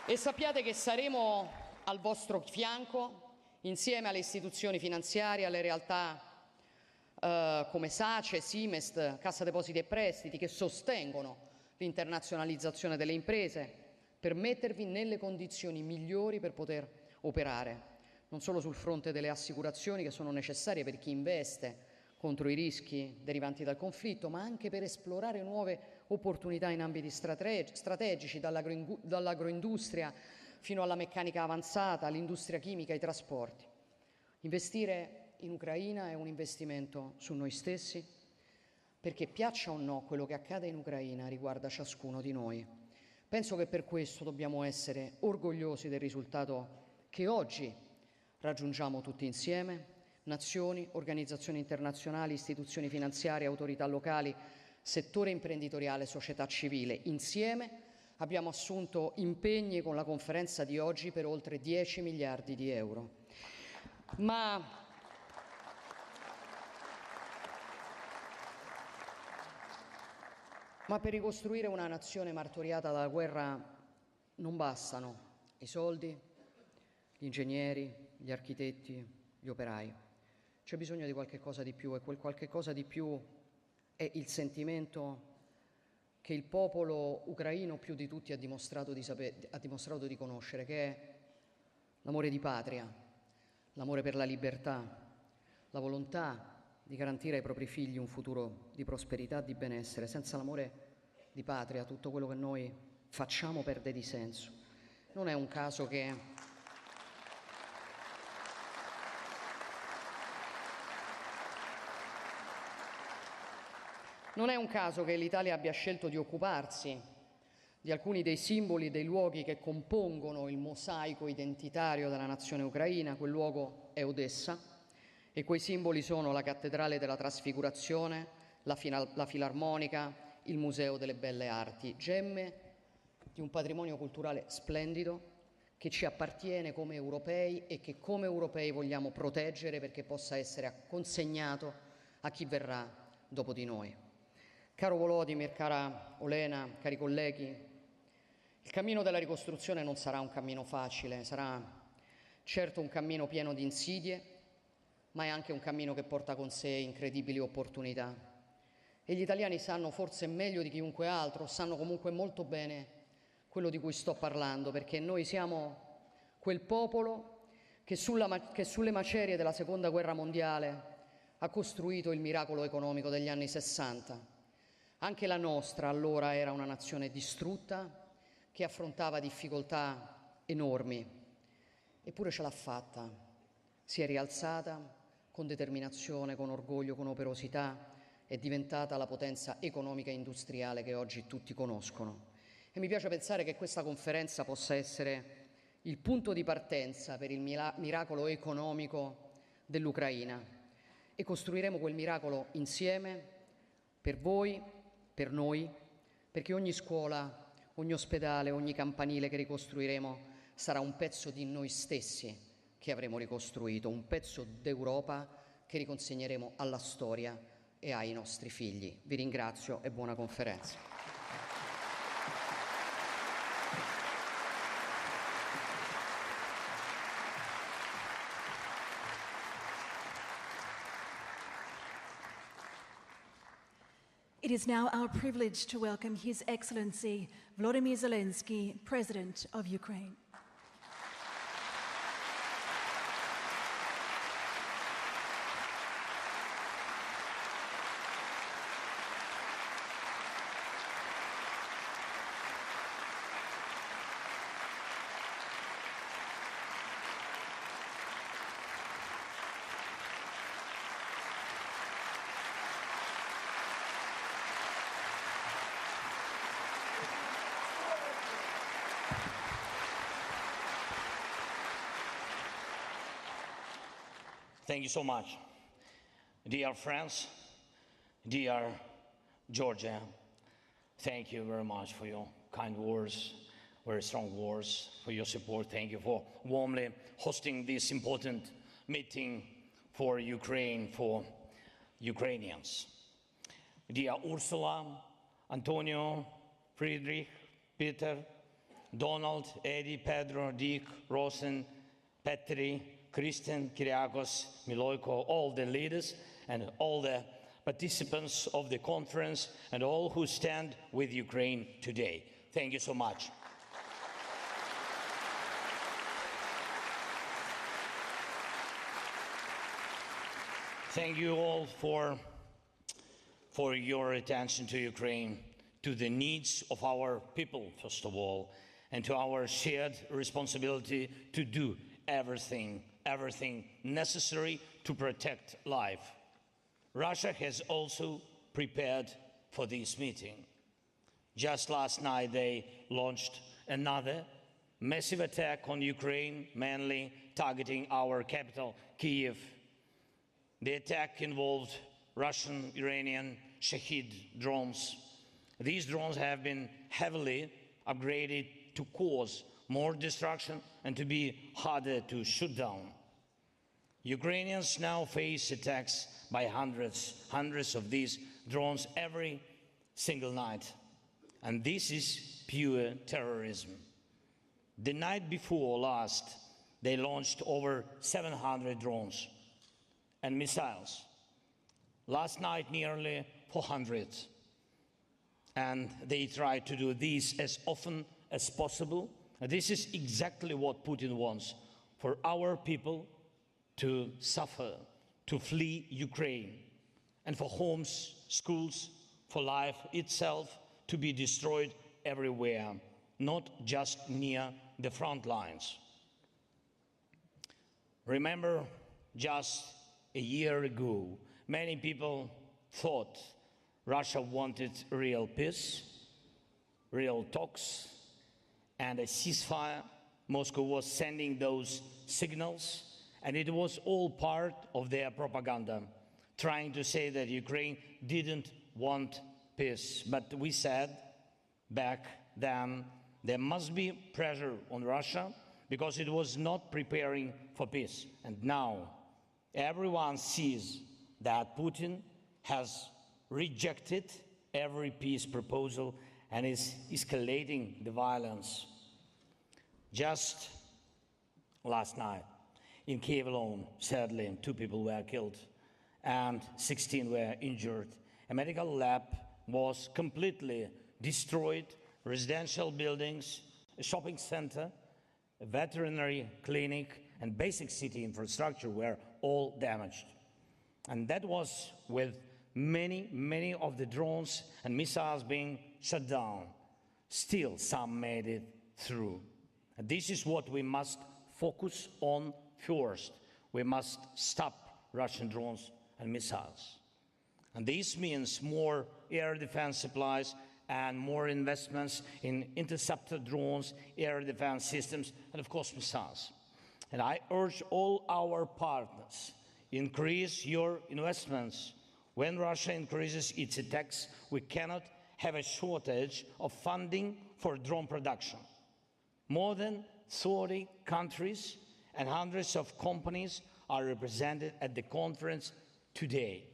E sappiate che saremo al vostro fianco insieme alle istituzioni finanziarie, alle realtà come SACE, Simest, Cassa Depositi e Prestiti, che sostengono l'internazionalizzazione delle imprese, per mettervi nelle condizioni migliori per poter operare, non solo sul fronte delle assicurazioni che sono necessarie per chi investe contro i rischi derivanti dal conflitto, ma anche per esplorare nuove opportunità in ambiti strategici, dall'agroindustria fino alla meccanica avanzata, all'industria chimica, ai trasporti. Investire in Ucraina è un investimento su noi stessi, perché piaccia o no quello che accade in Ucraina riguarda ciascuno di noi. Penso che per questo dobbiamo essere orgogliosi del risultato che oggi raggiungiamo tutti insieme, nazioni, organizzazioni internazionali, istituzioni finanziarie, autorità locali, settore imprenditoriale, società civile. Insieme abbiamo assunto impegni con la conferenza di oggi per oltre 10 miliardi di euro. Ma per ricostruire una nazione martoriata dalla guerra non bastano i soldi, gli ingegneri, gli architetti, gli operai. C'è bisogno di qualche cosa di più, e quel qualche cosa di più è il sentimento che il popolo ucraino più di tutti ha dimostrato di conoscere, che è l'amore di patria, l'amore per la libertà, la volontà di garantire ai propri figli un futuro di prosperità, di benessere. Senza l'amore di patria tutto quello che noi facciamo perde di senso. Non è un caso che l'Italia abbia scelto di occuparsi di alcuni dei simboli e dei luoghi che compongono il mosaico identitario della nazione ucraina. Quel luogo è Odessa e quei simboli sono la cattedrale della Trasfigurazione, la filarmonica, il Museo delle Belle Arti, gemme di un patrimonio culturale splendido che ci appartiene come europei e che come europei vogliamo proteggere perché possa essere consegnato a chi verrà dopo di noi. Caro Volodymyr, cara Olena, cari colleghi, il cammino della ricostruzione non sarà un cammino facile, sarà certo un cammino pieno di insidie, ma è anche un cammino che porta con sé incredibili opportunità. E gli italiani sanno forse meglio di chiunque altro, sanno comunque molto bene quello di cui sto parlando, perché noi siamo quel popolo che sulle macerie della Seconda Guerra Mondiale ha costruito il miracolo economico degli anni '60. Anche la nostra allora era una nazione distrutta che affrontava difficoltà enormi, eppure ce l'ha fatta, si è rialzata con determinazione, con orgoglio, con operosità, è diventata la potenza economica e industriale che oggi tutti conoscono. E mi piace pensare che questa conferenza possa essere il punto di partenza per il miracolo economico dell'Ucraina, e costruiremo quel miracolo insieme, per voi, per noi, perché ogni scuola, ogni ospedale, ogni campanile che ricostruiremo sarà un pezzo di noi stessi che avremo ricostruito, un pezzo d'Europa che riconsegneremo alla storia e ai nostri figli. Vi ringrazio e buona conferenza. It is now our privilege to welcome His Excellency Volodymyr Zelensky, President of Ukraine. Thank you so much. Dear friends, dear Georgia, thank you very much for your kind words, very strong words, for your support. Thank you for warmly hosting this important meeting for Ukraine, for Ukrainians. Dear Ursula, Antonio, Friedrich, Peter, Donald, Eddie, Pedro, Dick, Rosen, Petri, Christian, Kyriakos, Miloiko, all the leaders and all the participants of the conference and all who stand with Ukraine today. Thank you so much. Thank you all for your attention to Ukraine, to the needs of our people, first of all, and to our shared responsibility to do everything necessary to protect life. Russia has also prepared for this meeting. Just last night they launched another massive attack on Ukraine, mainly targeting our capital, Kyiv. The attack involved Russian, Iranian Shahid drones. These drones have been heavily upgraded to cause more destruction and to be harder to shoot down. Ukrainians now face attacks by hundreds of these drones every single night. And this is pure terrorism. The night before last, they launched over 700 drones and missiles. Last night, nearly 400. And they try to do this as often as possible. And this is exactly what Putin wants, for our people to suffer, to flee Ukraine, and for homes, schools, for life itself to be destroyed everywhere, not just near the front lines. Remember, just a year ago, many people thought Russia wanted real peace, real talks, and a ceasefire. Moscow was sending those signals, and it was all part of their propaganda, trying to say that Ukraine didn't want peace. But we said back then there must be pressure on Russia because it was not preparing for peace. And now everyone sees that Putin has rejected every peace proposal and is escalating the violence. Just last night, in Kyiv alone, sadly, 2 people were killed and 16 were injured. A medical lab was completely destroyed, residential buildings, a shopping center, a veterinary clinic, and basic city infrastructure were all damaged. And that was with many of the drones and missiles being shut down. Still, some made it through. And this is what we must focus on first. We must stop Russian drones and missiles. And this means more air defense supplies and more investments in interceptor drones, air defense systems, and of course missiles. And I urge all our partners, increase your investments. When Russia increases its attacks, we cannot have a shortage of funding for drone production. More than 30 countries and hundreds of companies are represented at the conference today.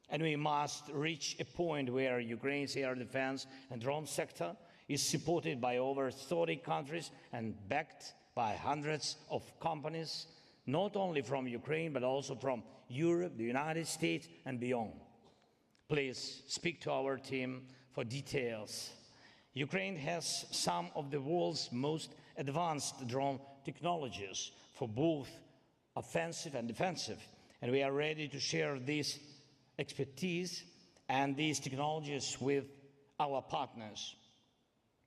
And we must reach a point where Ukraine's air defense and drone sector is supported by over 30 countries and backed by hundreds of companies, not only from Ukraine, but also from Europe, the United States, and beyond. Please speak to our team for details. Ukraine has some of the world's most advanced drone technologies for both offensive and defensive, and we are ready to share this expertise and these technologies with our partners.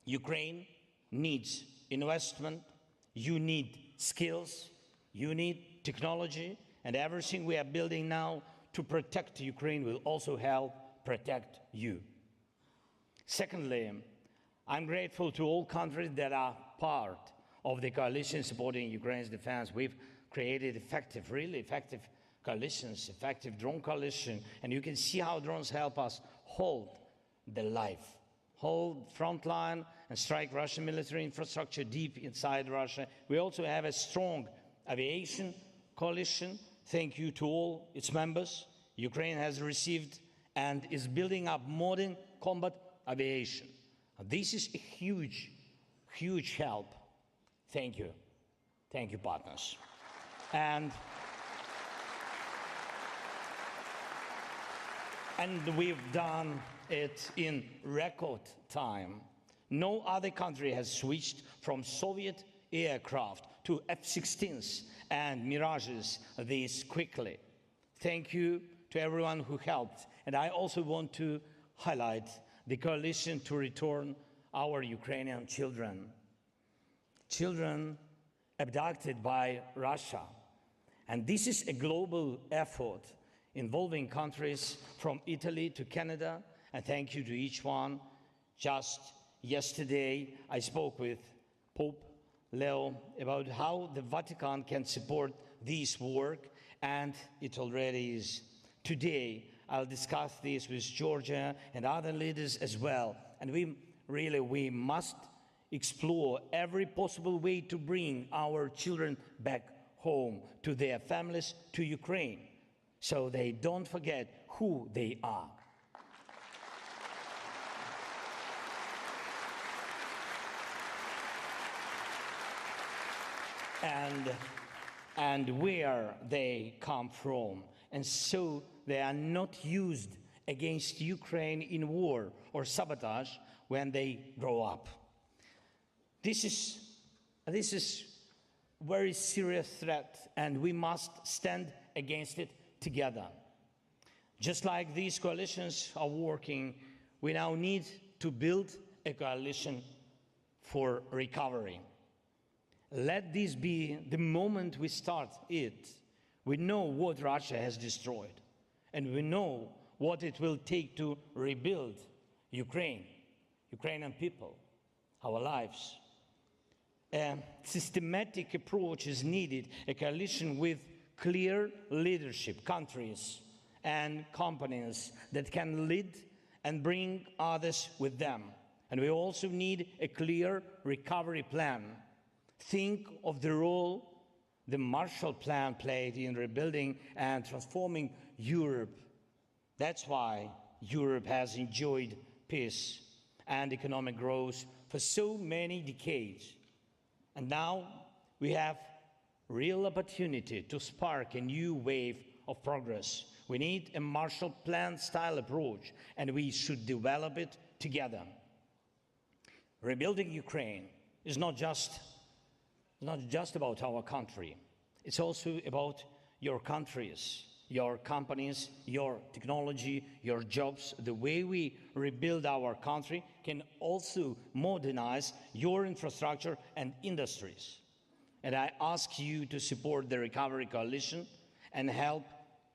Ukraine needs investment, you need skills, you need technology, and everything we are building now to protect Ukraine will also help protect you. Secondly, I'm grateful to all countries that are part of the coalition supporting Ukraine's defense. We've created really effective coalitions, effective drone coalition, and you can see how drones help us hold the life, hold front line and strike Russian military infrastructure deep inside Russia. We also have a strong aviation coalition. Thank you to all its members. Ukraine has received and is building up modern combat aviation. This is a huge help. Thank you. Thank you, partners. And we've done it in record time. No other country has switched from Soviet aircraft to F-16s and Mirages this quickly. Thank you to everyone who helped. And I also want to highlight the coalition to return our Ukrainian children. Children abducted by Russia. And this is a global effort involving countries from Italy to Canada, and thank you to each one. Just yesterday, I spoke with Pope Leo about how the Vatican can support this work, and it already is. Today, I'll discuss this with Georgia and other leaders as well, and we must explore every possible way to bring our children back home to their families, to Ukraine, so they don't forget who they are. And where they come from, and so they are not used against Ukraine in war or sabotage when they grow up. This is very serious threat, and we must stand against it together. Just like these coalitions are working, we now need to build a coalition for recovery. Let this be the moment we start it. We know what Russia has destroyed, and we know what it will take to rebuild Ukraine, Ukrainian people, our lives. A systematic approach is needed, a coalition with clear leadership, countries and companies that can lead and bring others with them. And we also need a clear recovery plan. Think of the role the Marshall Plan played in rebuilding and transforming Europe. That's why Europe has enjoyed peace and economic growth for so many decades. And now we have real opportunity to spark a new wave of progress. We need a Marshall Plan style approach, and we should develop it together. Rebuilding Ukraine is not just about our country. It's also about your countries, your companies, your technology, your jobs. The way we rebuild our country can also modernize your infrastructure and industries. And I ask you to support the Recovery Coalition and help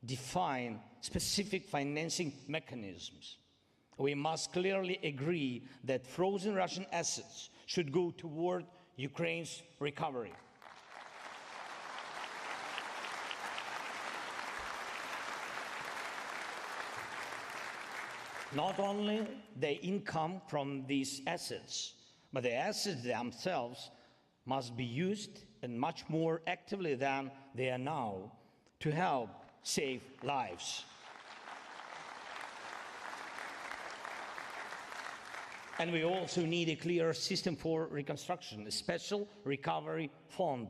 define specific financing mechanisms. We must clearly agree that frozen Russian assets should go toward Ukraine's recovery. Not only the income from these assets, but the assets themselves must be used and much more actively than they are now to help save lives. And we also need a clear system for reconstruction, a special recovery fund,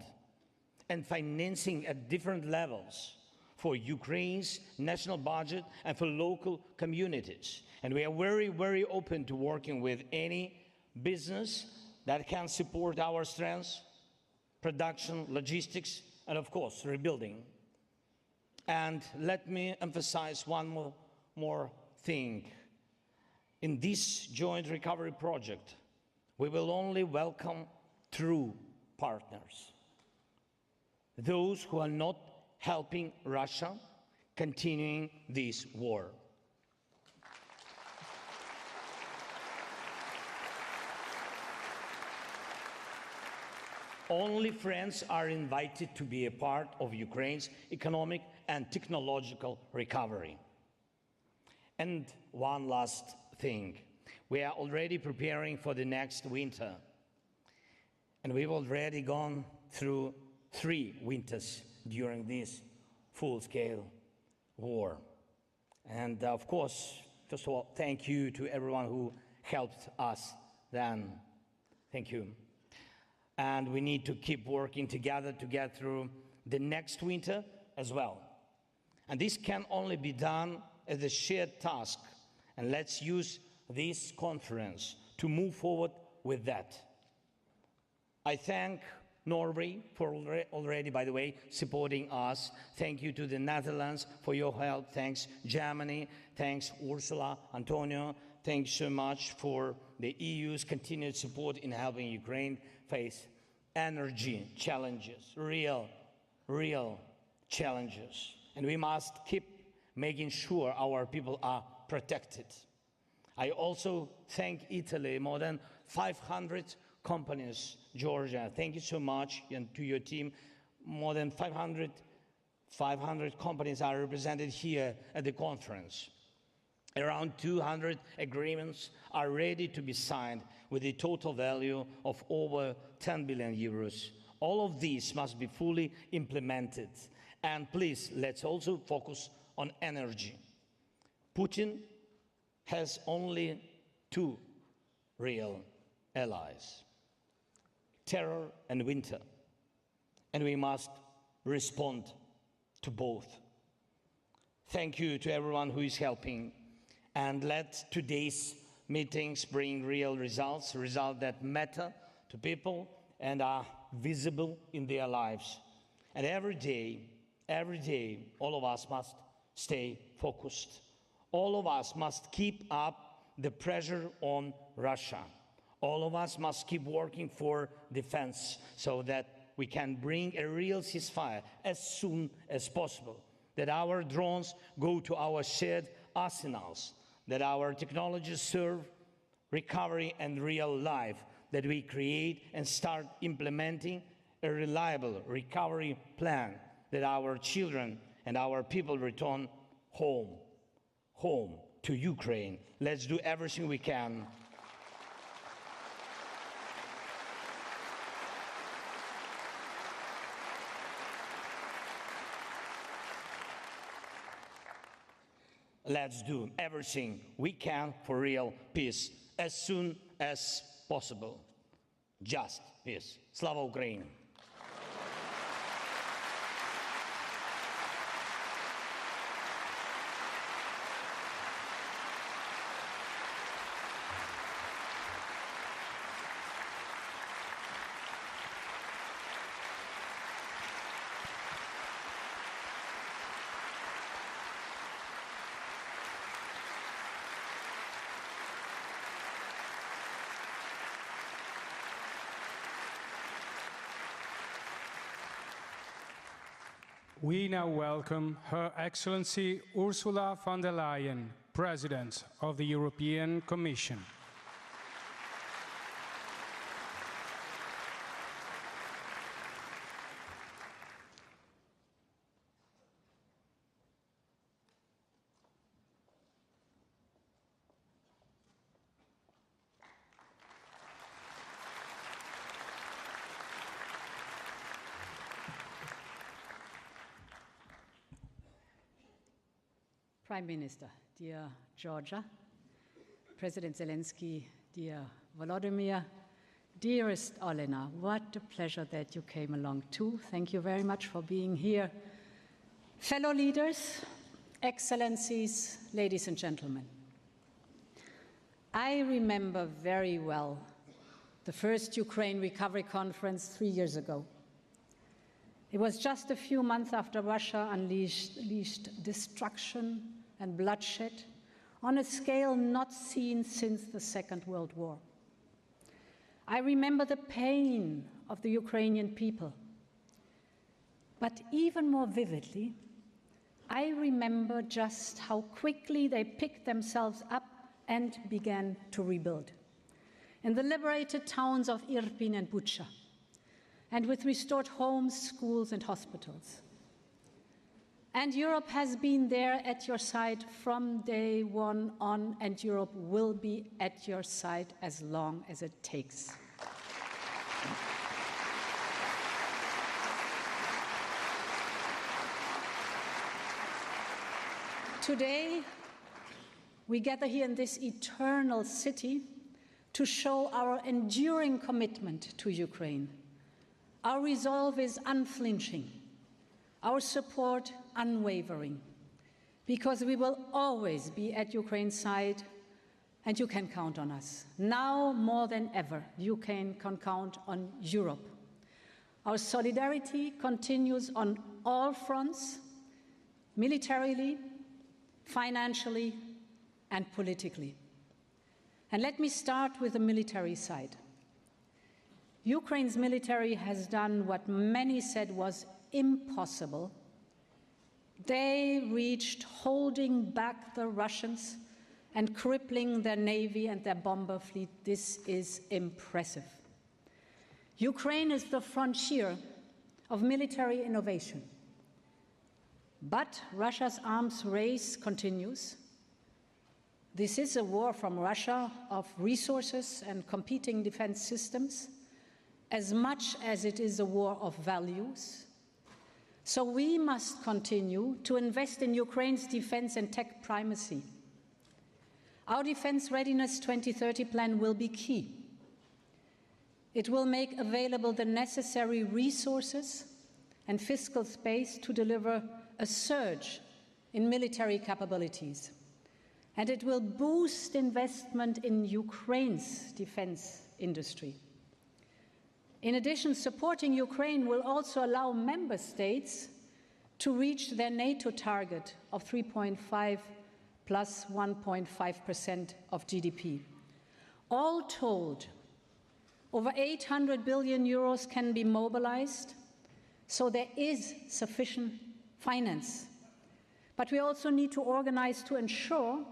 and financing at different levels for Ukraine's national budget and for local communities. And we are very, very open to working with any business that can support our strengths, production, logistics, and of course, rebuilding. And let me emphasize one more thing. In this joint recovery project, we will only welcome true partners. Those who are not helping Russia continuing this war. Only friends are invited to be a part of Ukraine's economic and technological recovery. And one last thing. We are already preparing for the next winter. And we've already gone through 3 winters during this full-scale war. And of course, first of all, thank you to everyone who helped us then. Thank you. and we need to keep working together to get through the next winter as well. And this can only be done as a shared task, and let's use this conference to move forward with that. I thank Norway for already, by the way, supporting us. Thank you to the Netherlands for your help. Thanks Germany. Thanks Ursula, Antonio. Thanks so much for the EU's continued support in helping Ukraine face energy challenges, real challenges. And we must keep making sure our people are protected. I also thank Italy, more than 500 companies, Georgia. Thank you so much, and to your team. More than 500 companies are represented here at the conference. Around 200 agreements are ready to be signed with a total value of over 10 billion euros. All of these must be fully implemented. And please, let's also focus on energy. Putin has only two real allies: terror and winter. And we must respond to both. Thank you to everyone who is helping. And let today's meetings bring real results that matter to people and are visible in their lives. And every day, all of us must stay focused. All of us must keep up the pressure on Russia. All of us must keep working for defense so that we can bring a real ceasefire as soon as possible, that our drones go to our shared arsenals, that our technologies serve recovery and real life, that we create and start implementing a reliable recovery plan, that our children and our people return home to Ukraine. Let's do everything we can. Let's do everything we can for real peace as soon as possible. Just peace. Slava Ukraini! We now welcome Her Excellency Ursula von der Leyen, President of the European Commission. Prime Minister, dear Georgia, President Zelensky, dear Volodymyr, dearest Olena, what a pleasure that you came along too. Thank you very much for being here. Fellow leaders, excellencies, ladies and gentlemen, I remember very well the first Ukraine Recovery Conference 3 years ago. It was just a few months after Russia unleashed destruction and bloodshed on a scale not seen since the Second World War. I remember the pain of the Ukrainian people. But even more vividly, I remember just how quickly they picked themselves up and began to rebuild. In the liberated towns of Irpin and Bucha, and with restored homes, schools, and hospitals. And Europe has been there at your side from day one on, and Europe will be at your side as long as it takes. Today, we gather here in this eternal city to show our enduring commitment to Ukraine, Our resolve is unflinching, our support unwavering, because we will always be at Ukraine's side, and you can count on us. Now more than ever, Ukraine can count on Europe. Our solidarity continues on all fronts, militarily, financially, and politically. And let me start with the military side. Ukraine's military has done what many said was impossible. They reached holding back the Russians and crippling their navy and their bomber fleet. This is impressive. Ukraine is the frontier of military innovation. But Russia's arms race continues. This is a war from Russia of resources and competing defense systems, as much as it is a war of values. So we must continue to invest in Ukraine's defense and tech primacy. Our Defense Readiness 2030 plan will be key. It will make available the necessary resources and fiscal space to deliver a surge in military capabilities. And it will boost investment in Ukraine's defense industry. In addition, supporting Ukraine will also allow member states to reach their NATO target of 3.5 plus 1.5% of GDP. All told, over 800 billion euros can be mobilized, so there is sufficient finance. But we also need to organize to ensure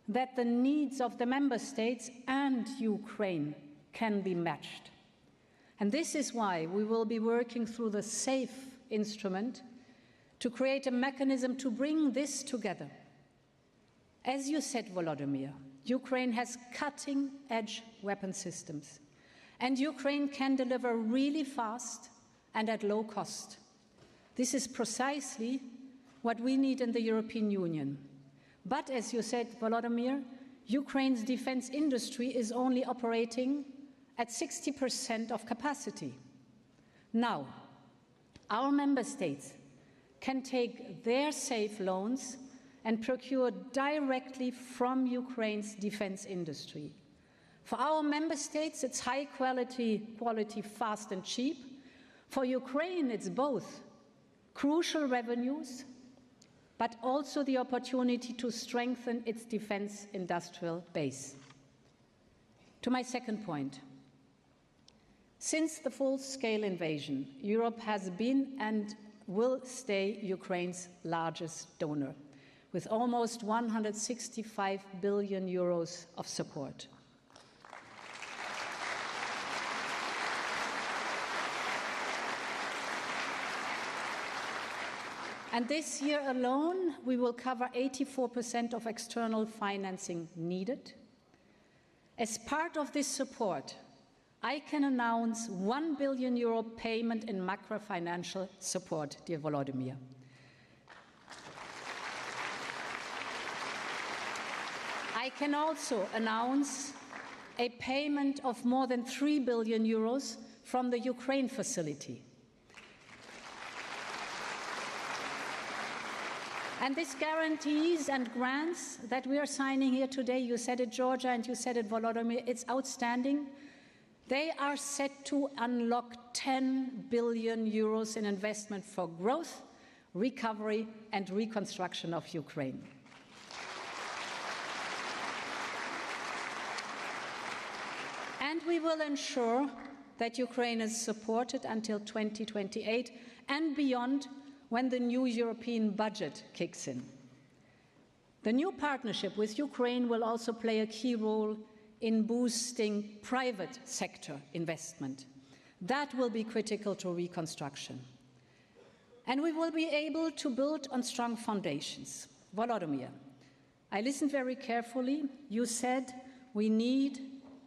that the needs of the member states and Ukraine can be matched. And this is why we will be working through the SAFE instrument to create a mechanism to bring this together. As you said, Volodymyr, Ukraine has cutting-edge weapon systems, and Ukraine can deliver really fast and at low cost. This is precisely what we need in the European Union. But as you said, Volodymyr, Ukraine's defense industry is only operating at 60% of capacity. Now, our member states can take their SAFE loans and procure directly from Ukraine's defense industry. For our member states, it's high quality, fast and cheap. For Ukraine, it's both crucial revenues, but also the opportunity to strengthen its defense industrial base. To my second point, since the full-scale invasion, Europe has been and will stay Ukraine's largest donor, with almost 165 billion euros of support. And this year alone, we will cover 84% of external financing needed. As part of this support, I can announce €1 billion payment in macro-financial support, dear Volodymyr. I can also announce a payment of more than €3 billion from the Ukraine facility. And this guarantees and grants that we are signing here today, you said it, Georgia, and you said it, Volodymyr, it's outstanding. They are set to unlock €10 billion in investment for growth, recovery, and reconstruction of Ukraine. And we will ensure that Ukraine is supported until 2028 and beyond, when the new European budget kicks in. The new partnership with Ukraine will also play a key role in boosting private sector investment. That will be critical to reconstruction. And we will be able to build on strong foundations. Volodymyr, I listened very carefully. You said we need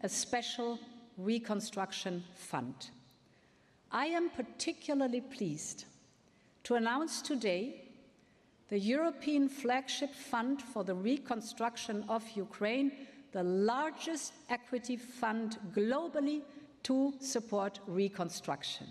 a special reconstruction fund. I am particularly pleased to announce today the European Flagship Fund for the Reconstruction of Ukraine, the largest equity fund globally to support reconstruction.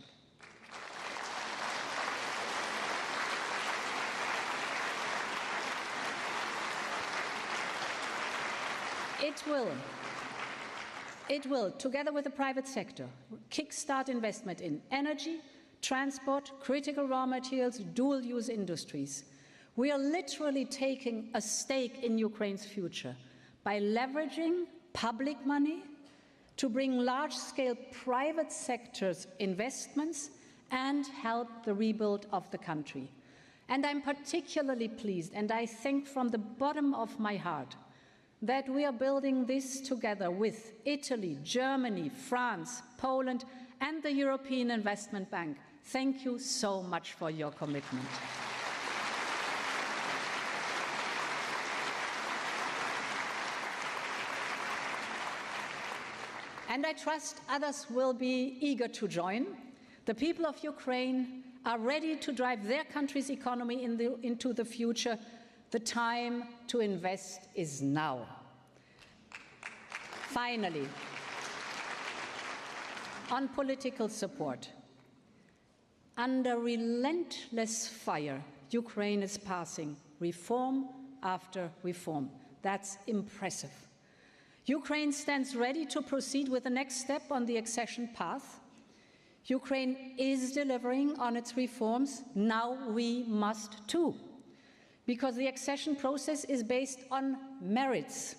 It will, together with the private sector, kickstart investment in energy, transport, critical raw materials, dual-use industries. We are literally taking a stake in Ukraine's future by leveraging public money to bring large-scale private sector's investments and help the rebuild of the country. And I'm particularly pleased, and I think from the bottom of my heart, that we are building this together with Italy, Germany, France, Poland, and the European Investment Bank. Thank you so much for your commitment. And I trust others will be eager to join. The people of Ukraine are ready to drive their country's economy into the future. The time to invest is now. Finally, on political support. Under relentless fire, Ukraine is passing reform after reform. That's impressive. Ukraine stands ready to proceed with the next step on the accession path. Ukraine is delivering on its reforms. Now we must too, because the accession process is based on merits,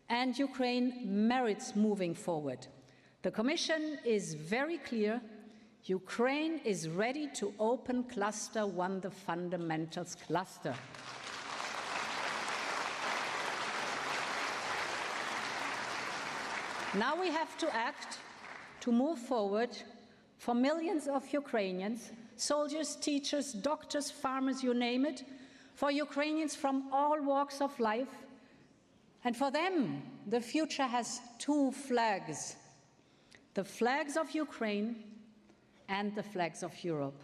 and Ukraine merits moving forward. The Commission is very clear. Ukraine is ready to open Cluster 1, the fundamentals cluster. Now we have to act to move forward for millions of Ukrainians, soldiers, teachers, doctors, farmers, you name it, for Ukrainians from all walks of life. And for them, the future has two flags: the flags of Ukraine and the flags of Europe.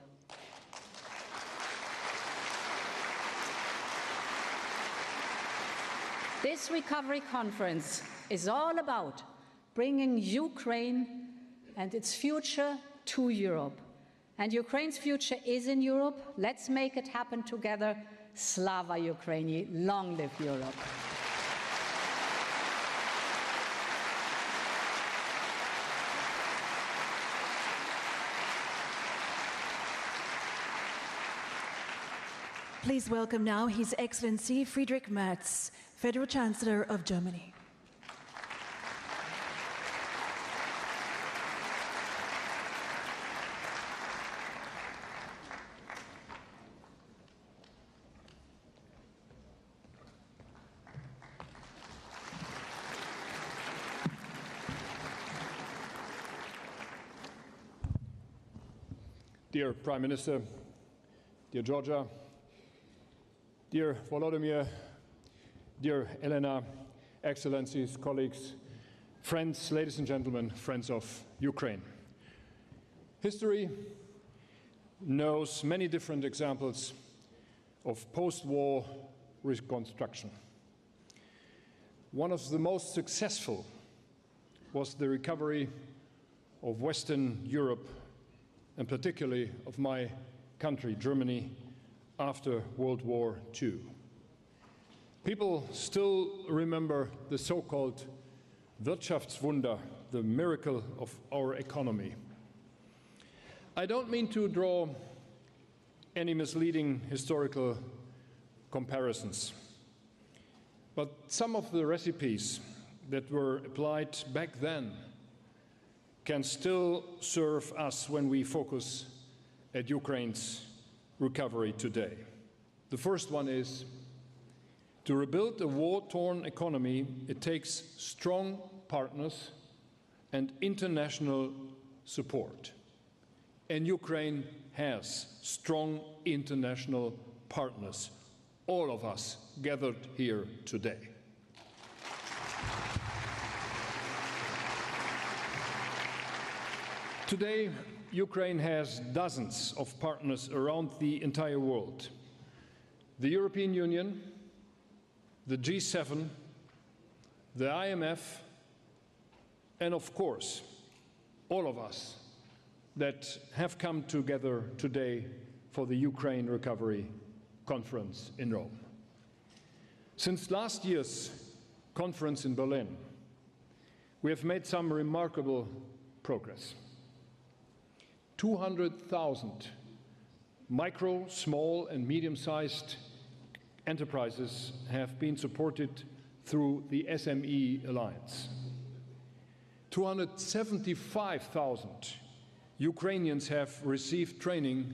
This recovery conference is all about bringing Ukraine and its future to Europe. And Ukraine's future is in Europe. Let's make it happen together. Slava Ukraini, long live Europe. Please welcome now His Excellency Friedrich Merz, Federal Chancellor of Germany. Dear Prime Minister, dear Georgia, dear Volodymyr, dear Elena, Excellencies, colleagues, friends, ladies and gentlemen, friends of Ukraine. History knows many different examples of post-war reconstruction. One of the most successful was the recovery of Western Europe, and particularly of my country, Germany, after World War II. People still remember the so-called Wirtschaftswunder, the miracle of our economy. I don't mean to draw any misleading historical comparisons, but some of the recipes that were applied back then can still serve us when we focus at Ukraine's recovery today. The first one is, to rebuild a war-torn economy, it takes strong partners and international support. And Ukraine has strong international partners, all of us gathered here today. Today, Ukraine has dozens of partners around the entire world. The European Union, the G7, the IMF, and of course, all of us that have come together today for the Ukraine Recovery Conference in Rome. Since last year's conference in Berlin, we have made some remarkable progress. 200,000 micro, small and medium-sized enterprises have been supported through the SME Alliance. 275,000 Ukrainians have received training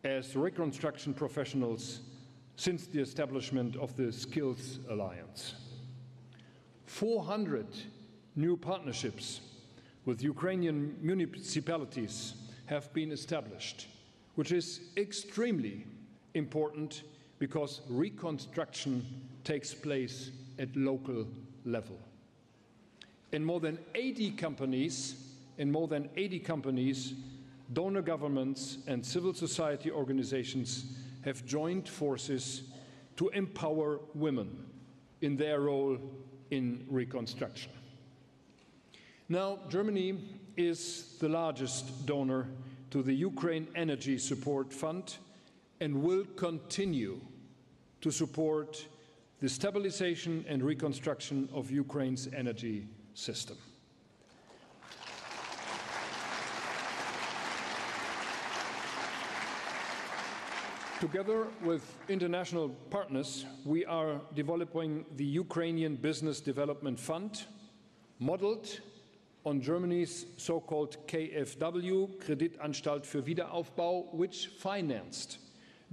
as reconstruction professionals since the establishment of the Skills Alliance. 400 new partnerships with Ukrainian municipalities have been established, which is extremely important because reconstruction takes place at local level. In more than 80 companies, donor governments and civil society organizations have joined forces to empower women in their role in reconstruction. Now, Germany is the largest donor to the Ukraine Energy Support Fund and will continue to support the stabilization and reconstruction of Ukraine's energy system. Together with international partners, we are developing the Ukrainian Business Development Fund, modeled on Germany's so-called KfW, Kreditanstalt für Wiederaufbau, which financed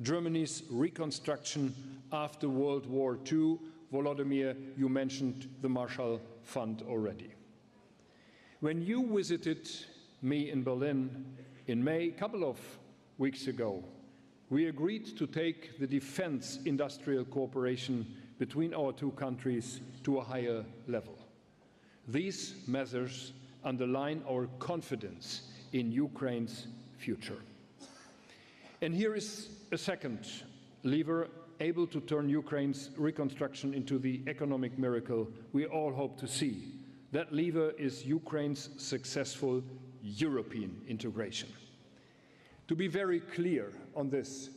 Germany's reconstruction after World War II. Volodymyr, you mentioned the Marshall Fund already. When you visited me in Berlin in May, a couple of weeks ago, we agreed to take the defense industrial cooperation between our two countries to a higher level. These measures underline our confidence in Ukraine's future. And here is a second lever able to turn Ukraine's reconstruction into the economic miracle we all hope to see. That lever is Ukraine's successful European integration. To be very clear on this,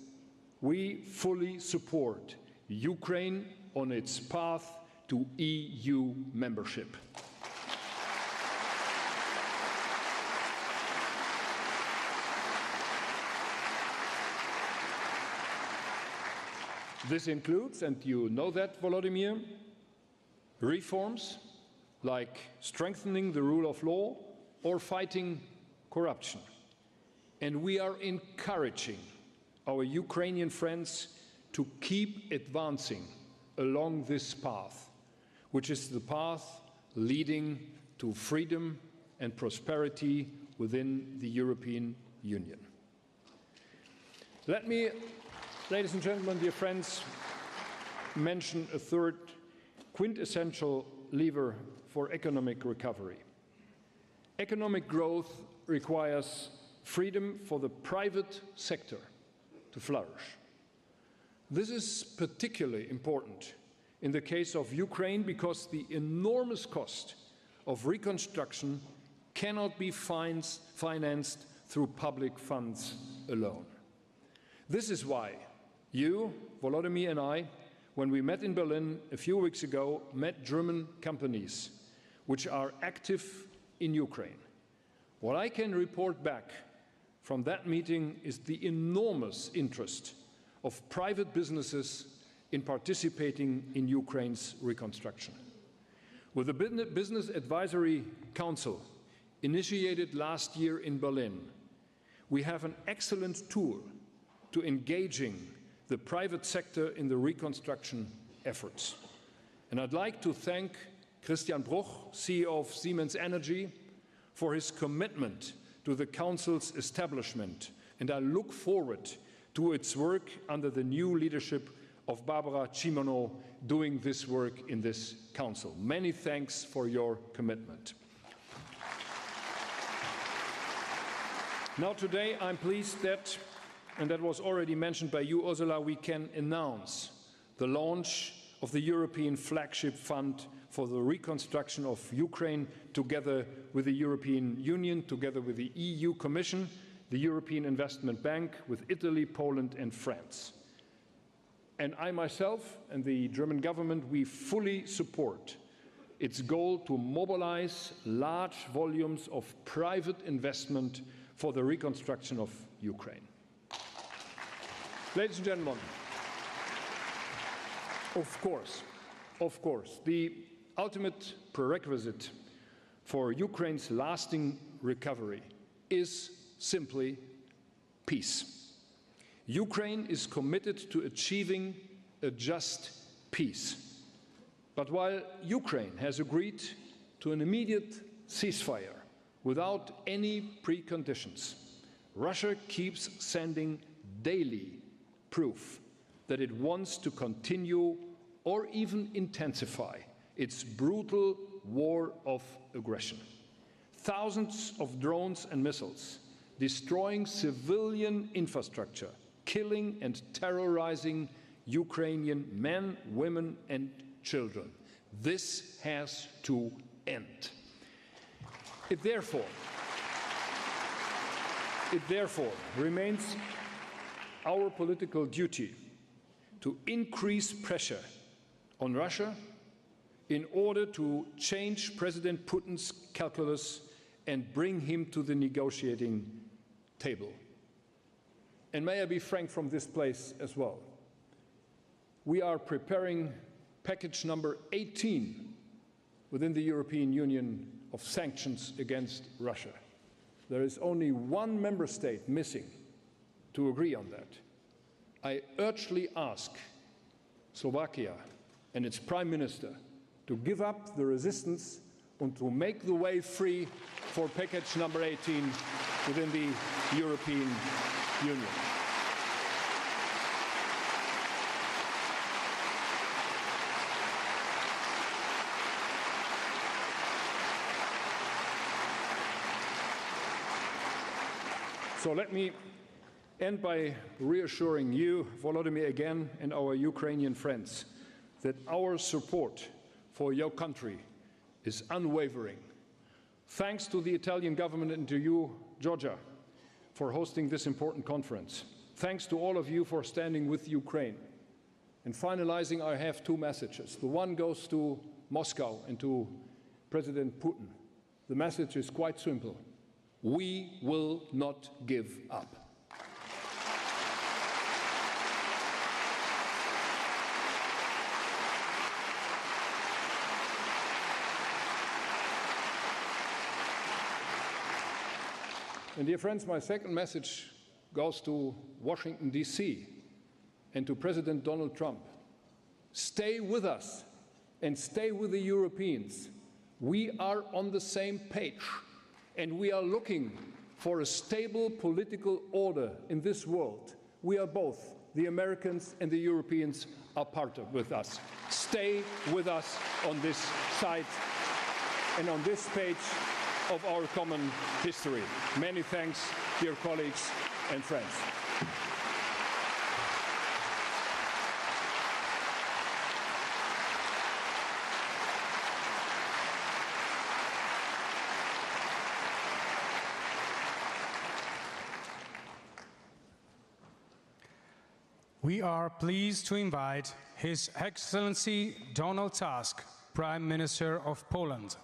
we fully support Ukraine on its path to EU membership. This includes, and you know that, Volodymyr, reforms like strengthening the rule of law or fighting corruption. And we are encouraging our Ukrainian friends to keep advancing along this path, which is the path leading to freedom and prosperity within the European Union. Let me, ladies and gentlemen, dear friends, mention a third quintessential lever for economic recovery. Economic growth requires freedom for the private sector to flourish. This is particularly important in the case of Ukraine because the enormous cost of reconstruction cannot be financed through public funds alone. This is why you, Volodymyr, and I, when we met in Berlin a few weeks ago, met German companies which are active in Ukraine. What I can report back from that meeting is the enormous interest of private businesses in participating in Ukraine's reconstruction. With the Business Advisory Council initiated last year in Berlin, we have an excellent tool to engaging the private sector in the reconstruction efforts. And I'd like to thank Christian Bruch, CEO of Siemens Energy, for his commitment to the Council's establishment, and I look forward to its work under the new leadership of Barbara Cimino doing this work in this Council. Many thanks for your commitment. Now today I'm pleased that, and that was already mentioned by you, Ursula, we can announce the launch of the European Flagship Fund for the reconstruction of Ukraine, together with the European Union, together with the EU Commission, the European Investment Bank, with Italy, Poland and France. And I myself and the German government, we fully support its goal to mobilize large volumes of private investment for the reconstruction of Ukraine. Ladies and gentlemen, of course, the ultimate prerequisite for Ukraine's lasting recovery is simply peace. Ukraine is committed to achieving a just peace. But while Ukraine has agreed to an immediate ceasefire without any preconditions, Russia keeps sending daily proof that it wants to continue or even intensify its brutal war of aggression. Thousands of drones and missiles destroying civilian infrastructure, killing and terrorizing Ukrainian men, women and children. This has to end. It therefore remains our political duty to increase pressure on Russia in order to change President Putin's calculus and bring him to the negotiating table. And may I be frank from this place as well. We are preparing package number 18 within the European Union of sanctions against Russia. There is only one member state missing to agree on that. I urgently ask Slovakia and its Prime Minister to give up the resistance and to make the way free for package number 18 within the European Union. So let me end by reassuring you, Volodymyr, again, and our Ukrainian friends, that our support for your country is unwavering. Thanks to the Italian government and to you, Georgia, for hosting this important conference. Thanks to all of you for standing with Ukraine. In finalizing, I have two messages. The one goes to Moscow and to President Putin. The message is quite simple. We will not give up. And dear friends, my second message goes to Washington, D.C. and to President Donald Trump. Stay with us and stay with the Europeans. We are on the same page. And we are looking for a stable political order in this world. We are both, the Americans and the Europeans, are part of with us. Stay with us on this side and on this page of our common history. Many thanks, dear colleagues and friends. We are pleased to invite His Excellency Donald Tusk, Prime Minister of Poland.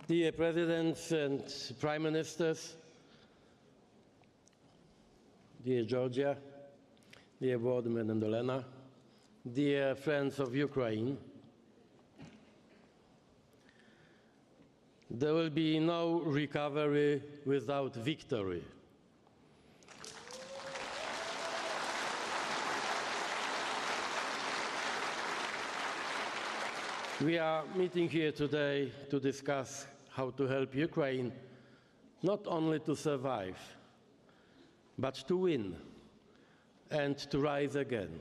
Dear Presidents and Prime Ministers, dear Georgia, dear Volodymyr and Olena, dear friends of Ukraine, there will be no recovery without victory. We are meeting here today to discuss how to help Ukraine not only to survive, but to win and to rise again.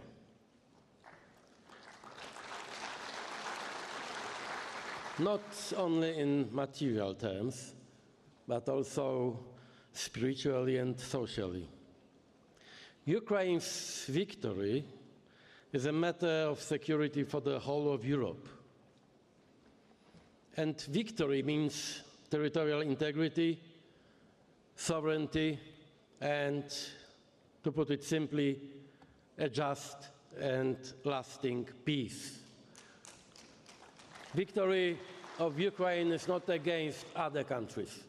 not only in material terms, but also spiritually and socially. Ukraine's victory is a matter of security for the whole of Europe. And victory means territorial integrity, sovereignty, and, to put it simply, a just and lasting peace. Victory of Ukraine is not against other countries.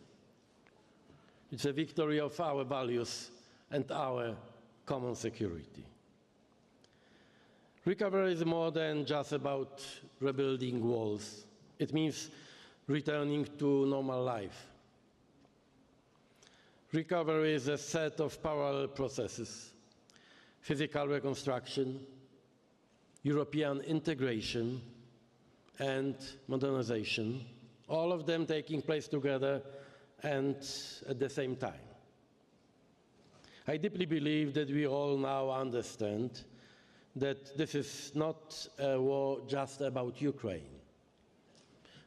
It's a victory of our values and our common security. Recovery is more than just about rebuilding walls. It means returning to normal life. Recovery is a set of parallel processes: physical reconstruction, European integration, and modernization, all of them taking place together and at the same time. I deeply believe that we all now understand that this is not a war just about Ukraine.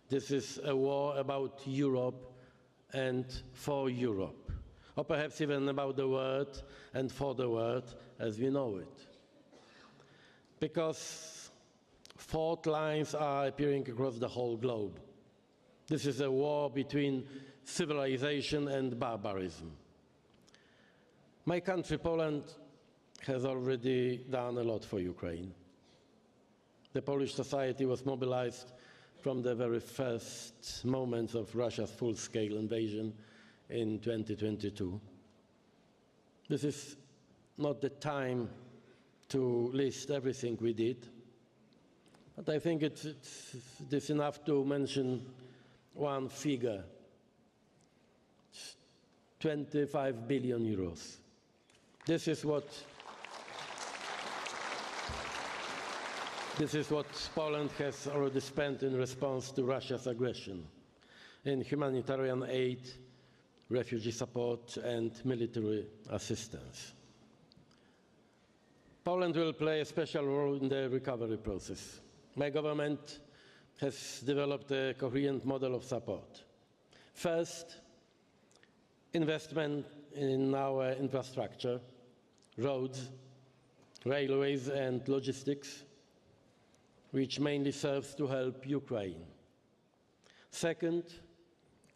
This is a war about Europe and for Europe, or perhaps even about the world and for the world as we know it. Because fault lines are appearing across the whole globe. This is a war between civilization and barbarism. My country, Poland, has already done a lot for Ukraine. The Polish society was mobilized from the very first moments of Russia's full-scale invasion in 2022. This is not the time to list everything we did, but I think it's enough to mention one figure: 25 billion euros. This is what Poland has already spent in response to Russia's aggression in humanitarian aid, refugee support, and military assistance. Poland will play a special role in the recovery process. My government has developed a coherent model of support. First, investment in our infrastructure, roads, railways, and logistics, which mainly serves to help Ukraine. Second,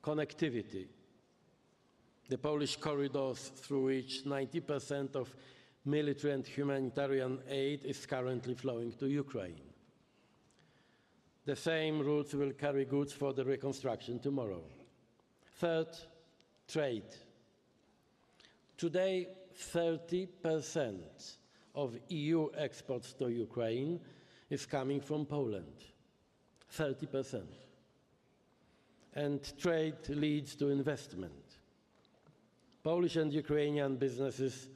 connectivity. The Polish corridors through which 90% of military and humanitarian aid is currently flowing to Ukraine. The same routes will carry goods for the reconstruction tomorrow. Third, trade. Today, 30% of EU exports to Ukraine is coming from Poland. 30%. And trade leads to investment. Polish and Ukrainian businesses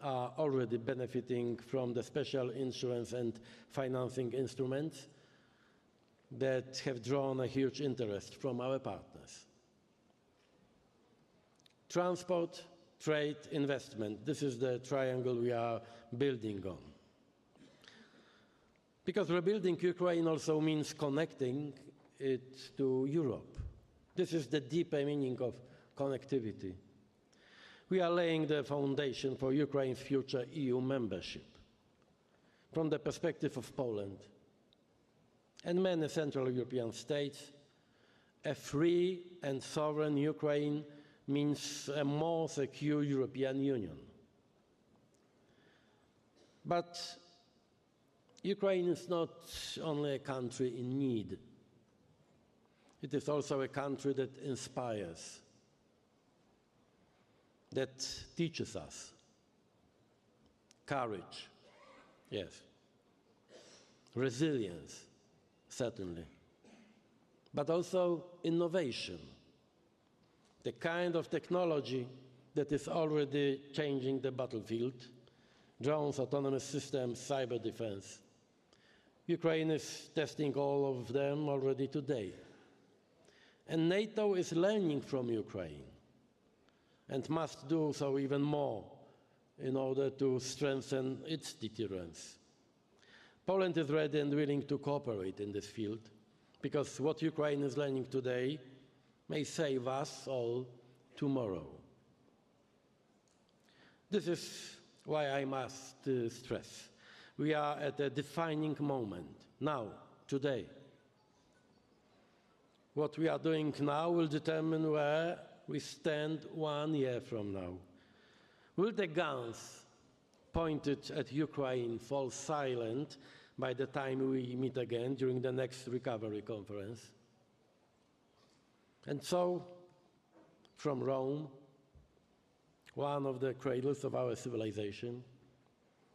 are already benefiting from the special insurance and financing instruments that have drawn a huge interest from our partners. Transport, trade, investment. This is the triangle we are building on. Because rebuilding Ukraine also means connecting it to Europe. This is the deeper meaning of connectivity. We are laying the foundation for Ukraine's future EU membership. From the perspective of Poland and many Central European states, a free and sovereign Ukraine means a more secure European Union. But Ukraine is not only a country in need. It is also a country that inspires, that teaches us courage, yes, resilience, certainly, but also innovation, the kind of technology that is already changing the battlefield: drones, autonomous systems, cyber defense. Ukraine is testing all of them already today. And NATO is learning from Ukraine and must do so even more in order to strengthen its deterrence. Poland is ready and willing to cooperate in this field, because what Ukraine is learning today may save us all tomorrow. This is why I must stress. We are at a defining moment, now, today. What we are doing now will determine where we stand 1 year from now. Will the guns pointed at Ukraine fall silent by the time we meet again during the next recovery conference? And so, from Rome, one of the cradles of our civilization,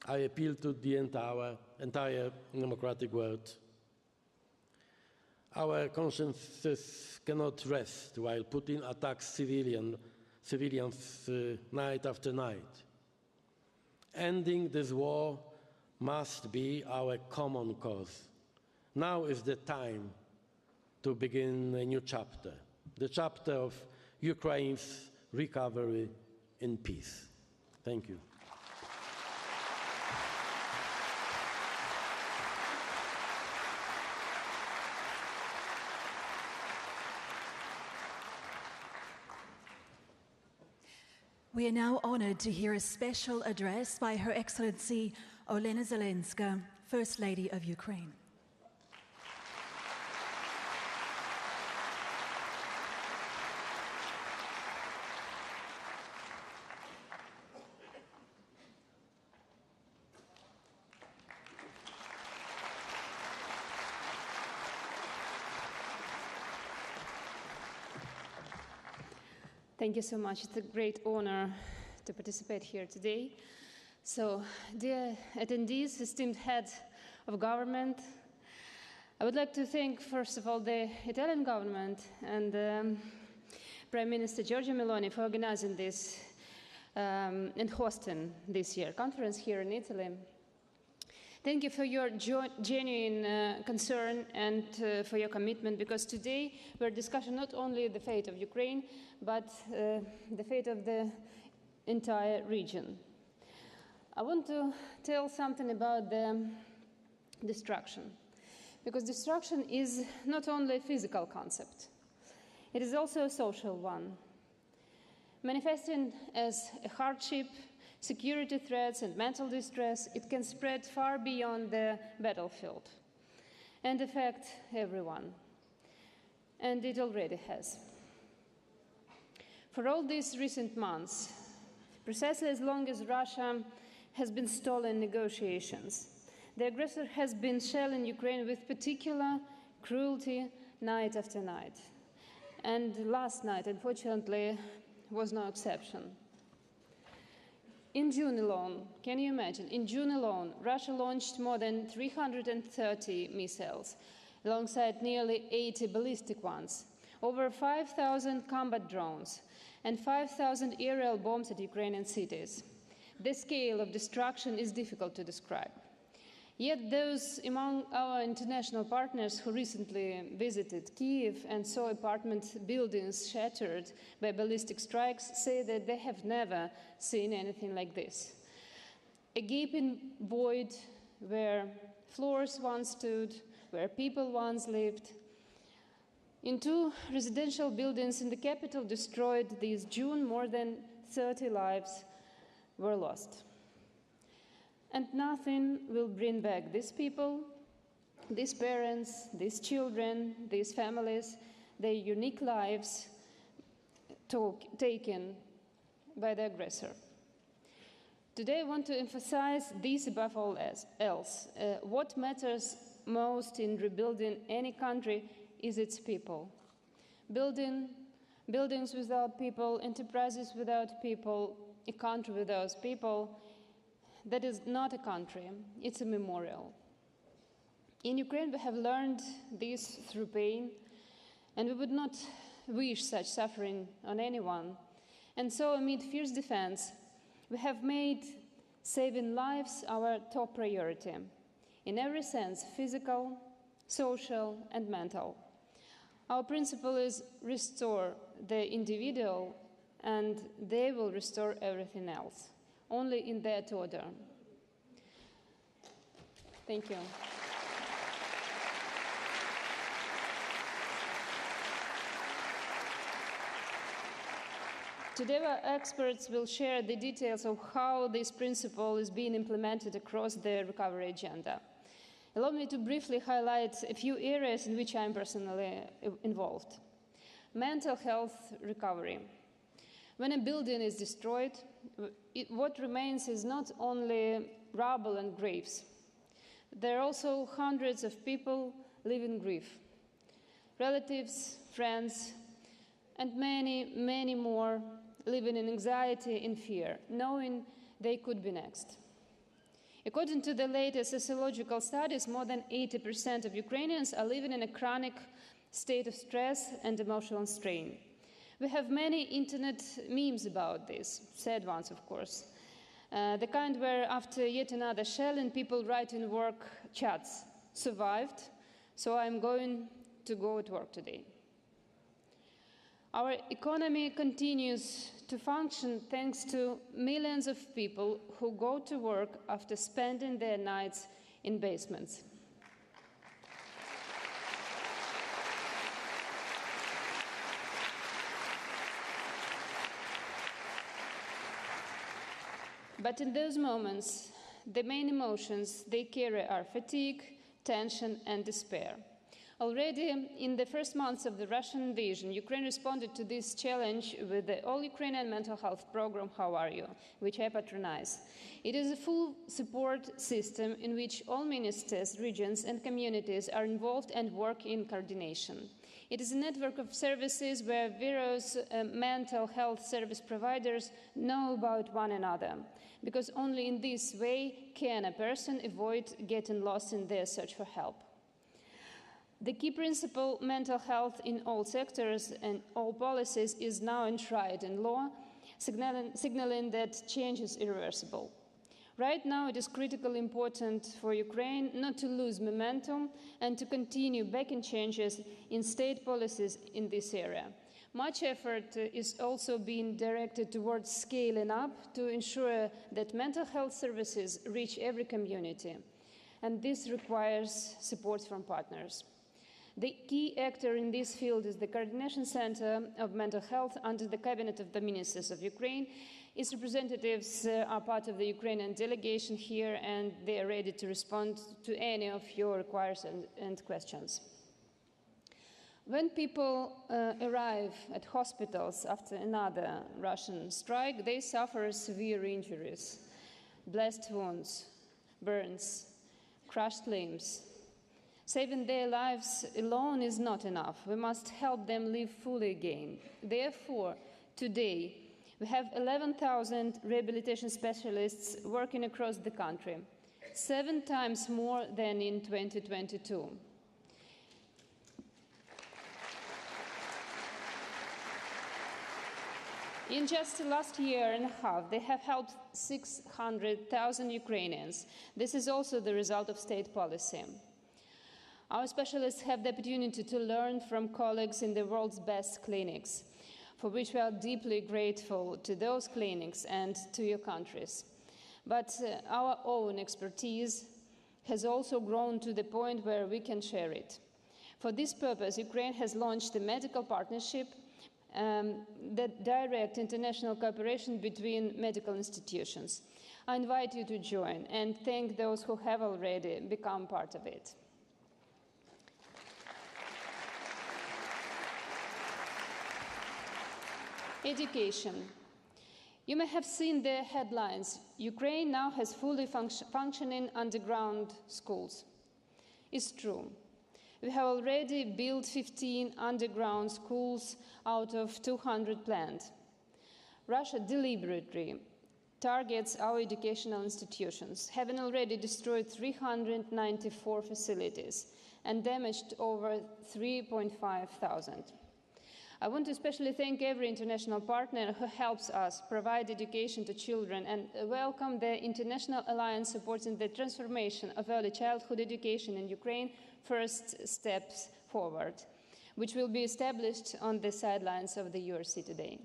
I appeal to the entire democratic world. Our consciences cannot rest while Putin attacks civilians night after night. Ending this war must be our common cause. Now is the time to begin a new chapter, the chapter of Ukraine's recovery in peace. Thank you. We are now honored to hear a special address by Her Excellency Olena Zelenska, First Lady of Ukraine. Thank you so much. It's a great honor to participate here today. So, dear attendees, esteemed heads of government, I would like to thank, first of all, the Italian government and Prime Minister Giorgia Meloni for organizing this and hosting this year conference here in Italy. Thank you for your genuine concern and for your commitment, because today we're discussing not only the fate of Ukraine, but the fate of the entire region. I want to tell something about the destruction, because destruction is not only a physical concept, it is also a social one, manifesting as a hardship, security threats and mental distress. It can spread far beyond the battlefield and affect everyone, and it already has. For all these recent months, precisely as long as Russia has been stalling negotiations, the aggressor has been shelling Ukraine with particular cruelty night after night. And last night, unfortunately, was no exception. In June alone, can you imagine? In June alone, Russia launched more than 330 missiles, alongside nearly 80 ballistic ones, over 5,000 combat drones, and 5,000 aerial bombs at Ukrainian cities. The scale of destruction is difficult to describe. Yet those among our international partners who recently visited Kyiv and saw apartment buildings shattered by ballistic strikes say that they have never seen anything like this. A gaping void where floors once stood, where people once lived. In 2 residential buildings in the capital destroyed this June, more than 30 lives were lost. And nothing will bring back these people, these parents, these children, these families, their unique lives taken by the aggressor. Today I want to emphasize this above all else. What matters most in rebuilding any country is its people. Buildings without people, enterprises without people, a country without people, that is not a country, it's a memorial. In Ukraine, we have learned this through pain, and we would not wish such suffering on anyone. And so, amid fierce defense, we have made saving lives our top priority, in every sense, physical, social, and mental. Our principle is restore the individual, and they will restore everything else, only in that order. Thank you. Today, our experts will share the details of how this principle is being implemented across the recovery agenda. Allow me to briefly highlight a few areas in which I am personally involved. Mental health recovery. When a building is destroyed, what remains is not only rubble and graves. There are also hundreds of people living grief. Relatives, friends, and many, many more living in anxiety and fear, knowing they could be next. According to the latest sociological studies, more than 80% of Ukrainians are living in a chronic state of stress and emotional strain. We have many internet memes about this, sad ones, of course. The kind where after yet another shelling, people write in work chats, survived, so I'm going to go to work today. Our economy continues to function thanks to millions of people who go to work after spending their nights in basements. But in those moments, the main emotions they carry are fatigue, tension, and despair. Already in the first months of the Russian invasion, Ukraine responded to this challenge with the All-Ukrainian Mental Health Program, How Are You?, which I patronize. It is a full support system in which all ministers, regions, and communities are involved and work in coordination. It is a network of services where various mental health service providers know about one another, because only in this way can a person avoid getting lost in their search for help. The key principle, mental health in all sectors and all policies, is now enshrined in law, signaling that change is irreversible. Right now, it is critically important for Ukraine not to lose momentum and to continue backing changes in state policies in this area. Much effort is also being directed towards scaling up to ensure that mental health services reach every community, and this requires support from partners. The key actor in this field is the Coordination Center of Mental Health under the Cabinet of the Ministers of Ukraine. Its representatives are part of the Ukrainian delegation here, and they are ready to respond to any of your requests and questions. When people arrive at hospitals after another Russian strike, they suffer severe injuries, blast wounds, burns, crushed limbs. Saving their lives alone is not enough. We must help them live fully again. Therefore, today, we have 11,000 rehabilitation specialists working across the country, 7 times more than in 2022. In just the last year and a half, they have helped 600,000 Ukrainians. This is also the result of state policy. Our specialists have the opportunity to learn from colleagues in the world's best clinics, for which we are deeply grateful to those clinics and to your countries. But our own expertise has also grown to the point where we can share it. For this purpose, Ukraine has launched a medical partnership that direct international cooperation between medical institutions. I invite you to join and thank those who have already become part of it. Education. You may have seen the headlines. Ukraine now has fully functioning underground schools. It's true. We have already built 15 underground schools out of 200 planned. Russia deliberately targets our educational institutions, having already destroyed 394 facilities and damaged over 3,500. I want to especially thank every international partner who helps us provide education to children and welcome the International Alliance supporting the transformation of early childhood education in Ukraine, First Steps Forward, which will be established on the sidelines of the URC today.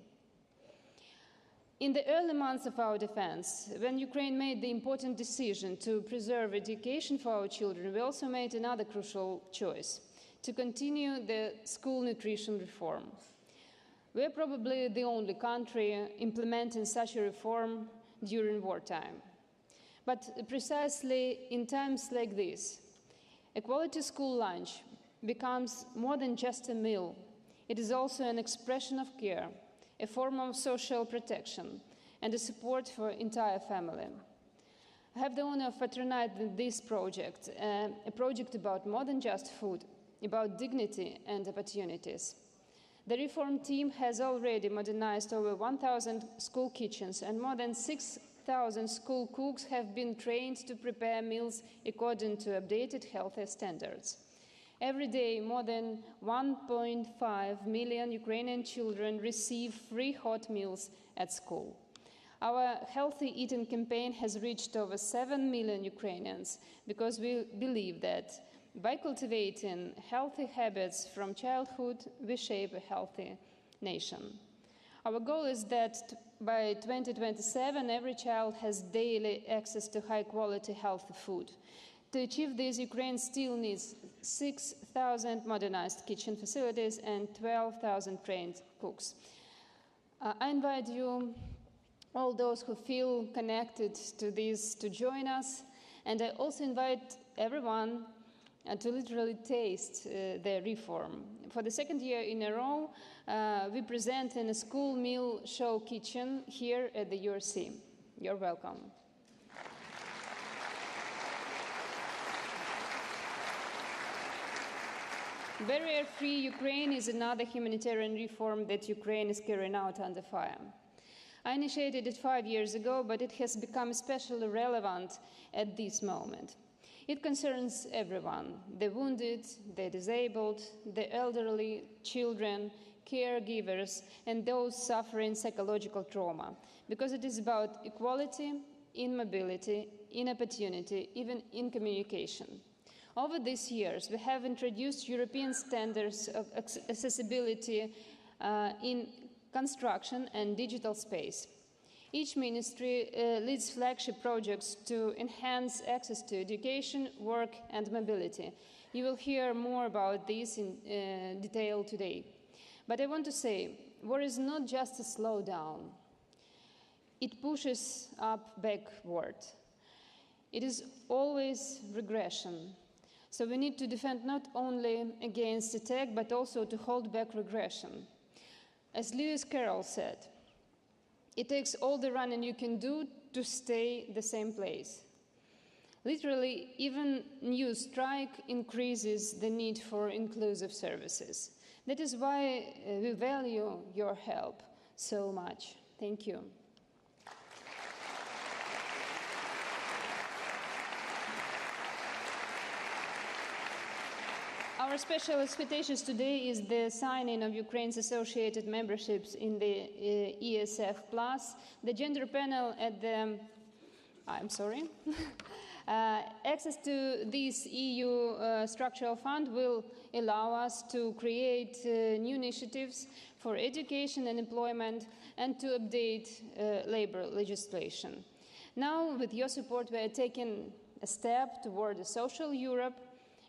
In the early months of our defense, when Ukraine made the important decision to preserve education for our children, we also made another crucial choice: to continue the school nutrition reform. We are probably the only country implementing such a reform during wartime. But precisely in times like this, a quality school lunch becomes more than just a meal. It is also an expression of care, a form of social protection, and a support for entire family. I have the honor of patronizing this project, a project about more than just food, about dignity and opportunities. The reform team has already modernized over 1,000 school kitchens, and more than 6,000 school cooks have been trained to prepare meals according to updated healthy standards. Every day, more than 1.5 million Ukrainian children receive free hot meals at school. Our healthy eating campaign has reached over 7 million Ukrainians because we believe that by cultivating healthy habits from childhood, we shape a healthy nation. Our goal is that by 2027, every child has daily access to high-quality, healthy food. To achieve this, Ukraine still needs 6,000 modernized kitchen facilities and 12,000 trained cooks. I invite you, all those who feel connected to this, to join us, and I also invite everyone to literally taste the reform. For the second year in a row, we present in a school meal show kitchen here at the URC. You're welcome. Barrier-free Ukraine is another humanitarian reform that Ukraine is carrying out under fire. I initiated it 5 years ago, but it has become especially relevant at this moment. It concerns everyone, the wounded, the disabled, the elderly, children, caregivers, and those suffering psychological trauma, because it is about equality in mobility, in opportunity, even in communication. Over these years, we have introduced European standards of accessibility in construction and digital space. Each ministry leads flagship projects to enhance access to education, work, and mobility. You will hear more about this in detail today. But I want to say, war is not just a slowdown. It pushes up backward. It is always regression. So we need to defend not only against attack, but also to hold back regression. As Lewis Carroll said, it takes all the running you can do to stay the same place. Literally, even new strike increases the need for inclusive services. That is why we value your help so much. Thank you. Our special expectations today is the signing of Ukraine's associated memberships in the ESF+. The gender panel at the... access to this EU structural fund will allow us to create new initiatives for education and employment and to update labor legislation. Now, with your support, we are taking a step toward a social Europe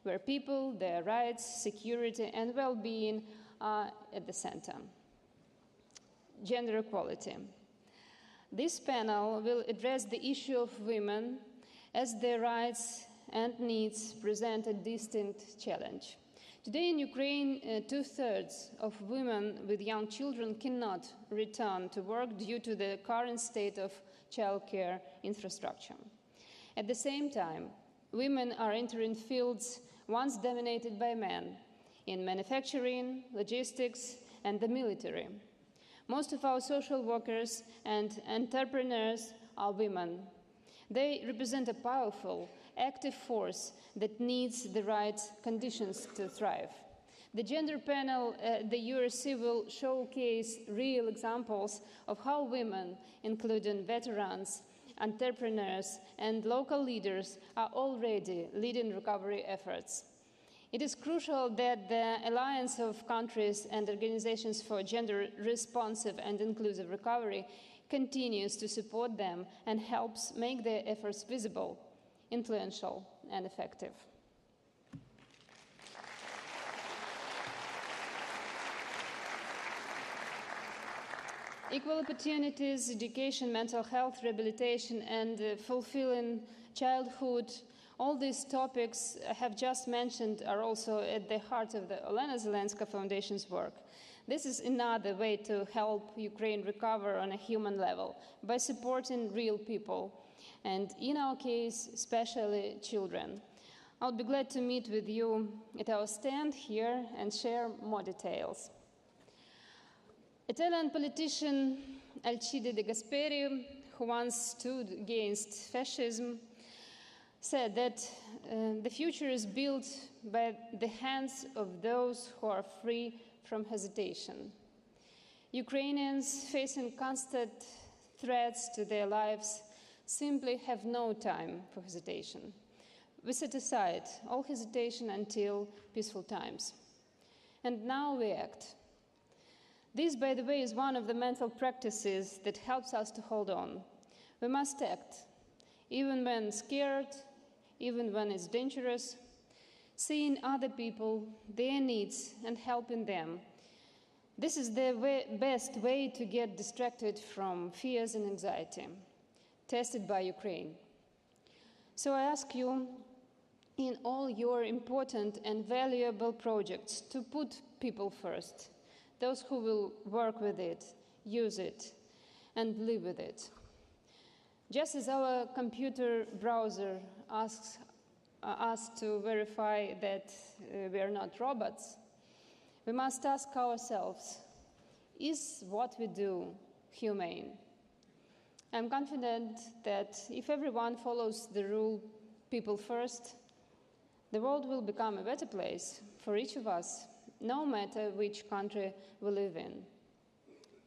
where people, their rights, security, and well-being are at the center. Gender equality. This panel will address the issue of women as their rights and needs present a distinct challenge. Today in Ukraine, 2/3 of women with young children cannot return to work due to the current state of childcare infrastructure. At the same time, women are entering fields once dominated by men in manufacturing, logistics, and the military. Most of our social workers and entrepreneurs are women. They represent a powerful, active force that needs the right conditions to thrive. The gender panel at the URC will showcase real examples of how women, including veterans, entrepreneurs, and local leaders, are already leading recovery efforts. It is crucial that the Alliance of Countries and Organizations for Gender-Responsive and Inclusive Recovery continues to support them and helps make their efforts visible, influential, and effective. Equal opportunities, education, mental health, rehabilitation, and fulfilling childhood. All these topics I have just mentioned are also at the heart of the Olena Zelenska Foundation's work. This is another way to help Ukraine recover on a human level by supporting real people, and in our case, especially children. I'll be glad to meet with you at our stand here and share more details. Italian politician Alcide De Gasperi, who once stood against fascism, said that the future is built by the hands of those who are free from hesitation. Ukrainians facing constant threats to their lives simply have no time for hesitation. We set aside all hesitation until peaceful times. And now we act. This, by the way, is one of the mental practices that helps us to hold on. We must act, even when scared, even when it's dangerous, seeing other people, their needs, and helping them. This is the best way to get distracted from fears and anxiety, tested by Ukraine. So I ask you, in all your important and valuable projects, to put people first, those who will work with it, use it, and live with it. Just as our computer browser asks us to verify that we are not robots, we must ask ourselves, is what we do humane? I'm confident that if everyone follows the rule, people first, the world will become a better place for each of us, no matter which country we live in.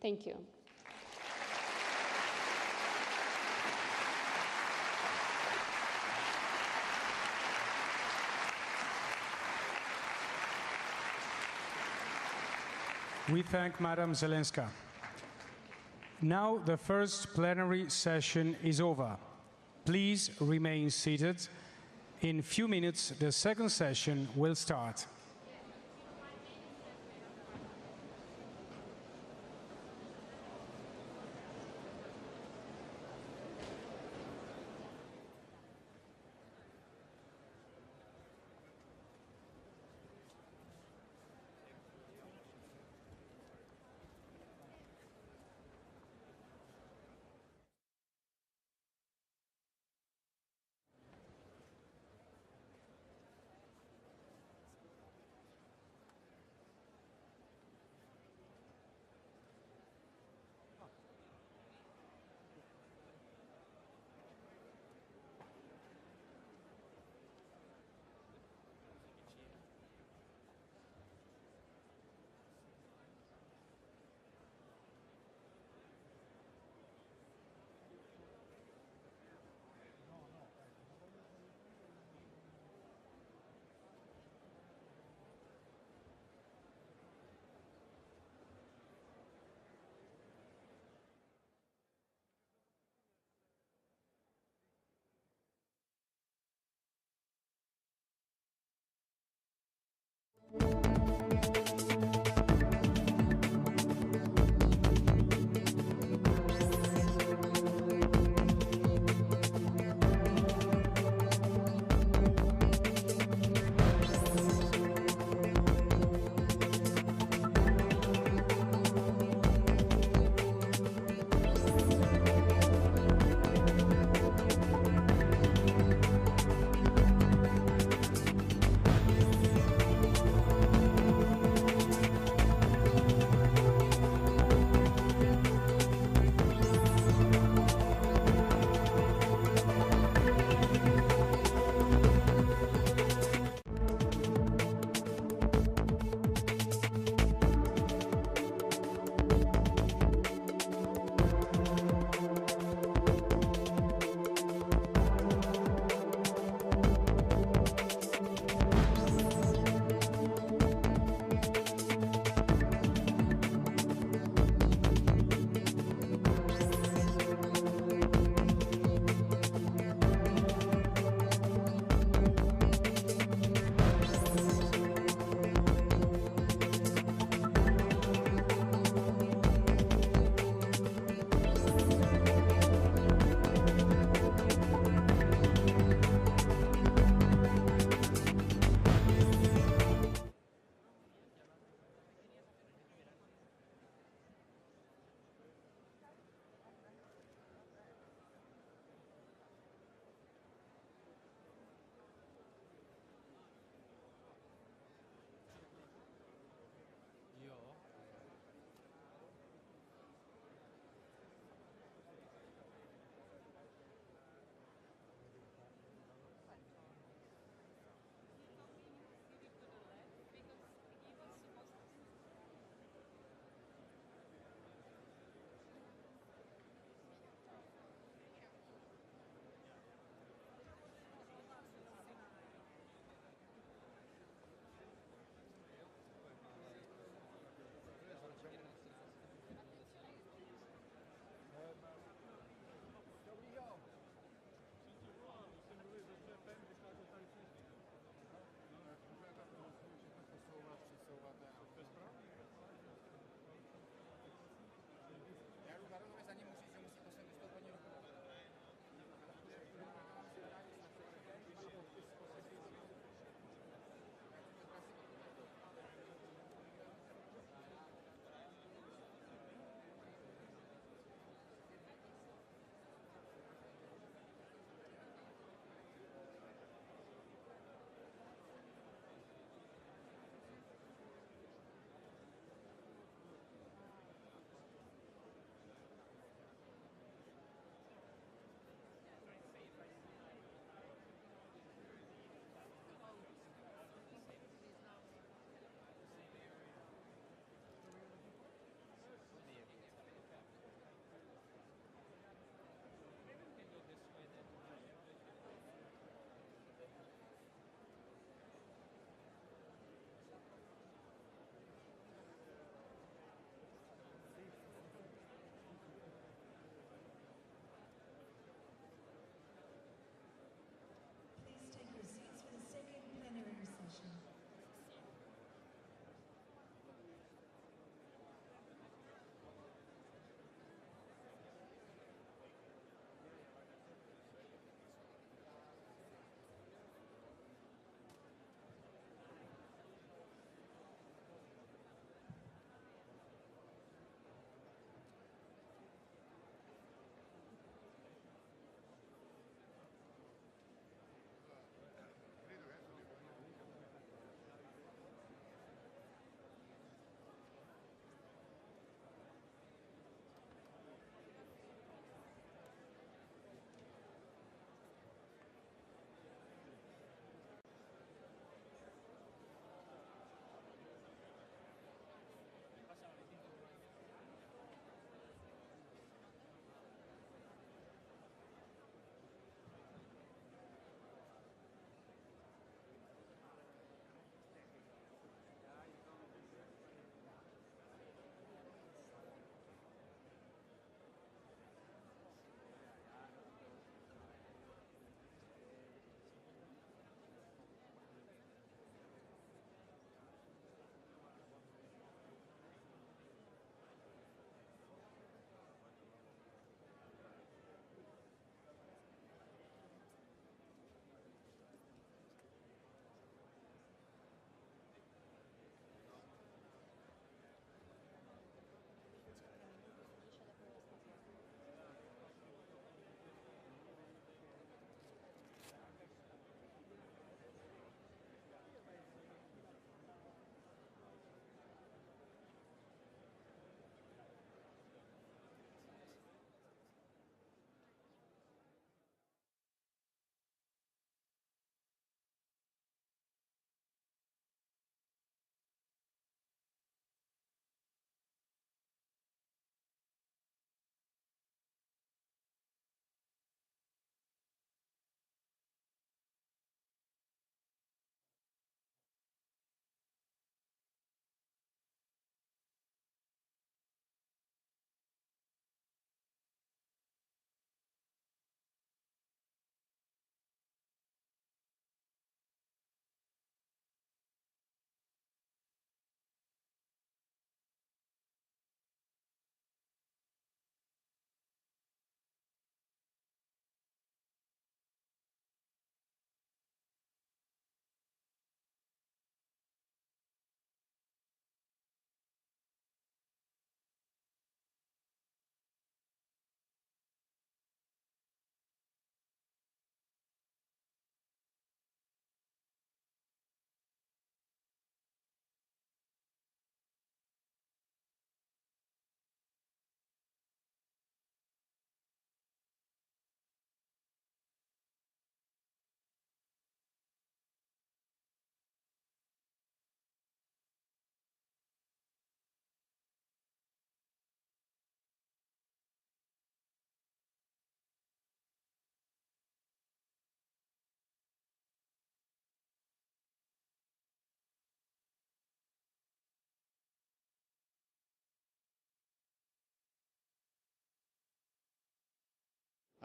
Thank you. We thank Madam Zelenska. Now the first plenary session is over. Please remain seated. In a few minutes, the second session will start.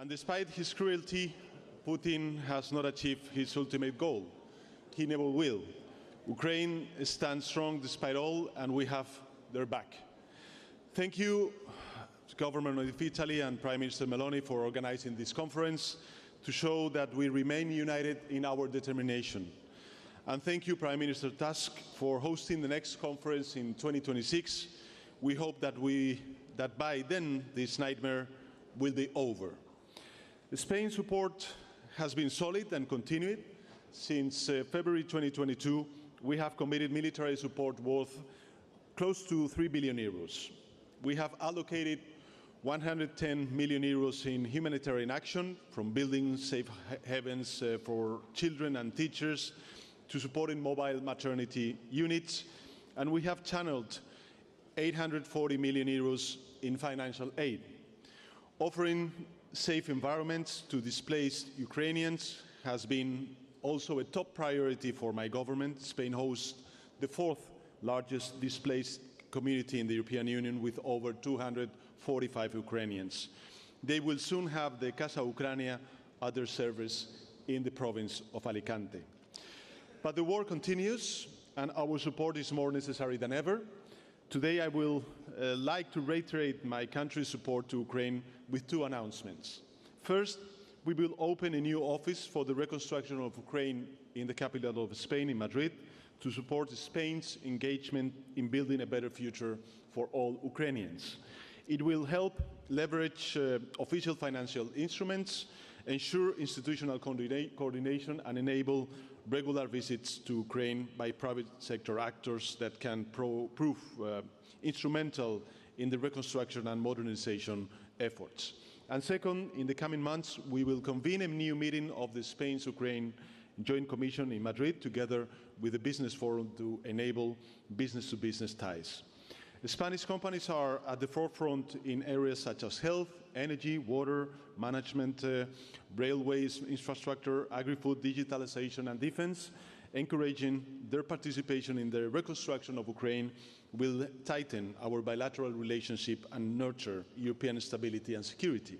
And despite his cruelty, Putin has not achieved his ultimate goal. He never will. Ukraine stands strong despite all, and we have their back. Thank you, Government of Italy and Prime Minister Meloni, for organizing this conference to show that we remain united in our determination. And thank you, Prime Minister Tusk, for hosting the next conference in 2026. We hope that by then this nightmare will be over. Spain's support has been solid and continued. Since February 2022, we have committed military support worth close to 3 billion euros. We have allocated 110 million euros in humanitarian action, from building safe havens for children and teachers to supporting mobile maternity units, and we have channeled 840 million euros in financial aid. Offering safe environments to displaced Ukrainians has been also a top priority for my government. Spain hosts the fourth largest displaced community in the European Union, with over 245 Ukrainians. They will soon have the Casa Ucrania at their service in the province of Alicante. But the war continues, and our support is more necessary than ever. Today I will like to reiterate my country's support to Ukraine with two announcements. First, we will open a new office for the reconstruction of Ukraine in the capital of Spain, in Madrid, to support Spain's engagement in building a better future for all Ukrainians. It will help leverage official financial instruments, ensure institutional coordination, and enable regular visits to Ukraine by private sector actors that can prove instrumental in the reconstruction and modernization efforts. And second, in the coming months, we will convene a new meeting of the Spain-Ukraine Joint Commission in Madrid, together with the Business Forum, to enable business-to-business ties. The Spanish companies are at the forefront in areas such as health, energy, water, management, railways, infrastructure, agri-food, digitalization, and defense. Encouraging their participation in the reconstruction of Ukraine will tighten our bilateral relationship and nurture European stability and security.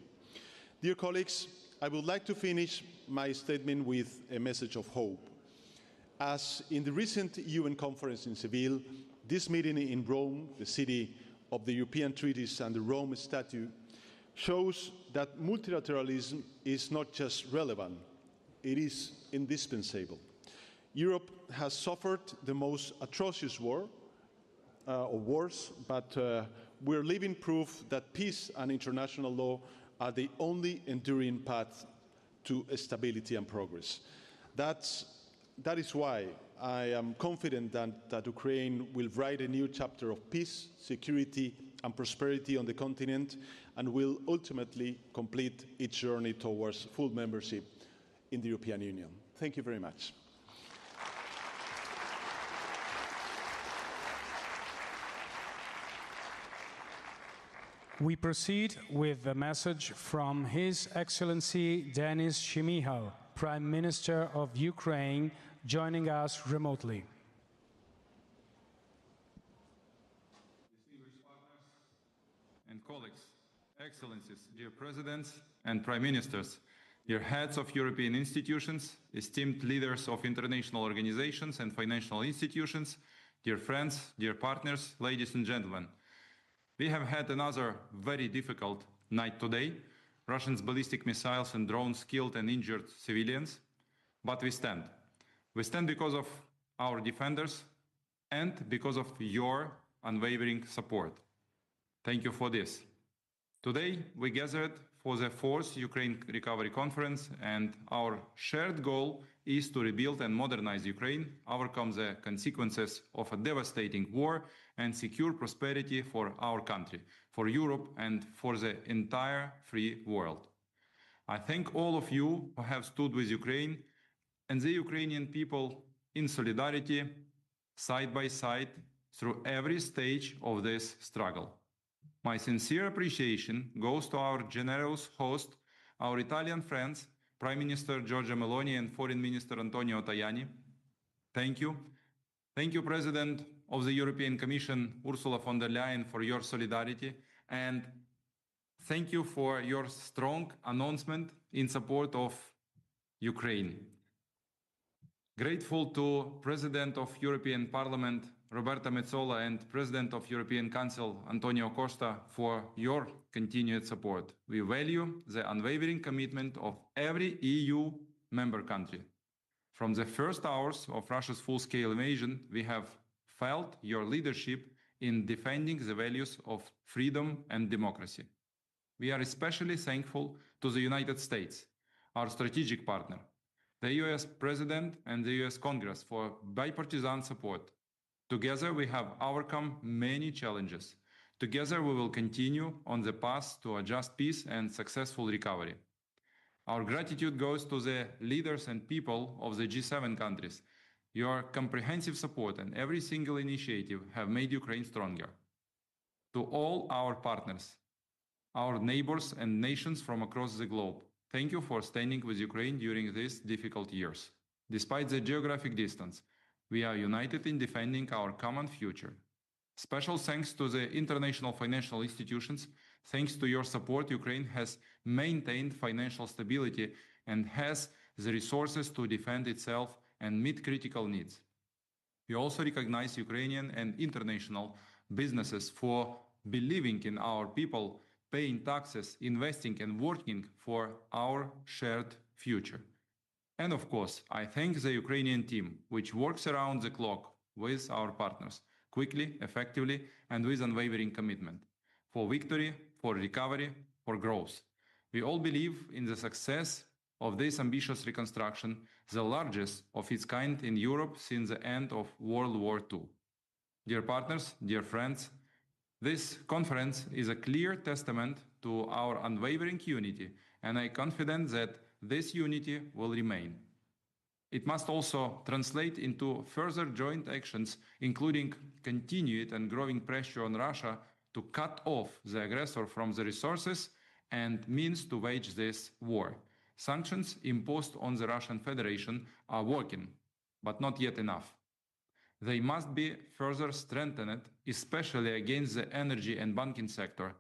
Dear colleagues, I would like to finish my statement with a message of hope. As in the recent UN conference in Seville, this meeting in Rome, the city of the European treaties and the Rome Statute, shows that multilateralism is not just relevant, it is indispensable. Europe has suffered the most atrocious war, or wars, but we're living proof that peace and international law are the only enduring path to stability and progress. That is why I am confident that Ukraine will write a new chapter of peace, security, and prosperity on the continent, and will ultimately complete its journey towards full membership in the European Union. Thank you very much. We proceed with the message from His Excellency Denis Shmyhal, Prime Minister of Ukraine, joining us remotely. Distinguished partners and colleagues, Excellencies, dear Presidents and Prime Ministers, dear heads of European institutions, esteemed leaders of international organizations and financial institutions, dear friends, dear partners, ladies and gentlemen. We have had another very difficult night today. Russians' ballistic missiles and drones killed and injured civilians, but we stand. We stand because of our defenders and because of your unwavering support. Thank you for this. Today, we gathered for the 4th Ukraine Recovery Conference, and our shared goal is to rebuild and modernize Ukraine, overcome the consequences of a devastating war, and secure prosperity for our country, for Europe, and for the entire free world. I thank all of you who have stood with Ukraine and the Ukrainian people in solidarity, side by side, through every stage of this struggle. My sincere appreciation goes to our generous host, our Italian friends, Prime Minister Giorgia Meloni and Foreign Minister Antonio Tajani. Thank you. Thank you, President of the European Commission, Ursula von der Leyen, for your solidarity. And thank you for your strong announcement in support of Ukraine. Grateful to President of European Parliament, Roberta Metsola, and President of European Council, Antonio Costa, for your continued support. We value the unwavering commitment of every EU member country. From the first hours of Russia's full-scale invasion, we have felt your leadership in defending the values of freedom and democracy. We are especially thankful to the United States, our strategic partner, the US President and the US Congress for bipartisan support. Together we have overcome many challenges. Together we will continue on the path to a just peace and successful recovery. Our gratitude goes to the leaders and people of the G7 countries. Your comprehensive support and every single initiative have made Ukraine stronger. To all our partners, our neighbors and nations from across the globe, thank you for standing with Ukraine during these difficult years. Despite the geographic distance, we are united in defending our common future. Special thanks to the international financial institutions. Thanks to your support, Ukraine has maintained financial stability and has the resources to defend itself and meet critical needs. We also recognize Ukrainian and international businesses for believing in our people, paying taxes, investing and working for our shared future. And of course, I thank the Ukrainian team, which works around the clock with our partners, quickly, effectively, and with unwavering commitment, for victory, for recovery, for growth. We all believe in the success of this ambitious reconstruction, the largest of its kind in Europe since the end of World War II. Dear partners, dear friends, this conference is a clear testament to our unwavering unity, and I am confident that this unity will remain. It must also translate into further joint actions, including continued and growing pressure on Russia to cut off the aggressor from the resources and means to wage this war. Sanctions imposed on the Russian Federation are working, but not yet enough. They must be further strengthened, especially against the energy and banking sector,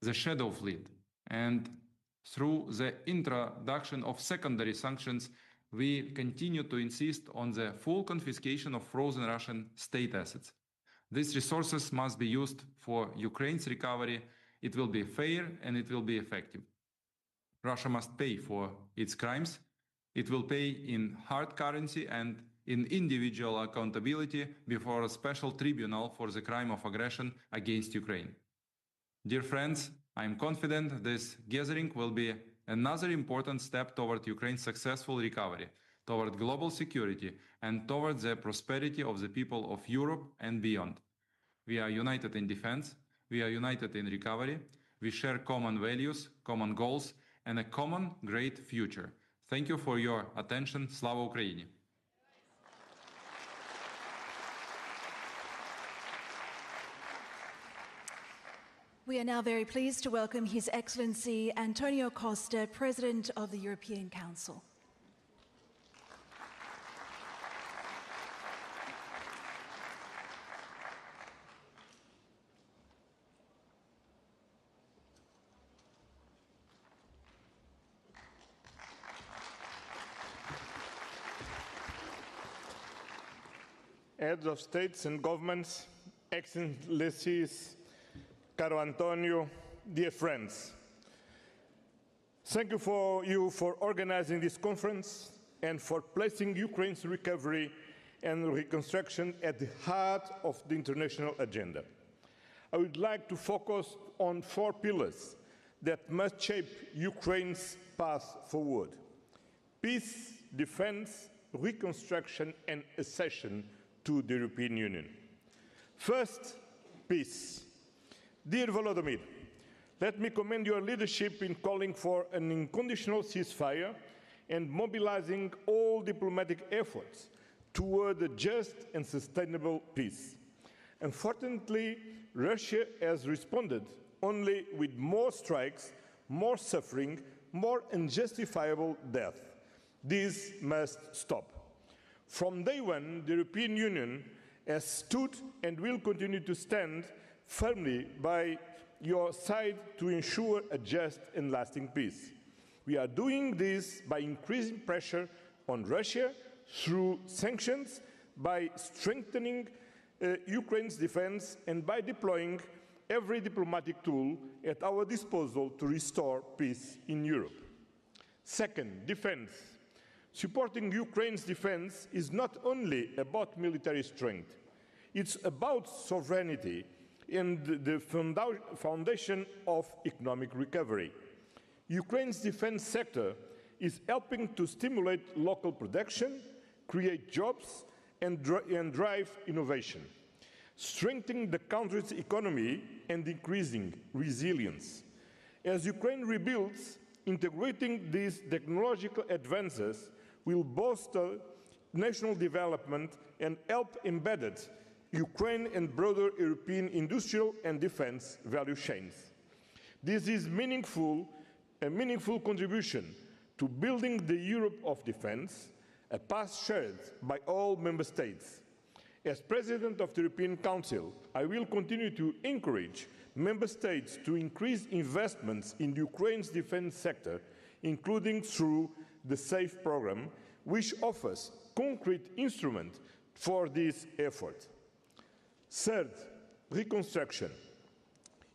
the shadow fleet, and through the introduction of secondary sanctions, we continue to insist on the full confiscation of frozen Russian state assets. These resources must be used for Ukraine's recovery. It will be fair and it will be effective. Russia must pay for its crimes. It will pay in hard currency and in individual accountability before a special tribunal for the crime of aggression against Ukraine. Dear friends, I am confident this gathering will be another important step toward Ukraine's successful recovery, toward global security, and toward the prosperity of the people of Europe and beyond. We are united in defense, we are united in recovery, we share common values, common goals, and a common great future. Thank you for your attention. Slava Ukraini! We are now very pleased to welcome His Excellency Antonio Costa, President of the European Council. Heads of states and governments, excellencies, caro Antonio, dear friends, thank you for organizing this conference and for placing Ukraine's recovery and reconstruction at the heart of the international agenda. I would like to focus on 4 pillars that must shape Ukraine's path forward: peace, defense, reconstruction, and accession to the European Union. First, peace. Dear Volodymyr, let me commend your leadership in calling for an unconditional ceasefire and mobilizing all diplomatic efforts toward a just and sustainable peace. Unfortunately, Russia has responded only with more strikes, more suffering, more unjustifiable death. This must stop. From day one, the European Union has stood and will continue to stand firmly by your side to ensure a just and lasting peace. We are doing this by increasing pressure on Russia through sanctions, by strengthening Ukraine's defense, and by deploying every diplomatic tool at our disposal to restore peace in Europe. Second, defense. Supporting Ukraine's defense is not only about military strength, it's about sovereignty and the foundation of economic recovery. Ukraine's defense sector is helping to stimulate local production, create jobs, and drive innovation, strengthening the country's economy and increasing resilience. As Ukraine rebuilds, integrating these technological advances will bolster national development and help embedded Ukraine and broader European industrial and defense value chains. This is a meaningful contribution to building the Europe of defense, a path shared by all member states. As President of the European Council, I will continue to encourage member states to increase investments in Ukraine's defense sector, including through the SAFE program, which offers concrete instruments for this effort. Third, reconstruction.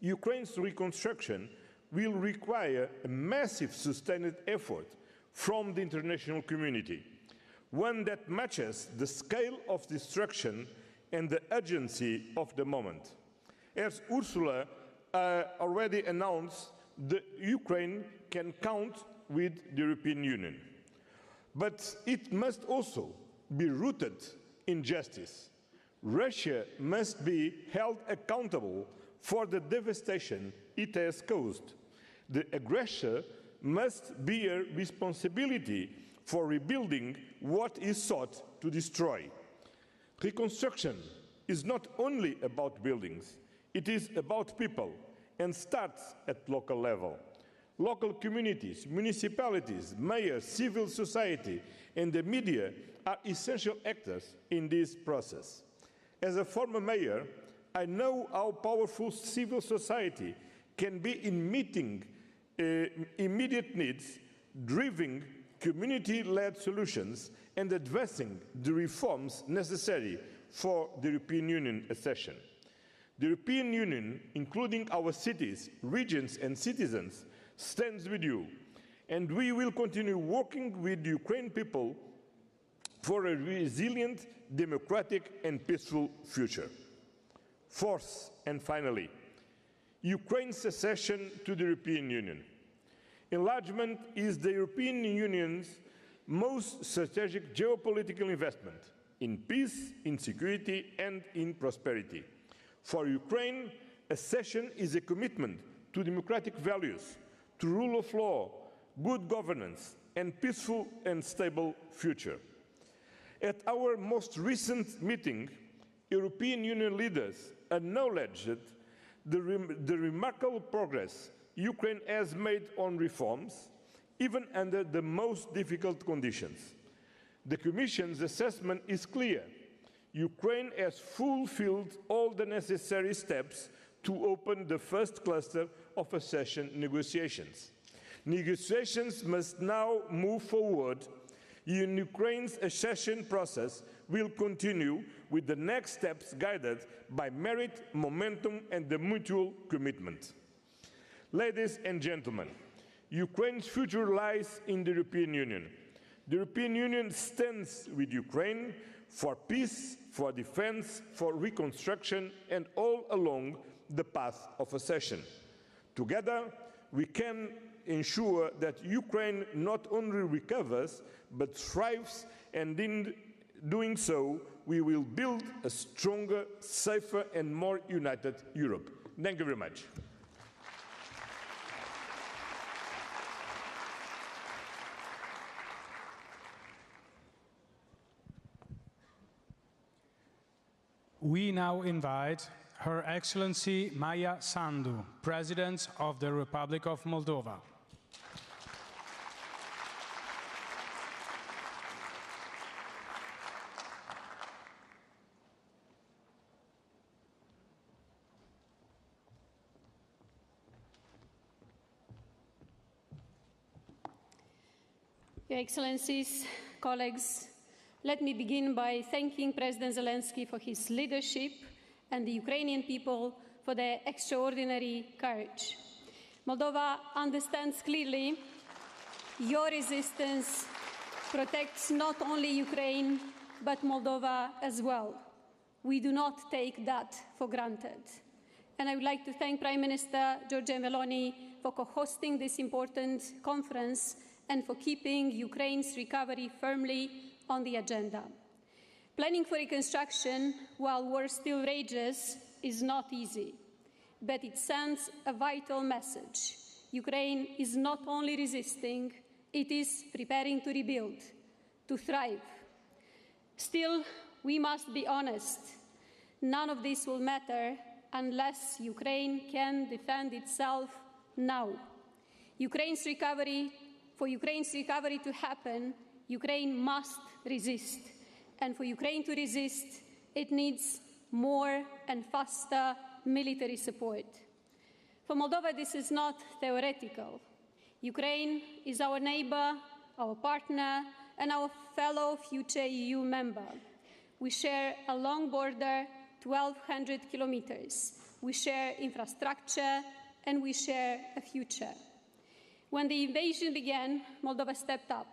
Ukraine's reconstruction will require a massive sustained effort from the international community, one that matches the scale of destruction and the urgency of the moment. As Ursula already announced, Ukraine can count with the European Union. But it must also be rooted in justice. Russia must be held accountable for the devastation it has caused. The aggressor must bear responsibility for rebuilding what is sought to destroy. Reconstruction is not only about buildings, it is about people and starts at local level. Local communities, municipalities, mayors, civil society, and the media are essential actors in this process. As a former mayor, I know how powerful civil society can be in meeting immediate needs, driving community-led solutions, and addressing the reforms necessary for the European Union accession. The European Union, including our cities, regions, and citizens, stands with you, and we will continue working with the Ukrainian people for a resilient, democratic, and peaceful future. Fourth, and finally, Ukraine's accession to the European Union. Enlargement is the European Union's most strategic geopolitical investment in peace, in security, and in prosperity. For Ukraine, accession is a commitment to democratic values, to rule of law, good governance, and peaceful and stable future. At our most recent meeting, European Union leaders acknowledged the remarkable progress Ukraine has made on reforms, even under the most difficult conditions. The Commission's assessment is clear. Ukraine has fulfilled all the necessary steps to open the first cluster of accession negotiations. Negotiations must now move forward. Ukraine's accession process will continue with the next steps guided by merit, momentum, and the mutual commitment. Ladies and gentlemen, Ukraine's future lies in the European Union. The European Union stands with Ukraine for peace, for defense, for reconstruction, and all along the path of accession. Together, we can ensure that Ukraine not only recovers, but thrives, and in doing so, we will build a stronger, safer, and more united Europe. Thank you very much. We now invite Her Excellency Maia Sandu, President of the Republic of Moldova. Your Excellencies, colleagues, let me begin by thanking President Zelensky for his leadership and the Ukrainian people for their extraordinary courage. Moldova understands clearly your resistance protects not only Ukraine, but Moldova as well. We do not take that for granted. And I would like to thank Prime Minister Giorgia Meloni for co-hosting this important conference and for keeping Ukraine's recovery firmly on the agenda. Planning for reconstruction while war still rages is not easy, but it sends a vital message. Ukraine is not only resisting, it is preparing to rebuild, to thrive. Still, we must be honest. None of this will matter unless Ukraine can defend itself now. For Ukraine's recovery to happen, Ukraine must resist. And for Ukraine to resist, it needs more and faster military support. For Moldova, this is not theoretical. Ukraine is our neighbor, our partner, and our fellow future EU member. We share a long border, 1,200 kilometers. We share infrastructure, and we share a future. When the invasion began, Moldova stepped up.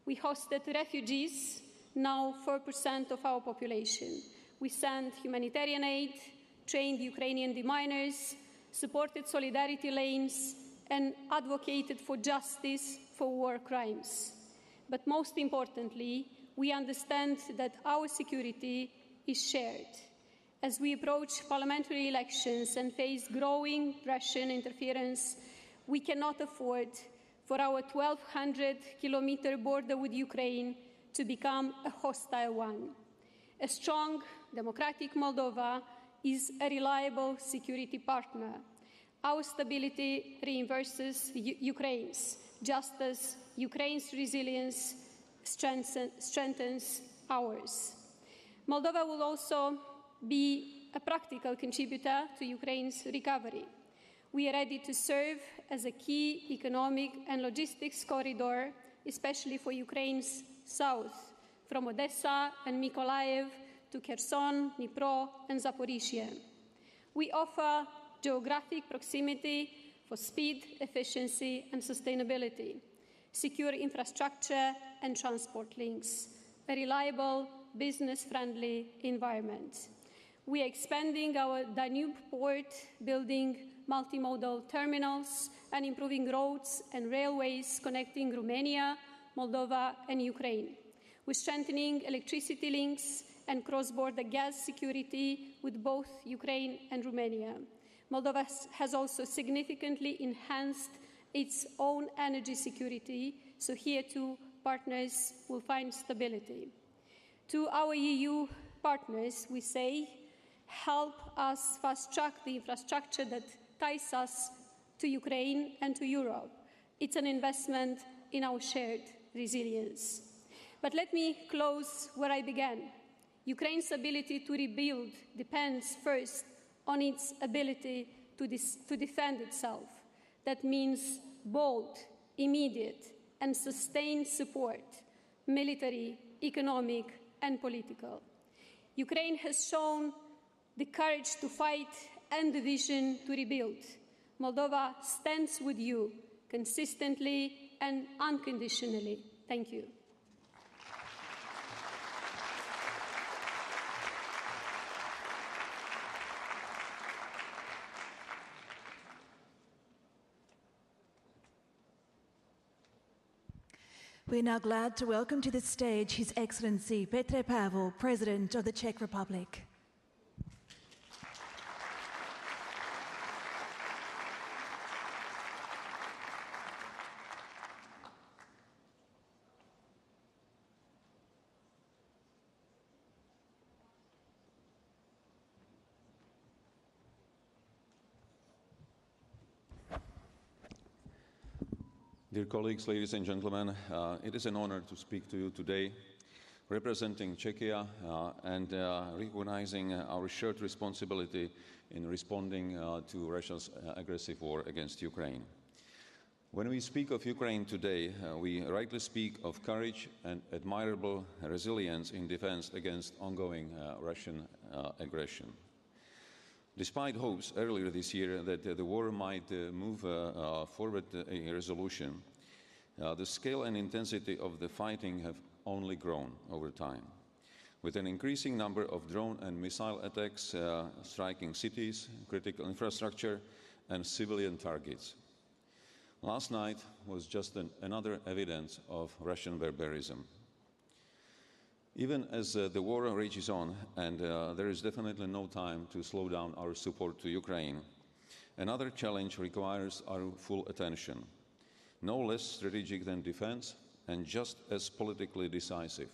We hosted refugees, now 4% of our population. We sent humanitarian aid, trained Ukrainian deminers, supported solidarity lanes, and advocated for justice for war crimes. But most importantly, we understand that our security is shared. As we approach parliamentary elections and face growing Russian interference, we cannot afford for our 1,200-kilometer border with Ukraine to become a hostile one. A strong, democratic Moldova is a reliable security partner. Our stability reinforces Ukraine's, just as Ukraine's resilience strengthens ours. Moldova will also be a practical contributor to Ukraine's recovery. We are ready to serve as a key economic and logistics corridor, especially for Ukraine's south, from Odesa and Mykolaiv to Kherson, Dnipro, and Zaporizhia. We offer geographic proximity for speed, efficiency, and sustainability, secure infrastructure and transport links, a reliable, business-friendly environment. We are expanding our Danube port, building multimodal terminals, and improving roads and railways connecting Romania, Moldova, and Ukraine. We're strengthening electricity links and cross-border gas security with both Ukraine and Romania. Moldova has also significantly enhanced its own energy security, so here too partners will find stability. To our EU partners, we say, help us fast-track the infrastructure that ties us to Ukraine and to Europe. It's an investment in our shared resilience. But let me close where I began. Ukraine's ability to rebuild depends first on its ability to defend itself. That means bold, immediate, and sustained support, military, economic, and political. Ukraine has shown the courage to fight and the vision to rebuild. Moldova stands with you consistently and unconditionally. Thank you. We're now glad to welcome to the stage His Excellency Petr Pavel, President of the Czech Republic. Dear colleagues, ladies and gentlemen, it is an honor to speak to you today, representing Czechia and recognizing our shared responsibility in responding to Russia's aggressive war against Ukraine. When we speak of Ukraine today, we rightly speak of courage and admirable resilience in defense against ongoing Russian aggression. Despite hopes earlier this year that the war might move forward a resolution, the scale and intensity of the fighting have only grown over time, with an increasing number of drone and missile attacks striking cities, critical infrastructure, and civilian targets. Last night was just another evidence of Russian barbarism. Even as the war rages on, and there is definitely no time to slow down our support to Ukraine, another challenge requires our full attention, no less strategic than defense, and just as politically decisive.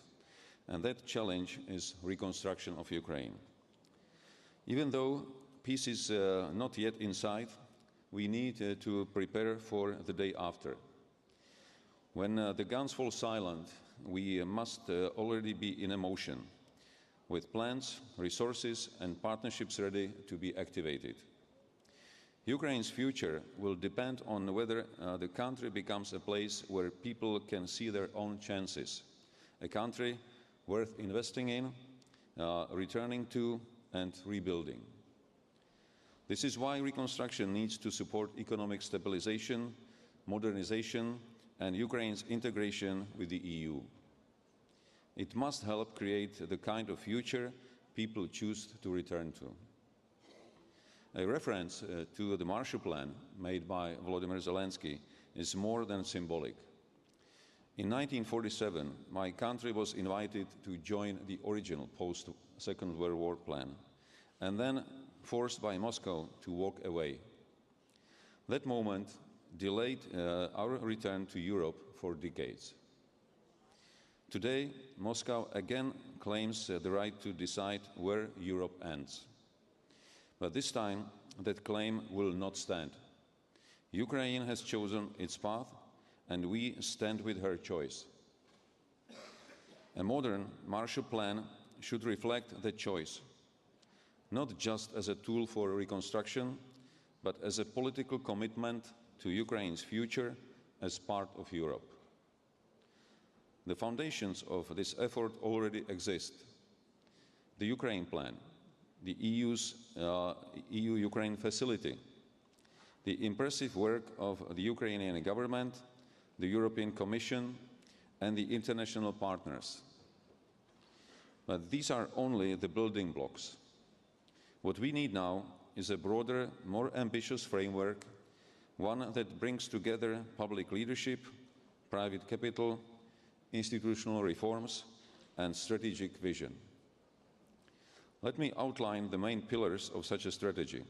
And that challenge is reconstruction of Ukraine. Even though peace is not yet in sight, we need to prepare for the day after. When the guns fall silent, we must already be in motion, with plans, resources, and partnerships ready to be activated. Ukraine's future will depend on whether the country becomes a place where people can see their own chances, a country worth investing in, returning to, and rebuilding. This is why reconstruction needs to support economic stabilization, modernization, and Ukraine's integration with the EU. It must help create the kind of future people choose to return to. A reference to the Marshall Plan made by Volodymyr Zelensky is more than symbolic. In 1947, my country was invited to join the original post-Second World War plan, and then forced by Moscow to walk away. That moment delayed our return to Europe for decades. Today, Moscow again claims the right to decide where Europe ends. But this time, that claim will not stand. Ukraine has chosen its path, and we stand with her choice. A modern Marshall Plan should reflect that choice, not just as a tool for reconstruction, but as a political commitment to Ukraine's future as part of Europe. The foundations of this effort already exist. The Ukraine Plan, the EU's EU-Ukraine facility, the impressive work of the Ukrainian government, the European Commission, and the international partners. But these are only the building blocks. What we need now is a broader, more ambitious framework, one that brings together public leadership, private capital, institutional reforms, and strategic vision. Let me outline the main pillars of such a strategy,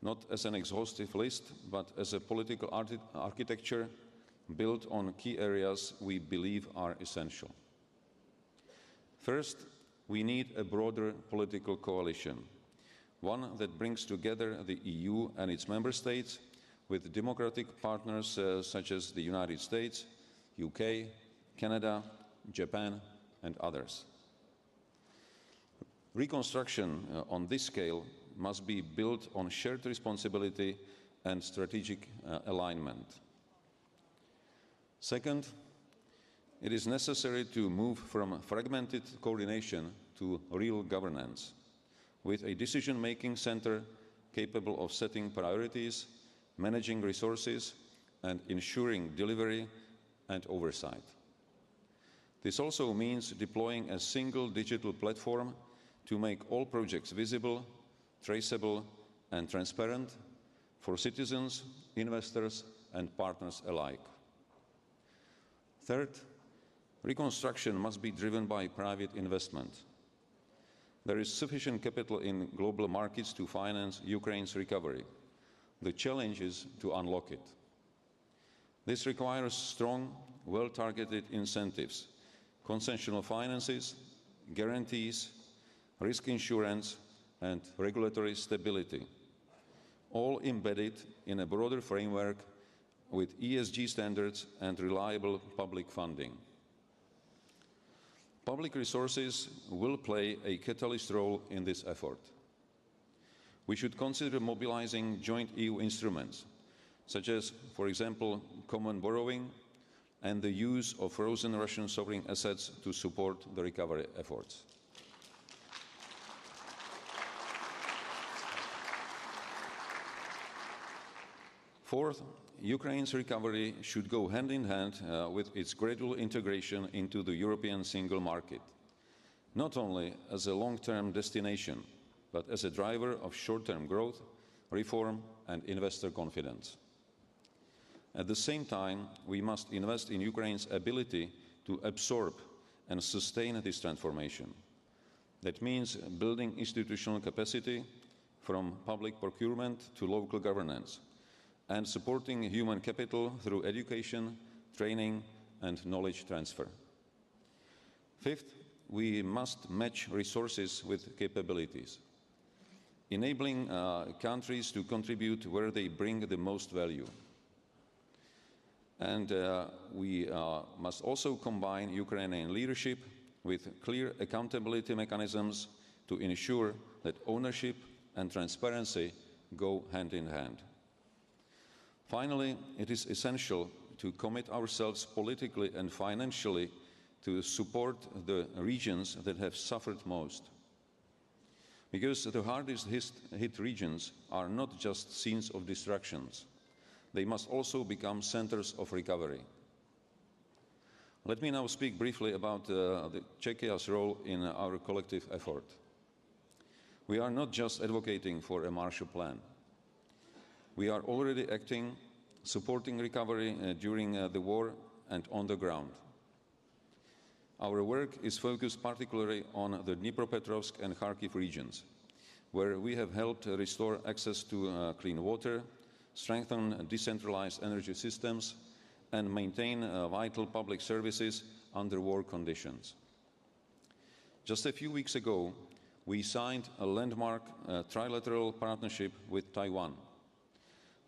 not as an exhaustive list, but as a political architecture built on key areas we believe are essential. First, we need a broader political coalition, one that brings together the EU and its member states with democratic partners such as the United States, UK, Canada, Japan, and others. Reconstruction on this scale must be built on shared responsibility and strategic alignment. Second, it is necessary to move from fragmented coordination to real governance, with a decision-making center capable of setting priorities, managing resources, and ensuring delivery and oversight. This also means deploying a single digital platform to make all projects visible, traceable, and transparent for citizens, investors, and partners alike. Third, reconstruction must be driven by private investment. There is sufficient capital in global markets to finance Ukraine's recovery. The challenge is to unlock it. This requires strong, well-targeted incentives, concessional finances, guarantees, risk insurance, and regulatory stability, all embedded in a broader framework with ESG standards and reliable public funding. Public resources will play a catalyst role in this effort. We should consider mobilizing joint EU instruments such as, for example, common borrowing and the use of frozen Russian sovereign assets to support the recovery efforts. Fourth, Ukraine's recovery should go hand in hand with its gradual integration into the European single market, not only as a long-term destination, but as a driver of short-term growth, reform, and investor confidence. At the same time, we must invest in Ukraine's ability to absorb and sustain this transformation. That means building institutional capacity from public procurement to local governance, and supporting human capital through education, training, and knowledge transfer. Fifth, we must match resources with capabilities, enabling countries to contribute where they bring the most value. And we must also combine Ukrainian leadership with clear accountability mechanisms to ensure that ownership and transparency go hand in hand. Finally, it is essential to commit ourselves politically and financially to support the regions that have suffered most. Because the hardest hit regions are not just scenes of destructions. They must also become centers of recovery. Let me now speak briefly about Czechia's role in our collective effort. We are not just advocating for a Marshall Plan. We are already acting, supporting recovery during the war and on the ground. Our work is focused particularly on the Dnipropetrovsk and Kharkiv regions, where we have helped restore access to clean water, strengthen decentralized energy systems, and maintain vital public services under war conditions. Just a few weeks ago, we signed a landmark trilateral partnership with Taiwan.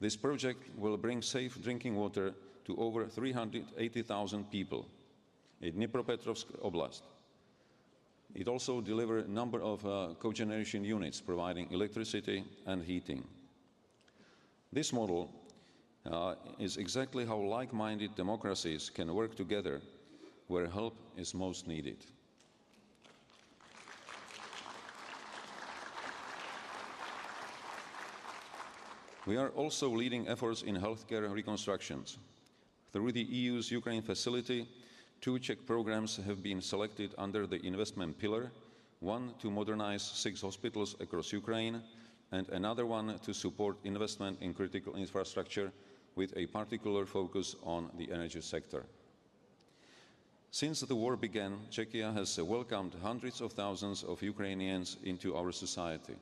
This project will bring safe drinking water to over 380,000 people in Dnipropetrovsk Oblast. It also delivers a number of cogeneration units providing electricity and heating. This model is exactly how like-minded democracies can work together where help is most needed. We are also leading efforts in healthcare reconstructions. Through the EU's Ukraine facility, 2 Czech programs have been selected under the investment pillar, one to modernize 6 hospitals across Ukraine, and another one to support investment in critical infrastructure with a particular focus on the energy sector. Since the war began, Czechia has welcomed hundreds of thousands of Ukrainians into our society.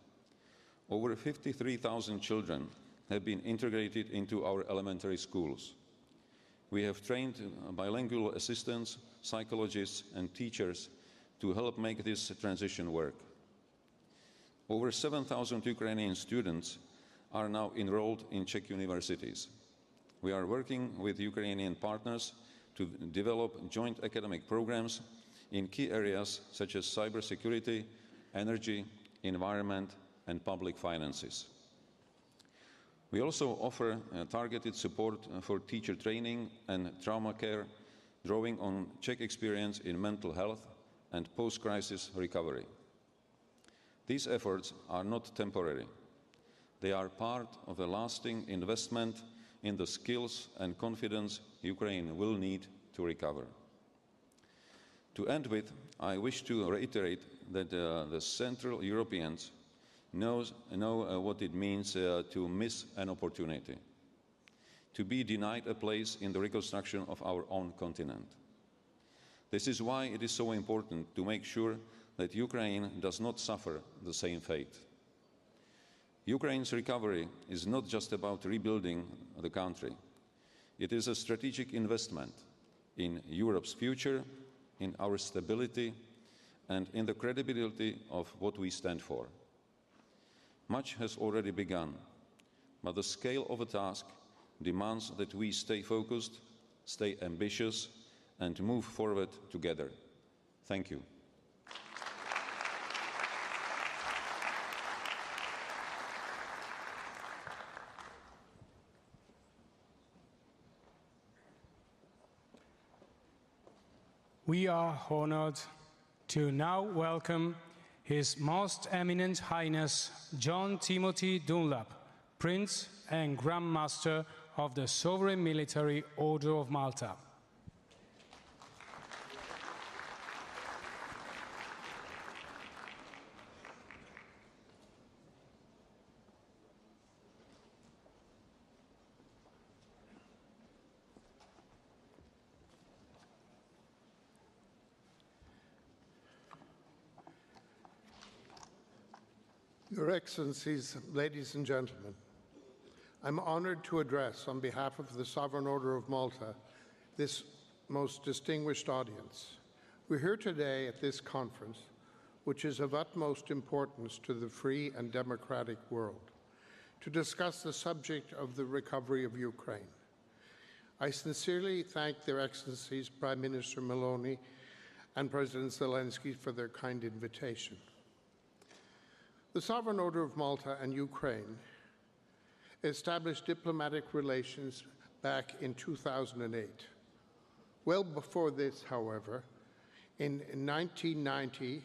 Over 53,000 children have been integrated into our elementary schools. We have trained bilingual assistants, psychologists, and teachers to help make this transition work. Over 7,000 Ukrainian students are now enrolled in Czech universities. We are working with Ukrainian partners to develop joint academic programs in key areas such as cybersecurity, energy, environment, and public finances. We also offer targeted support for teacher training and trauma care, drawing on Czech experience in mental health and post-crisis recovery. These efforts are not temporary. They are part of a lasting investment in the skills and confidence Ukraine will need to recover. To end with, I wish to reiterate that the Central Europeans know what it means to miss an opportunity, to be denied a place in the reconstruction of our own continent. This is why it is so important to make sure that Ukraine does not suffer the same fate. Ukraine's recovery is not just about rebuilding the country. It is a strategic investment in Europe's future, in our stability, and in the credibility of what we stand for. Much has already begun, but the scale of the task demands that we stay focused, stay ambitious, and move forward together. Thank you. we are honored to now welcome His Most Eminent Highness John Timothy Dunlap, Prince and Grand Master of the Sovereign Military Order of Malta. Your Excellencies, ladies and gentlemen, I'm honored to address on behalf of the Sovereign Order of Malta this most distinguished audience. We're here today at this conference, which is of utmost importance to the free and democratic world, to discuss the subject of the recovery of Ukraine. I sincerely thank Their Excellencies Prime Minister Meloni and President Zelensky for their kind invitation. The Sovereign Order of Malta and Ukraine established diplomatic relations back in 2008. Well before this, however, in 1990,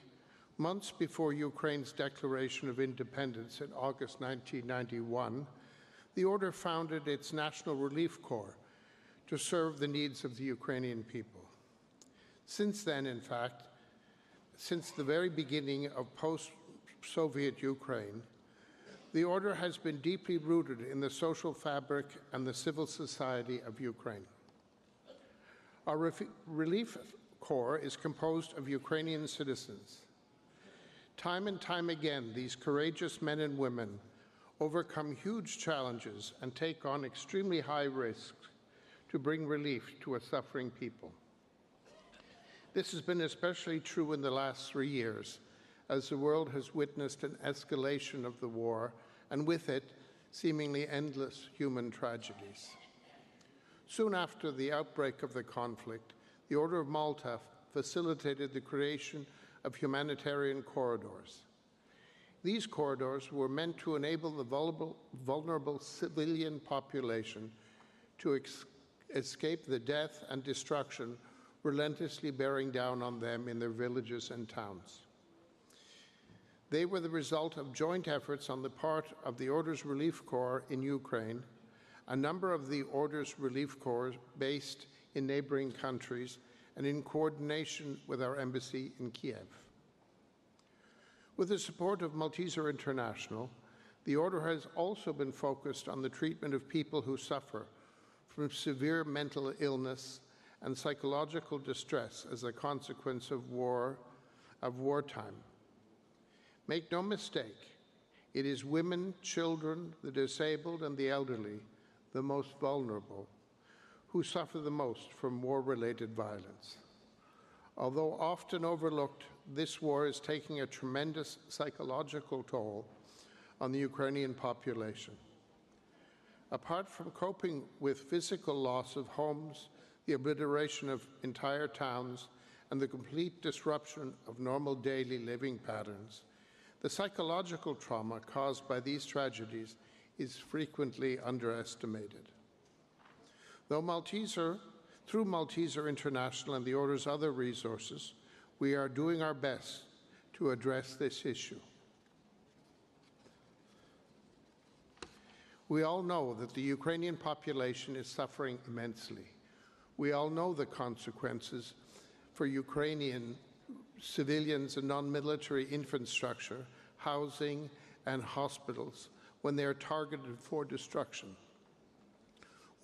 months before Ukraine's declaration of independence in August 1991, the Order founded its National Relief Corps to serve the needs of the Ukrainian people. Since then, in fact, since the very beginning of post-Soviet Ukraine, the Order has been deeply rooted in the social fabric and the civil society of Ukraine. Our Relief Corps is composed of Ukrainian citizens. Time and time again, these courageous men and women overcome huge challenges and take on extremely high risks to bring relief to a suffering people. This has been especially true in the last 3 years, as the world has witnessed an escalation of the war, and with it, seemingly endless human tragedies. Soon after the outbreak of the conflict, the Order of Malta facilitated the creation of humanitarian corridors. These corridors were meant to enable the vulnerable civilian population to escape the death and destruction relentlessly bearing down on them in their villages and towns. They were the result of joint efforts on the part of the Order's Relief Corps in Ukraine, a number of the Order's Relief Corps based in neighboring countries, and in coordination with our embassy in Kiev. With the support of Malteser International, the Order has also been focused on the treatment of people who suffer from severe mental illness and psychological distress as a consequence of wartime. Make no mistake, it is women, children, the disabled, and the elderly, the most vulnerable, who suffer the most from war-related violence. Although often overlooked, this war is taking a tremendous psychological toll on the Ukrainian population. Apart from coping with physical loss of homes, the obliteration of entire towns, and the complete disruption of normal daily living patterns, the psychological trauma caused by these tragedies is frequently underestimated. Through Malteser International and the Order's other resources, we are doing our best to address this issue. We all know that the Ukrainian population is suffering immensely. We all know the consequences for Ukrainian civilians and non-military infrastructure, housing, and hospitals when they are targeted for destruction.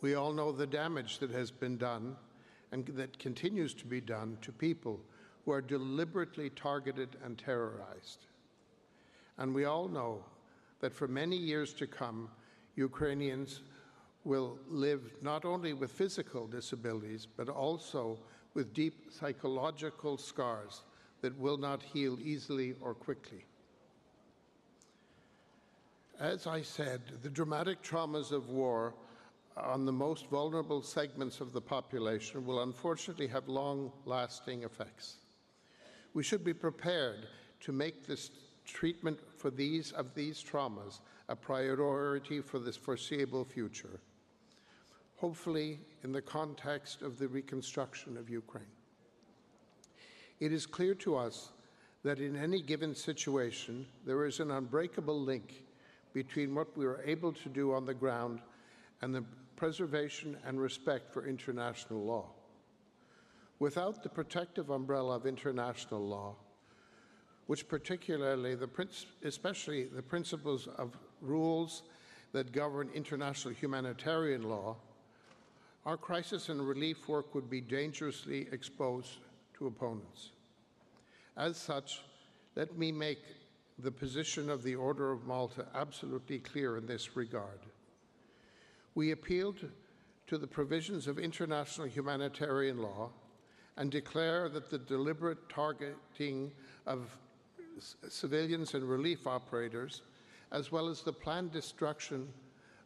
We all know the damage that has been done and that continues to be done to people who are deliberately targeted and terrorized. And we all know that for many years to come, Ukrainians will live not only with physical disabilities, but also with deep psychological scars that will not heal easily or quickly. As I said, the dramatic traumas of war on the most vulnerable segments of the population will unfortunately have long-lasting effects. We should be prepared to make this treatment for these traumas a priority for this foreseeable future, hopefully in the context of the reconstruction of Ukraine. It is clear to us that in any given situation, there is an unbreakable link between what we are able to do on the ground and the preservation and respect for international law. Without the protective umbrella of international law, which particularly, especially the principles of rules that govern international humanitarian law, our crisis and relief work would be dangerously exposed to opponents. As such, let me make the position of the Order of Malta absolutely clear in this regard. We appealed to the provisions of international humanitarian law and declare that the deliberate targeting of civilians and relief operators, as well as the planned destruction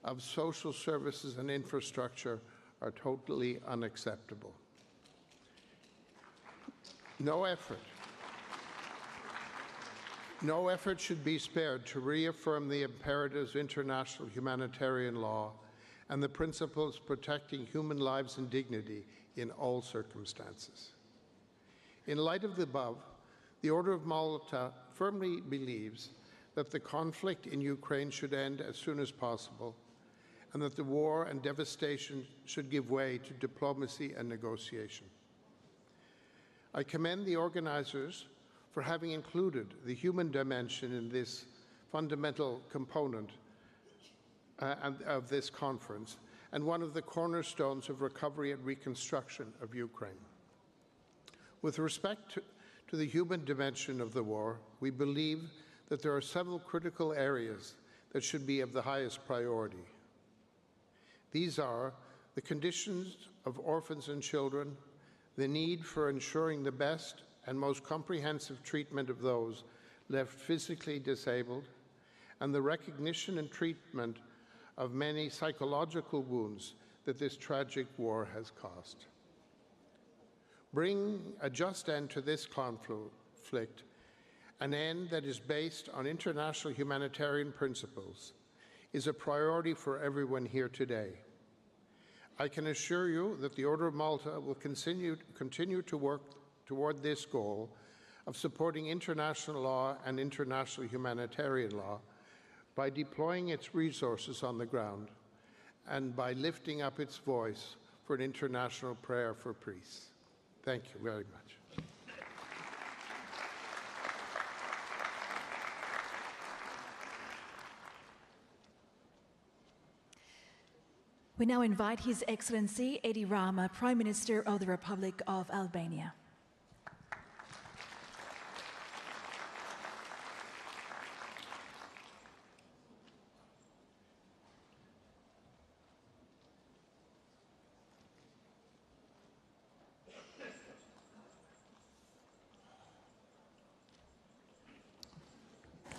of social services and infrastructure, are totally unacceptable. No effort should be spared to reaffirm the imperatives of international humanitarian law and the principles protecting human lives and dignity in all circumstances. In light of the above, the Order of Malta firmly believes that the conflict in Ukraine should end as soon as possible and that the war and devastation should give way to diplomacy and negotiation. I commend the organizers for having included the human dimension in this fundamental component of this conference and one of the cornerstones of recovery and reconstruction of Ukraine. With respect to the human dimension of the war, we believe that there are several critical areas that should be of the highest priority. These are the conditions of orphans and children, the need for ensuring the best and most comprehensive treatment of those left physically disabled, and the recognition and treatment of many psychological wounds that this tragic war has caused. Bring a just end to this conflict, an end that is based on international humanitarian principles, is a priority for everyone here today. I can assure you that the Order of Malta will continue to work toward this goal of supporting international law and international humanitarian law by deploying its resources on the ground and by lifting up its voice for an international prayer for peace. Thank you very much. We now invite His Excellency Edi Rama, Prime Minister of the Republic of Albania.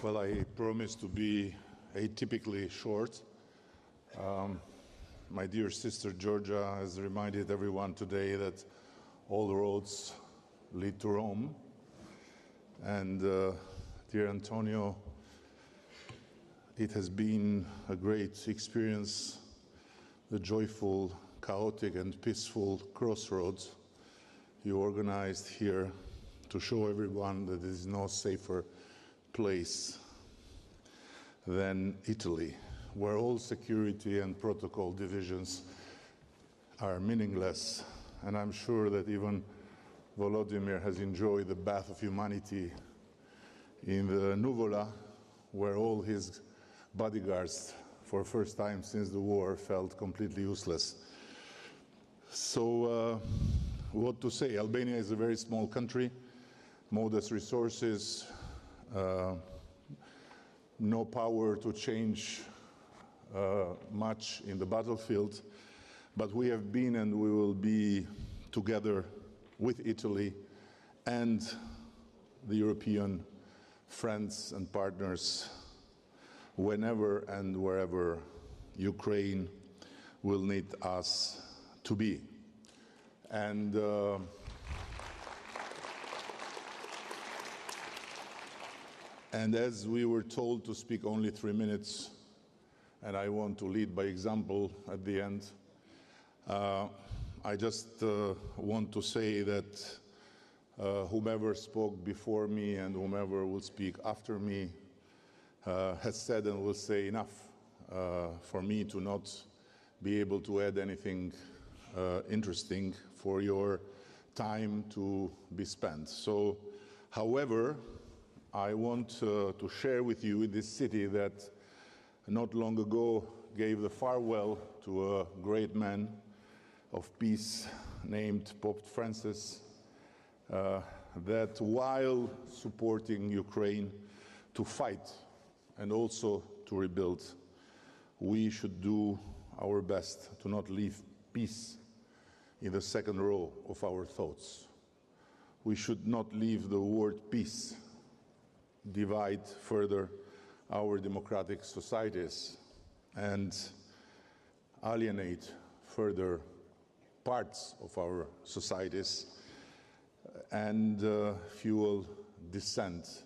Well, I promise to be atypically short. My dear sister Georgia has reminded everyone today that all roads lead to Rome. And dear Antonio, it has been a great experience, the joyful, chaotic, and peaceful crossroads you organized here to show everyone that there is no safer place than Italy, where all security and protocol divisions are meaningless. And I'm sure that even Volodymyr has enjoyed the bath of humanity in the Nuvola, where all his bodyguards, for the first time since the war, felt completely useless. So what to say? Albania is a very small country, modest resources, no power to change much in the battlefield, but we have been and we will be together with Italy and the European friends and partners whenever and wherever Ukraine will need us to be. And as we were told to speak only 3 minutes, and I want to lead by example at the end, I just want to say that whomever spoke before me and whomever will speak after me has said and will say enough for me to not be able to add anything interesting for your time to be spent. So, however, I want to share with you this city that not long ago gave the farewell to a great man of peace named Pope Francis, that while supporting Ukraine to fight and also to rebuild, we should do our best to not leave peace in the second row of our thoughts. We should not leave the word peace divide further our democratic societies and alienate further parts of our societies and fuel dissent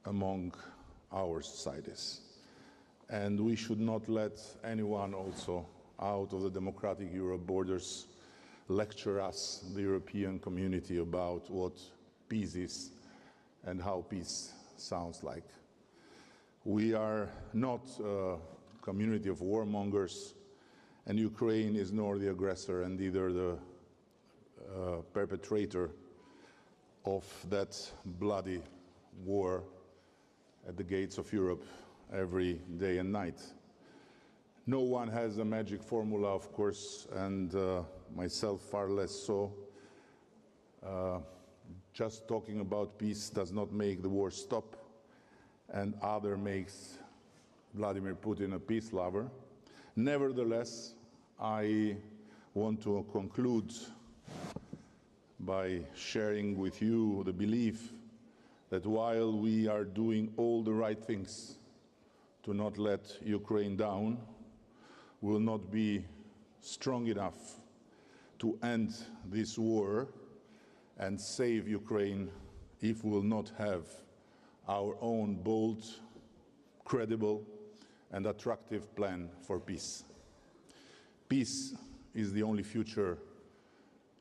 among our societies. And we should not let anyone also out of the democratic Europe borders lecture us, the European community, about what peace is and how peace sounds like. We are not a community of warmongers, and Ukraine is nor the aggressor and neither the perpetrator of that bloody war at the gates of Europe every day and night. No one has a magic formula, of course, and myself far less so. Just talking about peace does not make the war stop, and other makes Vladimir Putin a peace lover. Nevertheless, I want to conclude by sharing with you the belief that while we are doing all the right things to not let Ukraine down, we will not be strong enough to end this war and save Ukraine if we will not have our own bold, credible, and attractive plan for peace. Peace is the only future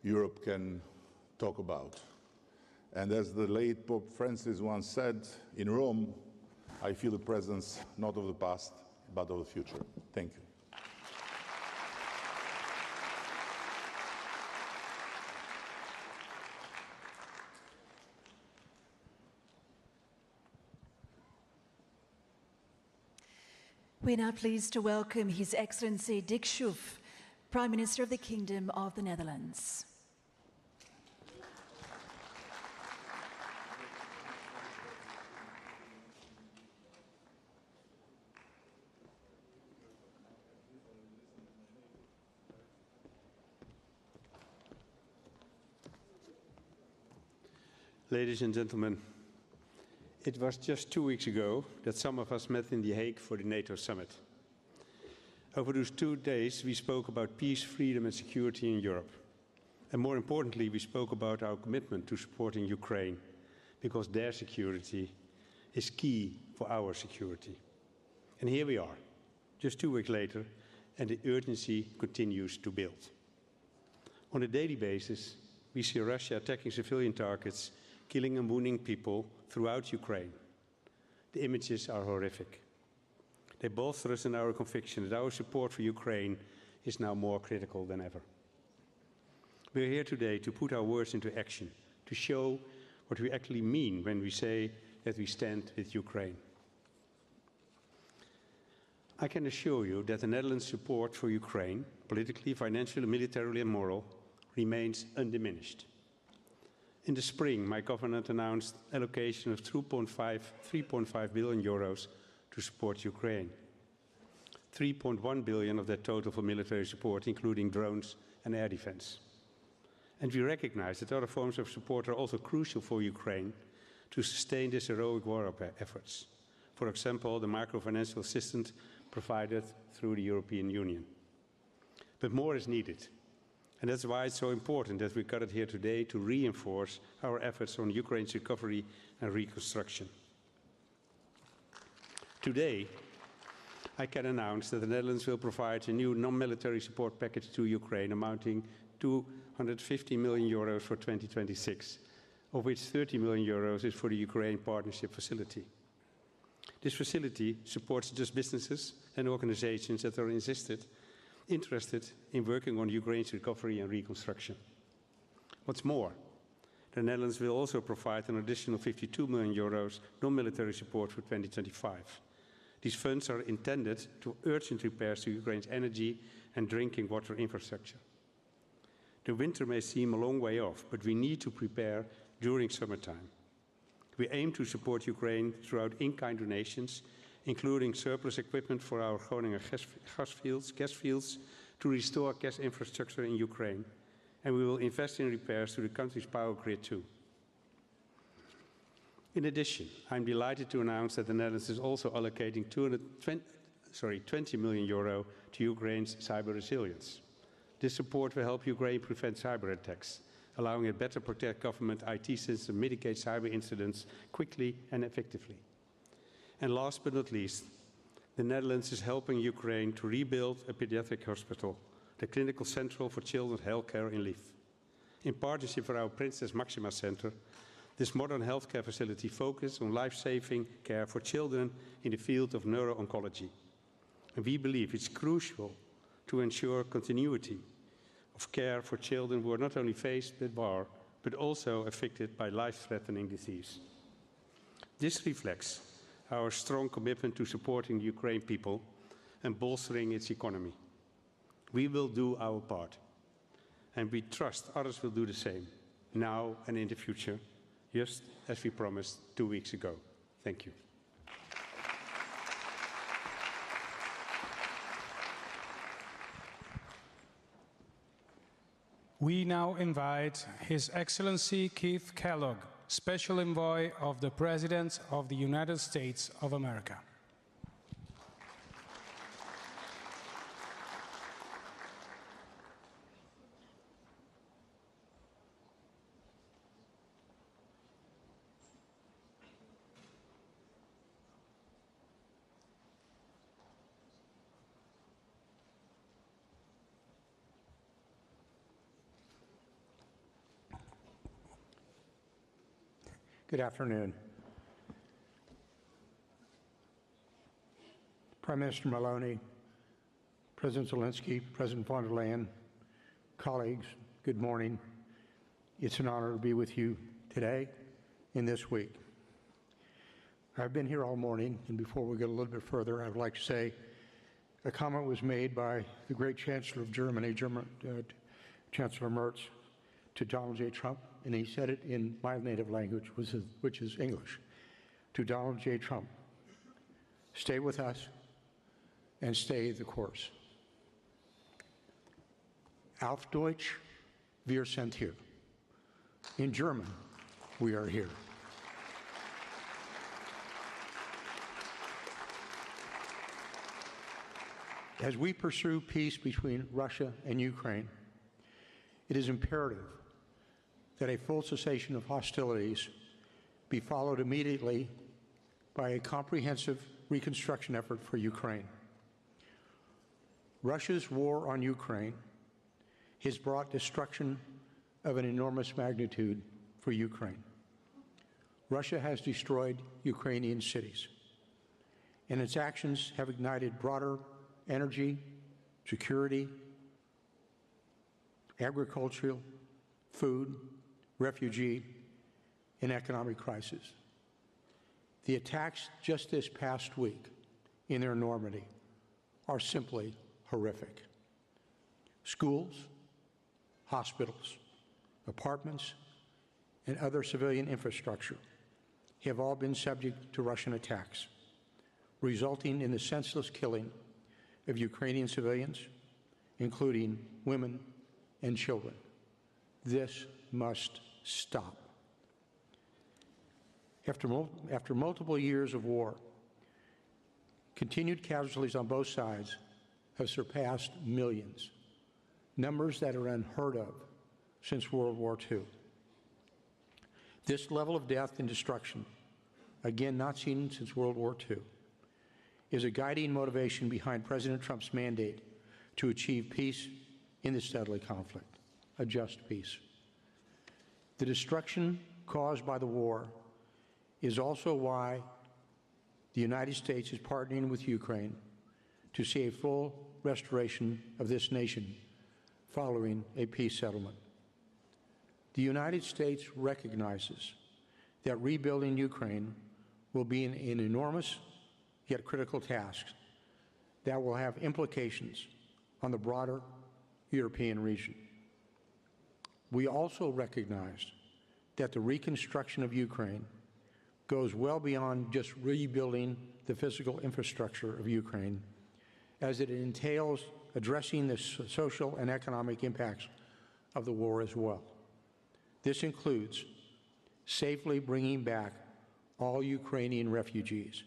Europe can talk about. And as the late Pope Francis once said, in Rome, I feel the presence not of the past, but of the future. Thank you. We're now pleased to welcome His Excellency Dick Schoof, Prime Minister of the Kingdom of the Netherlands. Ladies and gentlemen, it was just 2 weeks ago that some of us met in The Hague for the NATO summit. Over those 2 days, we spoke about peace, freedom and security in Europe. And more importantly, we spoke about our commitment to supporting Ukraine, because their security is key for our security. And here we are, just 2 weeks later, and the urgency continues to build. On a daily basis, we see Russia attacking civilian targets, killing and wounding people throughout Ukraine. The images are horrific. They bolster us in our conviction that our support for Ukraine is now more critical than ever. We are here today to put our words into action, to show what we actually mean when we say that we stand with Ukraine. I can assure you that the Netherlands' support for Ukraine, politically, financially, militarily and moral, remains undiminished. In the spring, my government announced allocation of 3.5 billion euros to support Ukraine. 3.1 billion of that total for military support, including drones and air defense. And we recognize that other forms of support are also crucial for Ukraine to sustain this heroic war efforts. For example, the macro-financial assistance provided through the European Union. But more is needed. And that's why it's so important that we gathered here today to reinforce our efforts on Ukraine's recovery and reconstruction. Today, I can announce that the Netherlands will provide a new non-military support package to Ukraine amounting to €150 million for 2026, of which €30 million is for the Ukraine Partnership Facility. This facility supports just businesses and organizations that are interested in working on Ukraine's recovery and reconstruction. What's more, the Netherlands will also provide an additional €52 million non-military support for 2025. These funds are intended to urgent repairs to Ukraine's energy and drinking water infrastructure. The winter may seem a long way off, but we need to prepare during summertime. We aim to support Ukraine throughout in-kind donations, including surplus equipment for our Groningen gas fields to restore gas infrastructure in Ukraine, and we will invest in repairs to the country's power grid too. In addition, I'm delighted to announce that the Netherlands is also allocating €20 million to Ukraine's cyber resilience. This support will help Ukraine prevent cyber attacks, allowing it better protect government IT systems and mitigate cyber incidents quickly and effectively. And last but not least, the Netherlands is helping Ukraine to rebuild a pediatric hospital, the Clinical Central for Children's Healthcare in Lviv. In partnership with our Princess Maxima Center, this modern healthcare facility focuses on life-saving care for children in the field of neuro-oncology. And we believe it's crucial to ensure continuity of care for children who are not only faced with war, but also affected by life-threatening disease. This reflects our strong commitment to supporting the Ukrainian people and bolstering its economy. We will do our part, and we trust others will do the same, now and in the future, just as we promised 2 weeks ago. Thank you. We now invite His Excellency Keith Kellogg, Special Envoy of the President of the United States of America. Good afternoon. Prime Minister Maloney, President Zelensky, President von der Leyen, colleagues, good morning. It's an honor to be with you today and this week. I've been here all morning, and before we get a little bit further, I would like to say a comment was made by the great Chancellor of Germany, Chancellor Merz, to Donald J. Trump, and he said it in my native language, which is English, to Donald J. Trump: stay with us and stay the course. Auf Deutsch, wir sind hier. In German, we are here. As we pursue peace between Russia and Ukraine, it is imperative that a full cessation of hostilities be followed immediately by a comprehensive reconstruction effort for Ukraine. Russia's war on Ukraine has brought destruction of an enormous magnitude for Ukraine. Russia has destroyed Ukrainian cities, and its actions have ignited broader energy, security, agricultural, food, refugee, and economic crisis. The attacks just this past week in their enormity are simply horrific. Schools, hospitals, apartments, and other civilian infrastructure have all been subject to Russian attacks, resulting in the senseless killing of Ukrainian civilians, including women and children. This must stop. After multiple years of war, continued casualties on both sides have surpassed millions, numbers that are unheard of since World War II. This level of death and destruction, again not seen since World War II, is a guiding motivation behind President Trump's mandate to achieve peace in this deadly conflict, a just peace. The destruction caused by the war is also why the United States is partnering with Ukraine to see a full restoration of this nation following a peace settlement. The United States recognizes that rebuilding Ukraine will be an enormous yet critical task that will have implications on the broader European region. We also recognize that the reconstruction of Ukraine goes well beyond just rebuilding the physical infrastructure of Ukraine, as it entails addressing the social and economic impacts of the war as well. This includes safely bringing back all Ukrainian refugees,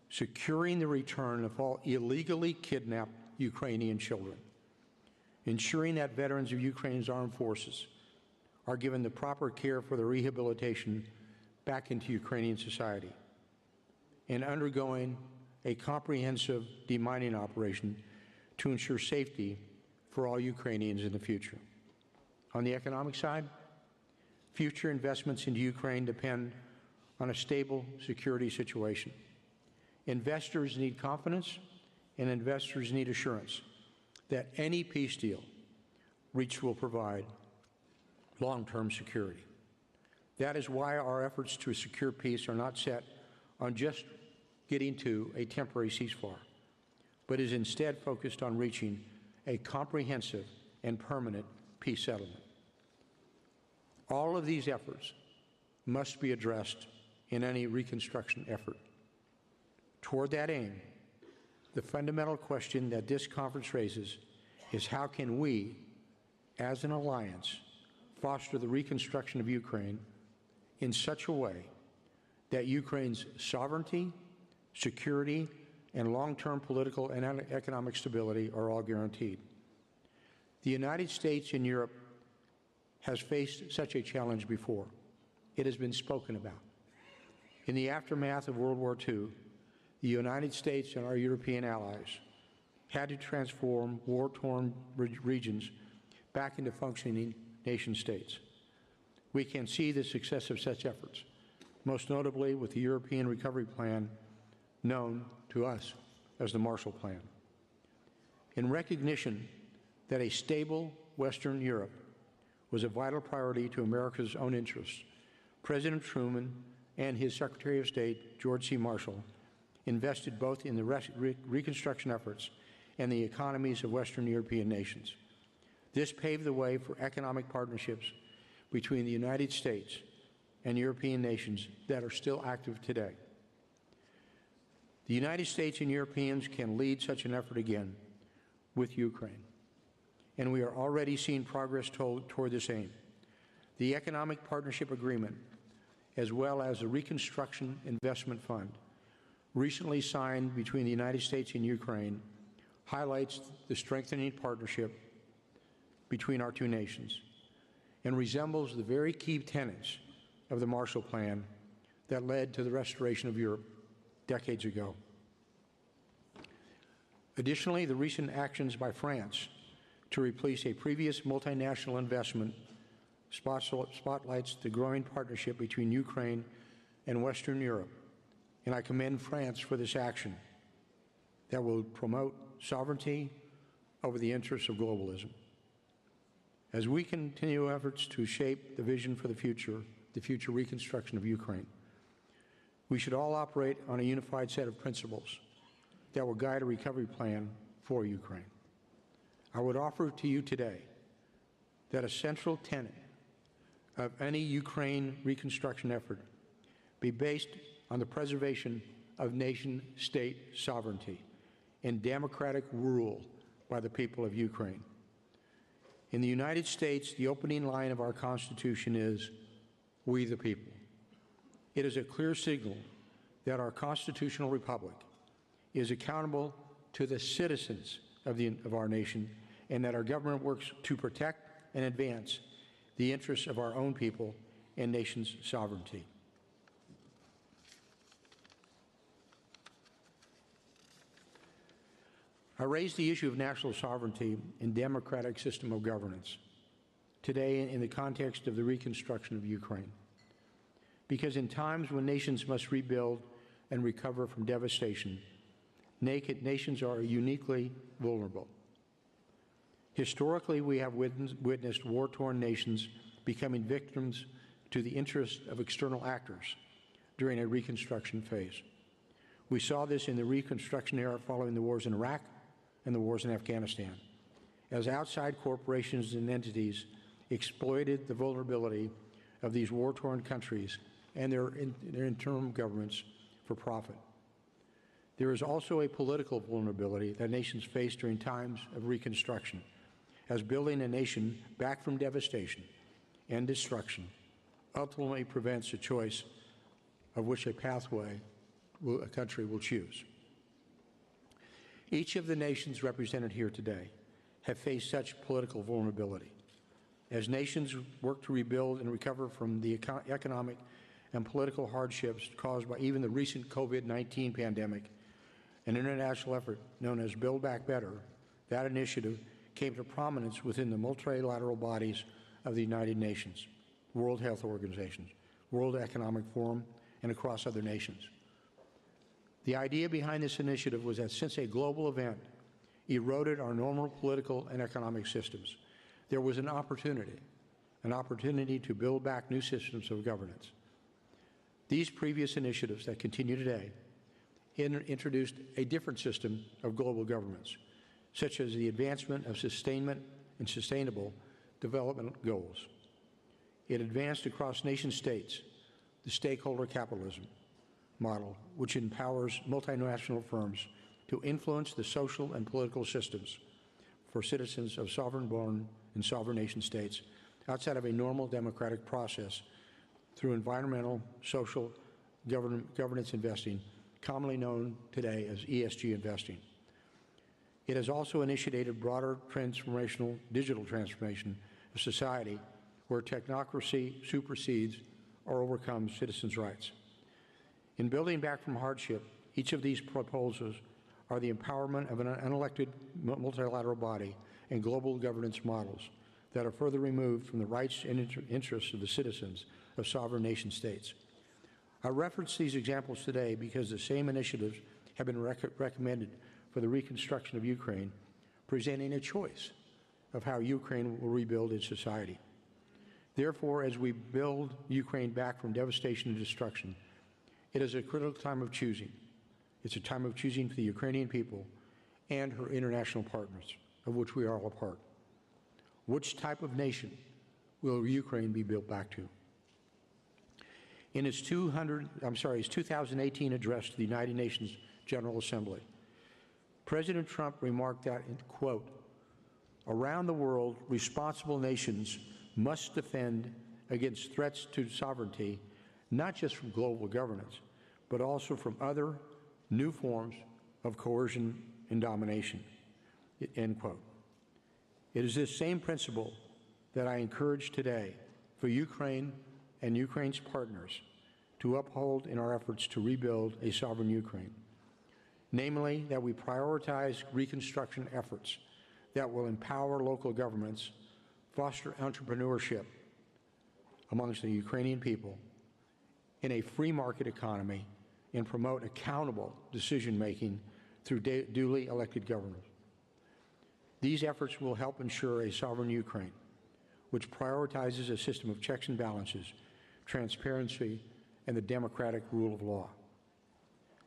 securing the return of all illegally kidnapped Ukrainian children, ensuring that veterans of Ukraine's armed forces are given the proper care for their rehabilitation back into Ukrainian society, and undergoing a comprehensive demining operation to ensure safety for all Ukrainians in the future. On the economic side, future investments into Ukraine depend on a stable security situation. Investors need confidence, and investors need assurance that any peace deal reached will provide long-term security. That is why our efforts to secure peace are not set on just getting to a temporary ceasefire, but is instead focused on reaching a comprehensive and permanent peace settlement. All of these efforts must be addressed in any reconstruction effort. Toward that aim, the fundamental question that this conference raises is how can we, as an alliance, foster the reconstruction of Ukraine in such a way that Ukraine's sovereignty, security, and long-term political and economic stability are all guaranteed. The United States and Europe has faced such a challenge before. It has been spoken about. In the aftermath of World War II, the United States and our European allies had to transform war-torn regions back into functioning nation-states. We can see the success of such efforts, most notably with the European Recovery Plan, known to us as the Marshall Plan. In recognition that a stable Western Europe was a vital priority to America's own interests, President Truman and his Secretary of State, George C. Marshall, invested both in the reconstruction efforts and the economies of Western European nations. This paved the way for economic partnerships between the United States and European nations that are still active today. The United States and Europeans can lead such an effort again with Ukraine, and we are already seeing progress toward this aim. The Economic Partnership Agreement, as well as the Reconstruction Investment Fund, recently signed between the United States and Ukraine, highlights the strengthening partnership between our two nations and resembles the very key tenets of the Marshall Plan that led to the restoration of Europe decades ago. Additionally, the recent actions by France to replace a previous multinational investment spotlights the growing partnership between Ukraine and Western Europe, and I commend France for this action that will promote sovereignty over the interests of globalism. As we continue efforts to shape the vision for the future reconstruction of Ukraine, we should all operate on a unified set of principles that will guide a recovery plan for Ukraine. I would offer to you today that a central tenet of any Ukraine reconstruction effort be based on the preservation of nation-state sovereignty and democratic rule by the people of Ukraine. In the United States, the opening line of our Constitution is, "We the people." It is a clear signal that our constitutional republic is accountable to the citizens of our nation, and that our government works to protect and advance the interests of our own people and nation's sovereignty. I raised the issue of national sovereignty and democratic system of governance today in the context of the reconstruction of Ukraine. Because in times when nations must rebuild and recover from devastation, nations are uniquely vulnerable. Historically, we have witnessed war-torn nations becoming victims to the interests of external actors during a reconstruction phase. We saw this in the Reconstruction era following the wars in Iraq and the wars in Afghanistan, as outside corporations and entities exploited the vulnerability of these war-torn countries and their interim governments for profit. There is also a political vulnerability that nations face during times of reconstruction, as building a nation back from devastation and destruction ultimately prevents a choice of which a pathway a country will choose. Each of the nations represented here today have faced such political vulnerability. As nations work to rebuild and recover from the economic and political hardships caused by even the recent COVID-19 pandemic, an international effort known as Build Back Better, that initiative came to prominence within the multilateral bodies of the United Nations, World Health Organization, World Economic Forum, and across other nations. The idea behind this initiative was that since a global event eroded our normal political and economic systems, there was an opportunity to build back new systems of governance. These previous initiatives that continue today introduced a different system of global governments, such as the advancement of sustainment and sustainable development goals. It advanced across nation states the stakeholder capitalism model, which empowers multinational firms to influence the social and political systems for citizens of sovereign-born and sovereign nation states outside of a normal democratic process through environmental, social, governance investing, commonly known today as ESG investing. It has also initiated broader transformational digital transformation of society where technocracy supersedes or overcomes citizens' rights. In building back from hardship, each of these proposals are the empowerment of an unelected multilateral body and global governance models that are further removed from the rights and interests of the citizens of sovereign nation states. I reference these examples today because the same initiatives have been recommended for the reconstruction of Ukraine, presenting a choice of how Ukraine will rebuild its society. Therefore, as we build Ukraine back from devastation and destruction, it is a critical time of choosing. It's a time of choosing for the Ukrainian people and her international partners, of which we are all a part. Which type of nation will Ukraine be built back to? In its 2018 address to the United Nations General Assembly, President Trump remarked that, quote, "Around the world, responsible nations must defend against threats to sovereignty, not just from global governance, but also from other new forms of coercion and domination," end quote. It is this same principle that I encourage today for Ukraine and Ukraine's partners to uphold in our efforts to rebuild a sovereign Ukraine. Namely, that we prioritize reconstruction efforts that will empower local governments, foster entrepreneurship amongst the Ukrainian people in a free market economy, and promote accountable decision-making through duly elected government. These efforts will help ensure a sovereign Ukraine, which prioritizes a system of checks and balances, transparency, and the democratic rule of law.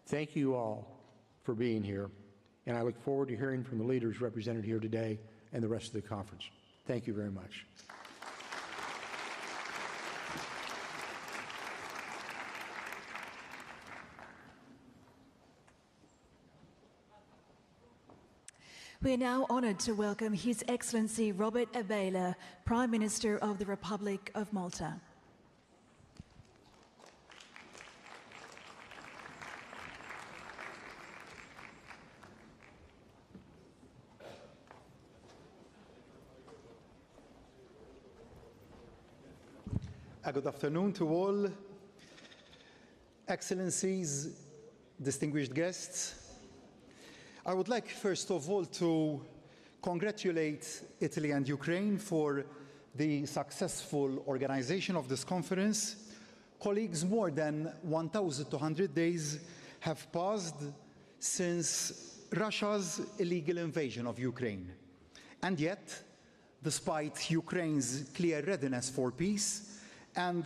Thank you all for being here, and I look forward to hearing from the leaders represented here today and the rest of the conference. Thank you very much. We are now honoured to welcome His Excellency Robert Abela, Prime Minister of the Republic of Malta. Good afternoon to all. Excellencies, distinguished guests. I would like, first of all, to congratulate Italy and Ukraine for the successful organization of this conference. Colleagues, more than 1,200 days have passed since Russia's illegal invasion of Ukraine. And yet, despite Ukraine's clear readiness for peace and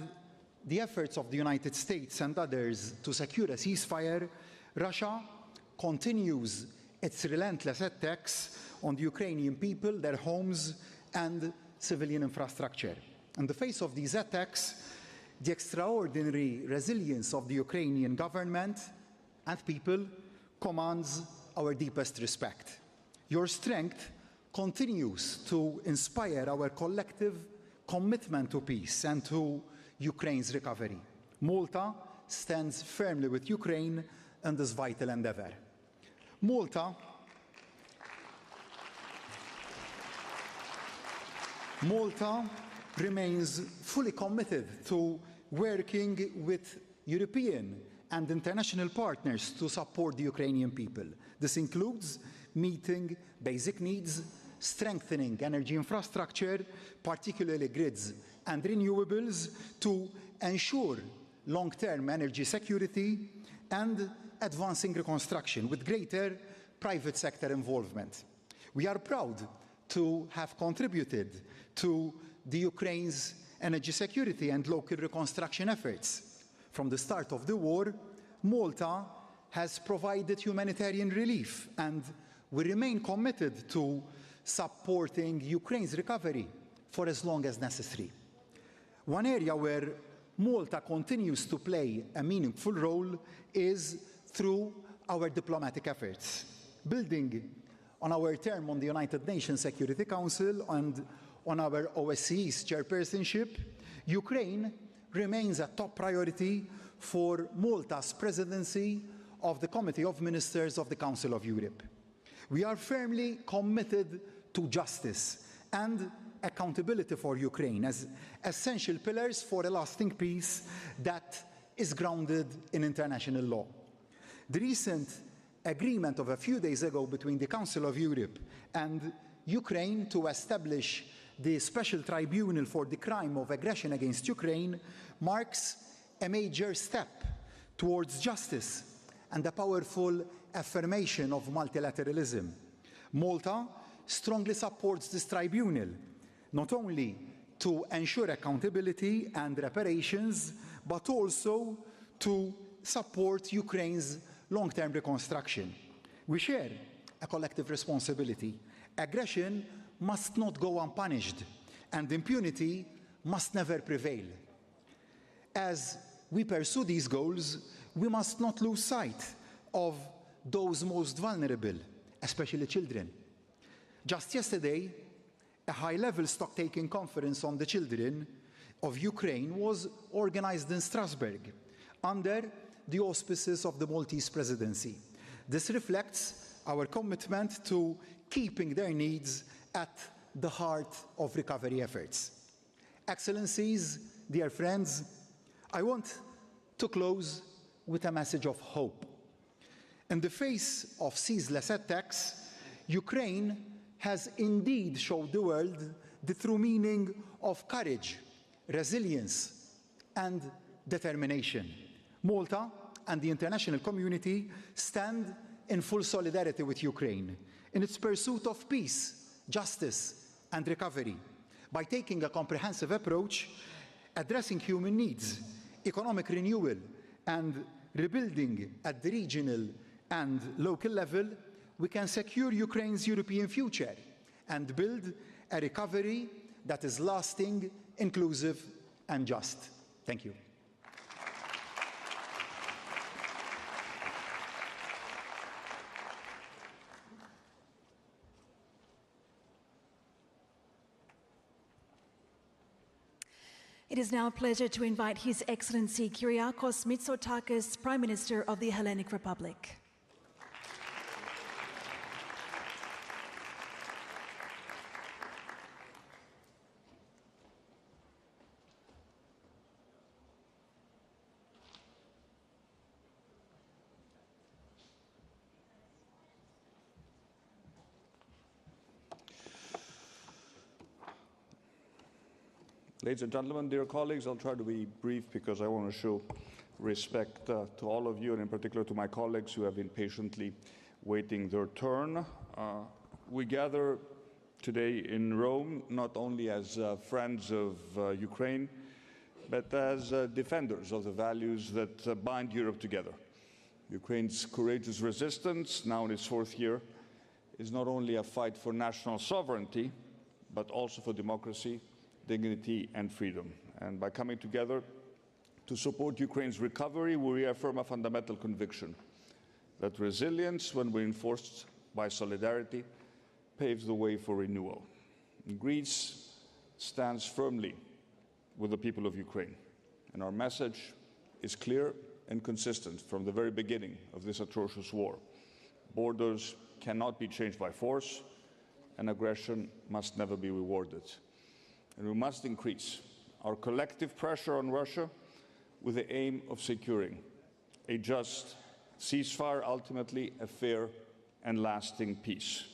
the efforts of the United States and others to secure a ceasefire, Russia continues its relentless attacks on the Ukrainian people, their homes, and civilian infrastructure. In the face of these attacks, the extraordinary resilience of the Ukrainian government and people commands our deepest respect. Your strength continues to inspire our collective commitment to peace and to Ukraine's recovery. Malta stands firmly with Ukraine in this vital endeavor. Malta remains fully committed to working with European and international partners to support the Ukrainian people. This includes meeting basic needs, strengthening energy infrastructure, particularly grids and renewables, to ensure long-term energy security, and advancing reconstruction with greater private sector involvement. We are proud to have contributed to the Ukraine's energy security and local reconstruction efforts. From the start of the war, Malta has provided humanitarian relief, and we remain committed to supporting Ukraine's recovery for as long as necessary. One area where Malta continues to play a meaningful role is through our diplomatic efforts. Building on our term on the United Nations Security Council and on our OSCE's chairpersonship, Ukraine remains a top priority for Malta's presidency of the Committee of Ministers of the Council of Europe. We are firmly committed to justice and accountability for Ukraine as essential pillars for a lasting peace that is grounded in international law. The recent agreement of a few days ago between the Council of Europe and Ukraine to establish the Special Tribunal for the crime of aggression against Ukraine marks a major step towards justice and a powerful affirmation of multilateralism. Malta strongly supports this tribunal, not only to ensure accountability and reparations, but also to support Ukraine's long-term reconstruction. We share a collective responsibility. Aggression must not go unpunished, and impunity must never prevail. As we pursue these goals, we must not lose sight of those most vulnerable, especially children. Just yesterday, a high-level stock-taking conference on the children of Ukraine was organized in Strasbourg under the auspices of the Maltese presidency. This reflects our commitment to keeping their needs at the heart of recovery efforts. Excellencies, dear friends, I want to close with a message of hope. In the face of ceaseless attacks, Ukraine has indeed showed the world the true meaning of courage, resilience, and determination. Malta and the international community stand in full solidarity with Ukraine in its pursuit of peace, justice, and recovery. By taking a comprehensive approach, addressing human needs, economic renewal, and rebuilding at the regional and local level, we can secure Ukraine's European future and build a recovery that is lasting, inclusive, and just. Thank you. It is now a pleasure to invite His Excellency Kyriakos Mitsotakis, Prime Minister of the Hellenic Republic. Ladies and gentlemen, dear colleagues, I'll try to be brief because I want to show respect to all of you, and in particular to my colleagues who have been patiently waiting their turn. We gather today in Rome not only as friends of Ukraine, but as defenders of the values that bind Europe together. Ukraine's courageous resistance, now in its 4th year, is not only a fight for national sovereignty, but also for democracy, dignity and freedom. And by coming together to support Ukraine's recovery, we reaffirm a fundamental conviction that resilience, when reinforced by solidarity, paves the way for renewal. Greece stands firmly with the people of Ukraine, and our message is clear and consistent from the very beginning of this atrocious war. Borders cannot be changed by force, and aggression must never be rewarded. And we must increase our collective pressure on Russia with the aim of securing a just ceasefire, ultimately a fair and lasting peace,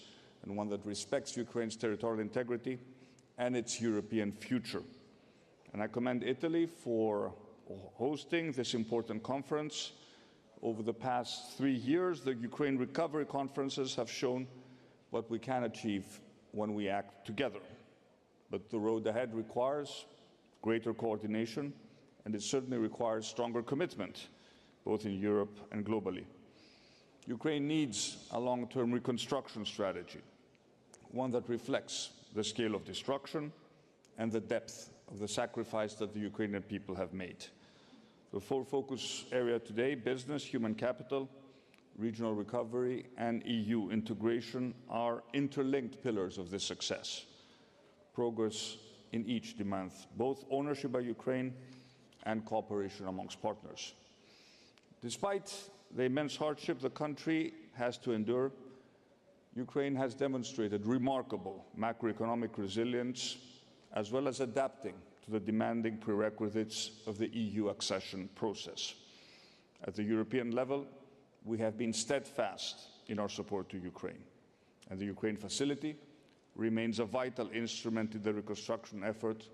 and one that respects Ukraine's territorial integrity and its European future. And I commend Italy for hosting this important conference. Over the past 3 years, the Ukraine recovery conferences have shown what we can achieve when we act together. But the road ahead requires greater coordination, and it certainly requires stronger commitment, both in Europe and globally. Ukraine needs a long-term reconstruction strategy, one that reflects the scale of destruction and the depth of the sacrifice that the Ukrainian people have made. The 4 focus areas today, business, human capital, regional recovery, and EU integration, are interlinked pillars of this success. Progress in each demands both ownership by Ukraine and cooperation amongst partners. Despite the immense hardship the country has to endure, Ukraine has demonstrated remarkable macroeconomic resilience, as well as adapting to the demanding prerequisites of the EU accession process. At the European level, we have been steadfast in our support to Ukraine, and the Ukraine facility remains a vital instrument in the reconstruction effort.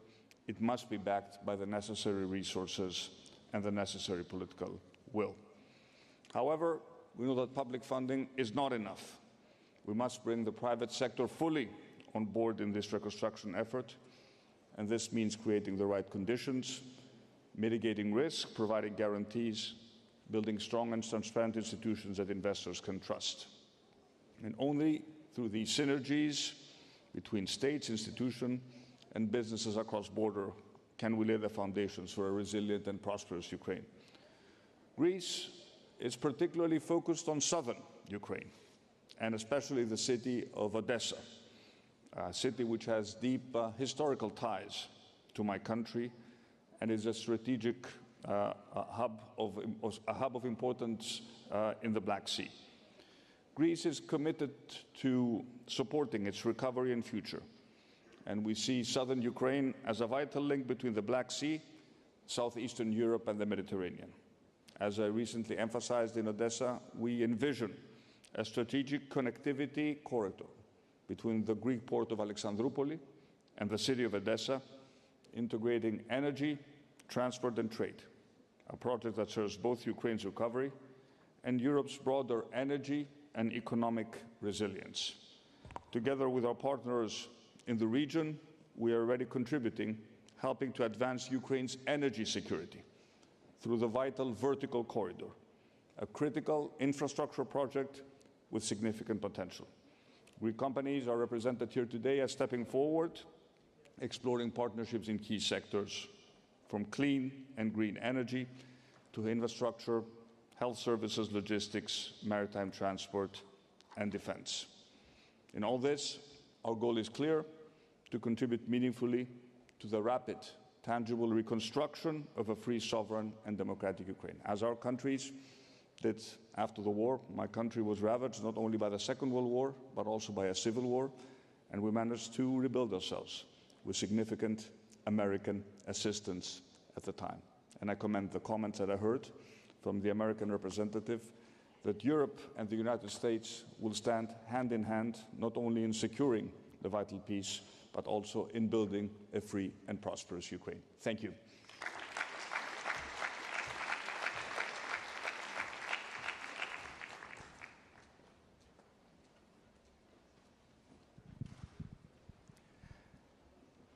It must be backed by the necessary resources and the necessary political will. However, we know that public funding is not enough. We must bring the private sector fully on board in this reconstruction effort, and this means creating the right conditions, mitigating risk, providing guarantees, building strong and transparent institutions that investors can trust. And only through these synergies between states, institutions, and businesses across borders can we lay the foundations for a resilient and prosperous Ukraine. Greece is particularly focused on southern Ukraine, and especially the city of Odesa, a city which has deep historical ties to my country and is a strategic hub of importance in the Black Sea. Greece is committed to supporting its recovery and future, and we see southern Ukraine as a vital link between the Black Sea, southeastern Europe, and the Mediterranean. As I recently emphasized in Odessa, we envision a strategic connectivity corridor between the Greek port of Alexandroupoli and the city of Odessa, integrating energy, transport, and trade, a project that serves both Ukraine's recovery and Europe's broader energy and economic resilience. Together with our partners in the region, we are already contributing, helping to advance Ukraine's energy security through the vital vertical corridor, a critical infrastructure project with significant potential. Greek companies are represented here today as stepping forward, exploring partnerships in key sectors, from clean and green energy to infrastructure, health services, logistics, maritime transport, and defense. In all this, our goal is clear: to contribute meaningfully to the rapid, tangible reconstruction of a free, sovereign, and democratic Ukraine. As our countries did after the war, my country was ravaged not only by the Second World War, but also by a civil war, and we managed to rebuild ourselves with significant American assistance at the time. And I commend the comments that I heard from the American representative that Europe and the United States will stand hand in hand, not only in securing the vital peace, but also in building a free and prosperous Ukraine. Thank you.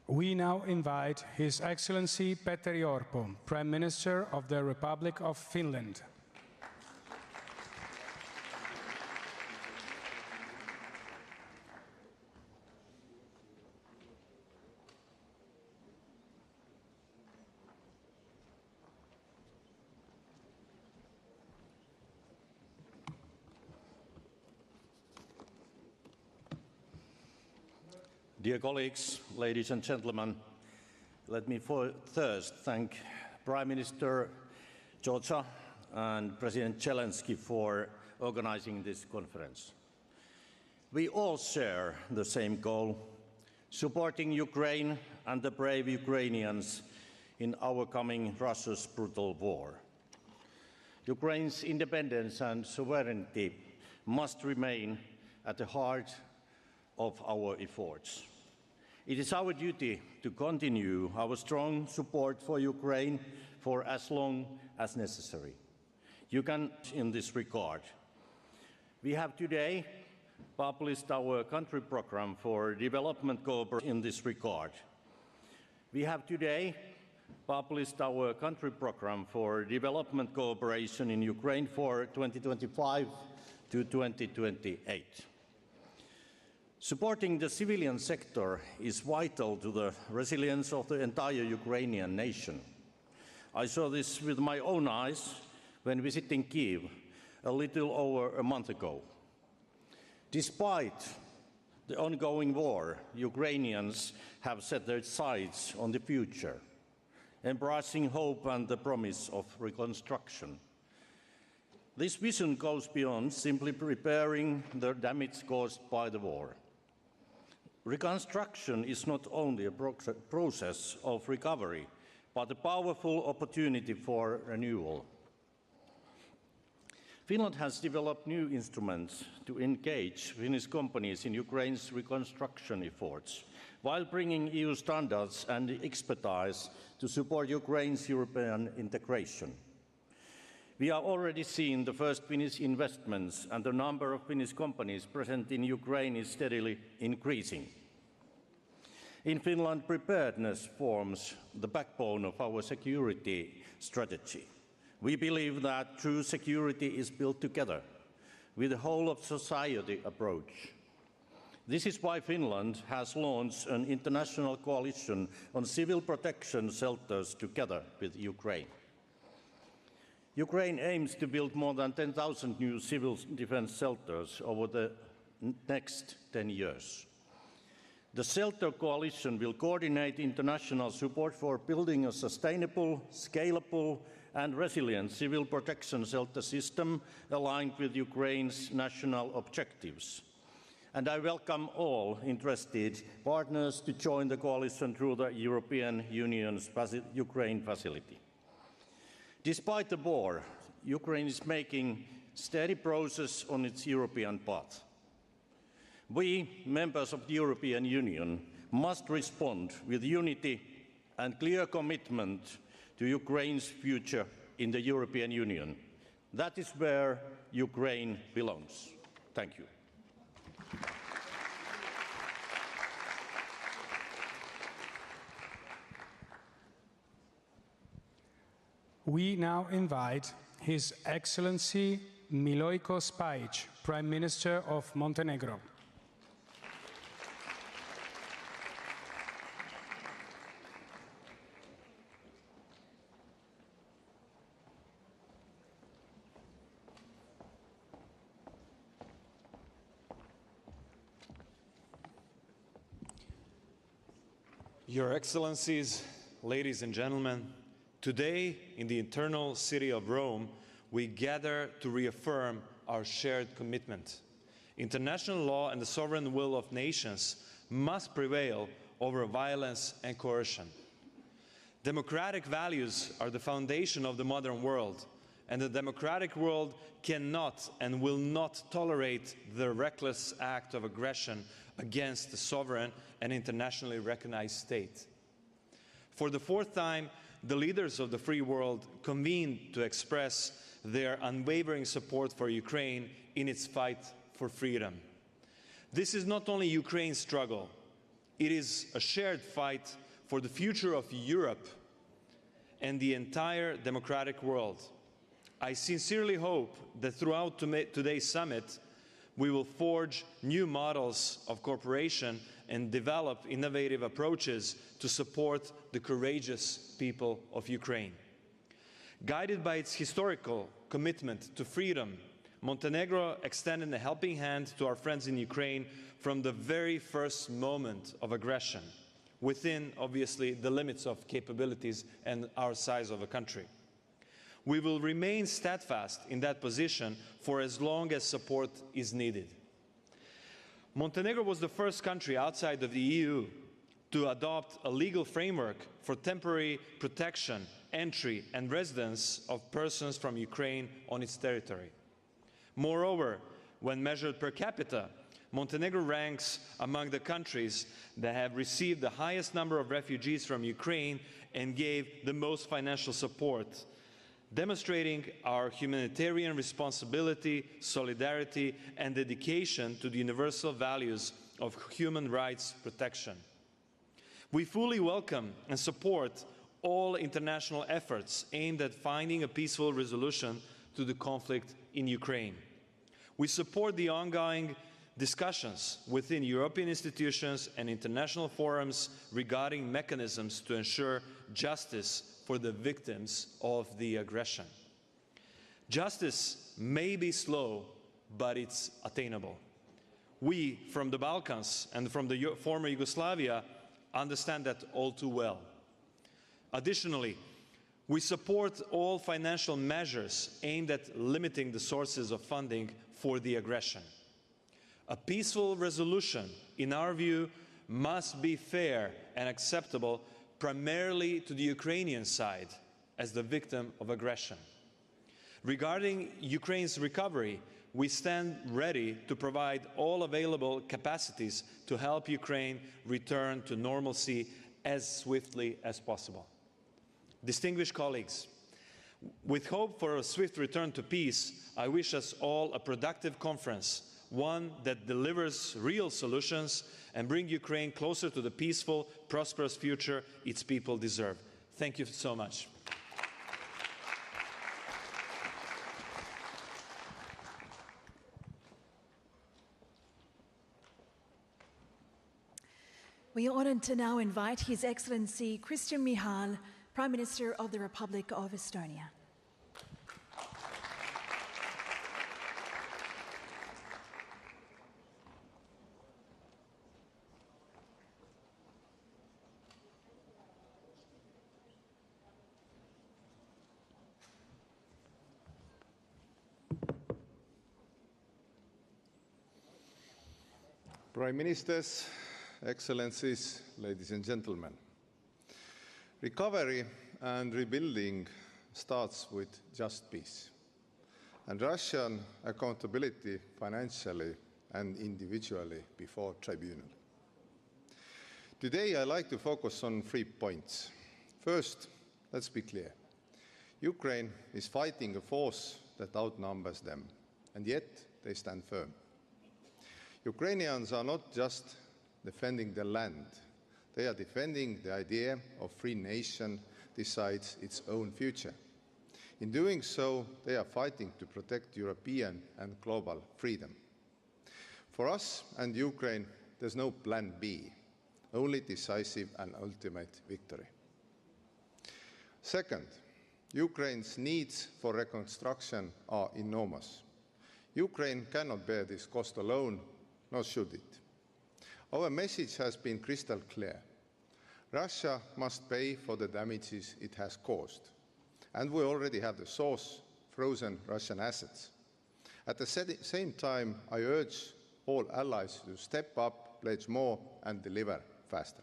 We now invite His Excellency Petteri Orpo, Prime Minister of the Republic of Finland. Dear colleagues, ladies and gentlemen, let me first thank Prime Minister Georgia and President Zelensky for organizing this conference. We all share the same goal, supporting Ukraine and the brave Ukrainians in overcoming Russia's brutal war. Ukraine's independence and sovereignty must remain at the heart of our efforts. It is our duty to continue our strong support for Ukraine for as long as necessary. You can in this regard. We have today published our country program for development cooperation in this regard. We have today published our country program for development cooperation in Ukraine for 2025 to 2028. Supporting the civilian sector is vital to the resilience of the entire Ukrainian nation. I saw this with my own eyes when visiting Kyiv a little over a month ago. Despite the ongoing war, Ukrainians have set their sights on the future, embracing hope and the promise of reconstruction. This vision goes beyond simply repairing the damage caused by the war. Reconstruction is not only a process of recovery, but a powerful opportunity for renewal. Finland has developed new instruments to engage Finnish companies in Ukraine's reconstruction efforts, while bringing EU standards and expertise to support Ukraine's European integration. We are already seeing the first Finnish investments, and the number of Finnish companies present in Ukraine is steadily increasing. In Finland, preparedness forms the backbone of our security strategy. We believe that true security is built together with a whole of society approach. This is why Finland has launched an international coalition on civil protection shelters together with Ukraine. Ukraine aims to build more than 10,000 new civil defense shelters over the next 10 years. The shelter coalition will coordinate international support for building a sustainable, scalable, and resilient civil protection shelter system aligned with Ukraine's national objectives. And I welcome all interested partners to join the coalition through the European Union's Ukraine facility. Despite the war, Ukraine is making steady progress on its European path. We, members of the European Union, must respond with unity and clear commitment to Ukraine's future in the European Union. That is where Ukraine belongs. Thank you. We now invite His Excellency Milojko Spajic, Prime Minister of Montenegro. Your Excellencies, ladies and gentlemen, today in the eternal city of Rome, we gather to reaffirm our shared commitment. International law and the sovereign will of nations must prevail over violence and coercion. Democratic values are the foundation of the modern world, and the democratic world cannot and will not tolerate the reckless act of aggression against the sovereign and internationally recognized state. For the fourth time, the leaders of the free world convened to express their unwavering support for Ukraine in its fight for freedom. This is not only Ukraine's struggle, it is a shared fight for the future of Europe and the entire democratic world. I sincerely hope that throughout today's summit, we will forge new models of cooperation and develop innovative approaches to support the courageous people of Ukraine. Guided by its historical commitment to freedom, Montenegro extended a helping hand to our friends in Ukraine from the very first moment of aggression, within, obviously, the limits of capabilities and our size of a country. We will remain steadfast in that position for as long as support is needed. Montenegro was the first country outside of the EU to adopt a legal framework for temporary protection, entry and residence of persons from Ukraine on its territory. Moreover, when measured per capita, Montenegro ranks among the countries that have received the highest number of refugees from Ukraine and gave the most financial support, demonstrating our humanitarian responsibility, solidarity, and dedication to the universal values of human rights protection. We fully welcome and support all international efforts aimed at finding a peaceful resolution to the conflict in Ukraine. We support the ongoing discussions within European institutions and international forums regarding mechanisms to ensure justice for the victims of the aggression. Justice may be slow, but it's attainable. We, from the Balkans and from the former Yugoslavia, understand that all too well. Additionally, we support all financial measures aimed at limiting the sources of funding for the aggression. A peaceful resolution, in our view, must be fair and acceptable primarily to the Ukrainian side as the victim of aggression. Regarding Ukraine's recovery, we stand ready to provide all available capacities to help Ukraine return to normalcy as swiftly as possible. Distinguished colleagues, with hope for a swift return to peace, I wish us all a productive conference, one that delivers real solutions and brings Ukraine closer to the peaceful, prosperous future its people deserve. Thank you so much. We are honoured to now invite His Excellency Christian Michal, Prime Minister of the Republic of Estonia. Prime Ministers, Excellencies, ladies and gentlemen. Recovery and rebuilding starts with just peace and Russian accountability financially and individually before tribunal. Today I'd like to focus on 3 points. First, let's be clear. Ukraine is fighting a force that outnumbers them, and yet they stand firm. Ukrainians are not just defending their land, they are defending the idea of free nation decides its own future. In doing so, they are fighting to protect European and global freedom. For us and Ukraine, there's no plan B, only decisive and ultimate victory. Second, Ukraine's needs for reconstruction are enormous. Ukraine cannot bear this cost alone, nor should it. Our message has been crystal clear. Russia must pay for the damages it has caused. And we already have the source, frozen Russian assets. At the same time, I urge all allies to step up, pledge more, and deliver faster.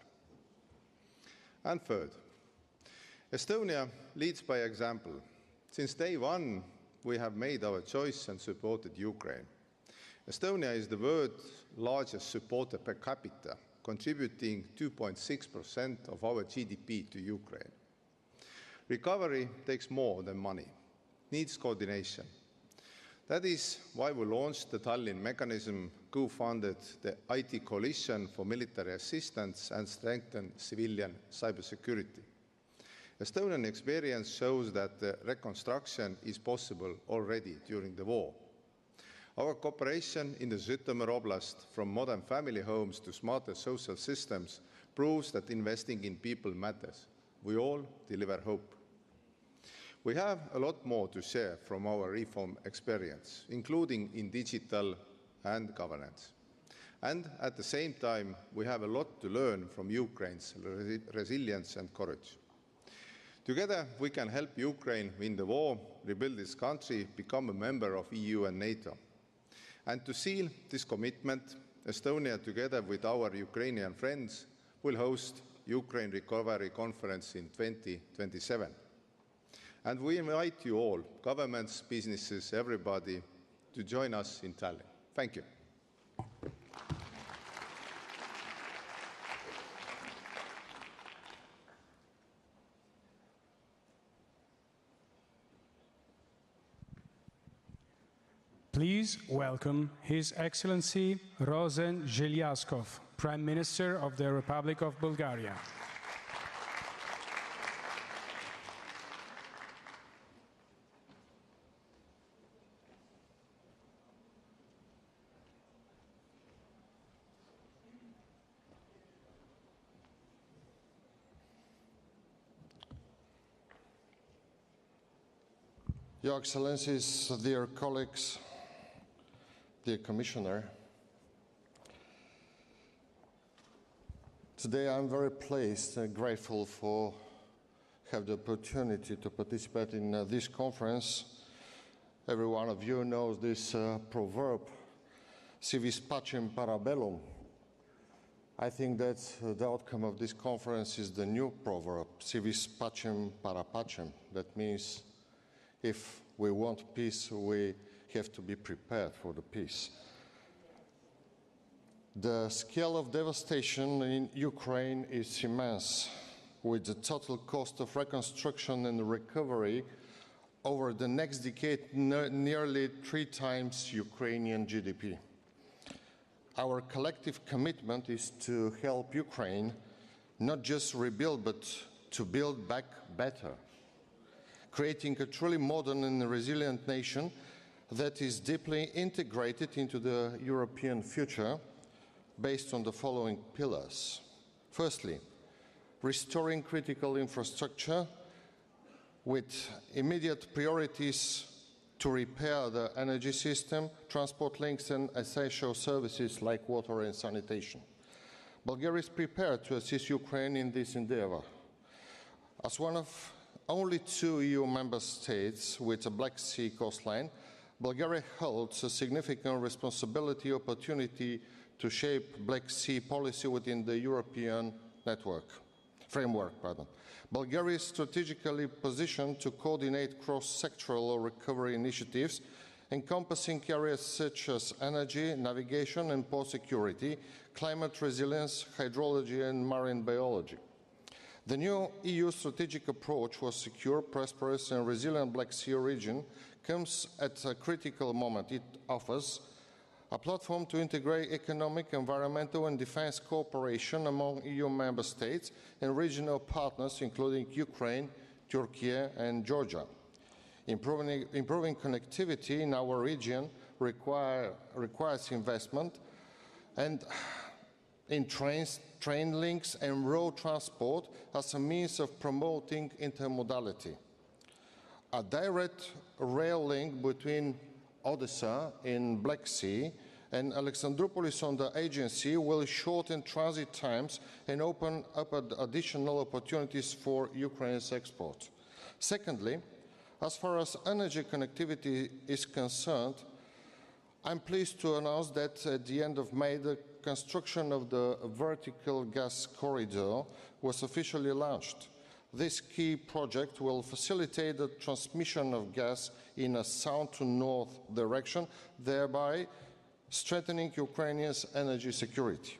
And third, Estonia leads by example. Since day one, we have made our choice and supported Ukraine. Estonia is the world's largest supporter per capita, contributing 2.6% of our GDP to Ukraine. Recovery takes more than money, it needs coordination. That is why we launched the Tallinn mechanism, co-funded the IT Coalition for Military Assistance and strengthened civilian cybersecurity. Estonian experience shows that the reconstruction is possible already during the war. Our cooperation in the Žitomer Oblast, from modern family homes to smarter social systems, proves that investing in people matters. We all deliver hope. We have a lot more to share from our reform experience, including in digital and governance. And at the same time, we have a lot to learn from Ukraine's resilience and courage. Together, we can help Ukraine win the war, rebuild its country, become a member of EU and NATO. And to seal this commitment, Estonia, together with our Ukrainian friends, will host Ukraine Recovery Conference in 2027. And we invite you all, governments, businesses, everybody, to join us in Tallinn. Thank you. Please welcome His Excellency Rosen Zhelyaskov, Prime Minister of the Republic of Bulgaria. Your Excellencies, dear colleagues, dear Commissioner, today I'm very pleased and grateful for have the opportunity to participate in this conference. Every one of you knows this proverb, si vis pacem para bellum. I think that the outcome of this conference is the new proverb, si vis pacem para pacem. That means if we want peace, we have to be prepared for the peace. The scale of devastation in Ukraine is immense, with the total cost of reconstruction and recovery over the next decade nearly 3 times Ukrainian GDP. Our collective commitment is to help Ukraine not just rebuild, but to build back better, creating a truly modern and resilient nation that is deeply integrated into the European future based on the following pillars. Firstly, restoring critical infrastructure with immediate priorities to repair the energy system, transport links and essential services like water and sanitation. Bulgaria is prepared to assist Ukraine in this endeavor. As one of only 2 EU member states with a Black Sea coastline, Bulgaria holds a significant responsibility opportunity to shape Black Sea policy within the European framework. Bulgaria is strategically positioned to coordinate cross-sectoral recovery initiatives encompassing areas such as energy, navigation and port security, climate resilience, hydrology and marine biology. The new EU strategic approach for a secure, prosperous and resilient Black Sea region comes at a critical moment. It offers a platform to integrate economic, environmental and defense cooperation among EU member states and regional partners, including Ukraine, Turkey and Georgia. Improving connectivity in our region requires investment and in train links and road transport as a means of promoting intermodality. A direct rail link between Odesa in Black Sea and Alexandroupolis on the Aegean will shorten transit times and open up additional opportunities for Ukraine's export. Secondly, as far as energy connectivity is concerned, I'm pleased to announce that at the end of May, the construction of the vertical gas corridor was officially launched. This key project will facilitate the transmission of gas in a south to north direction, thereby strengthening Ukraine's energy security.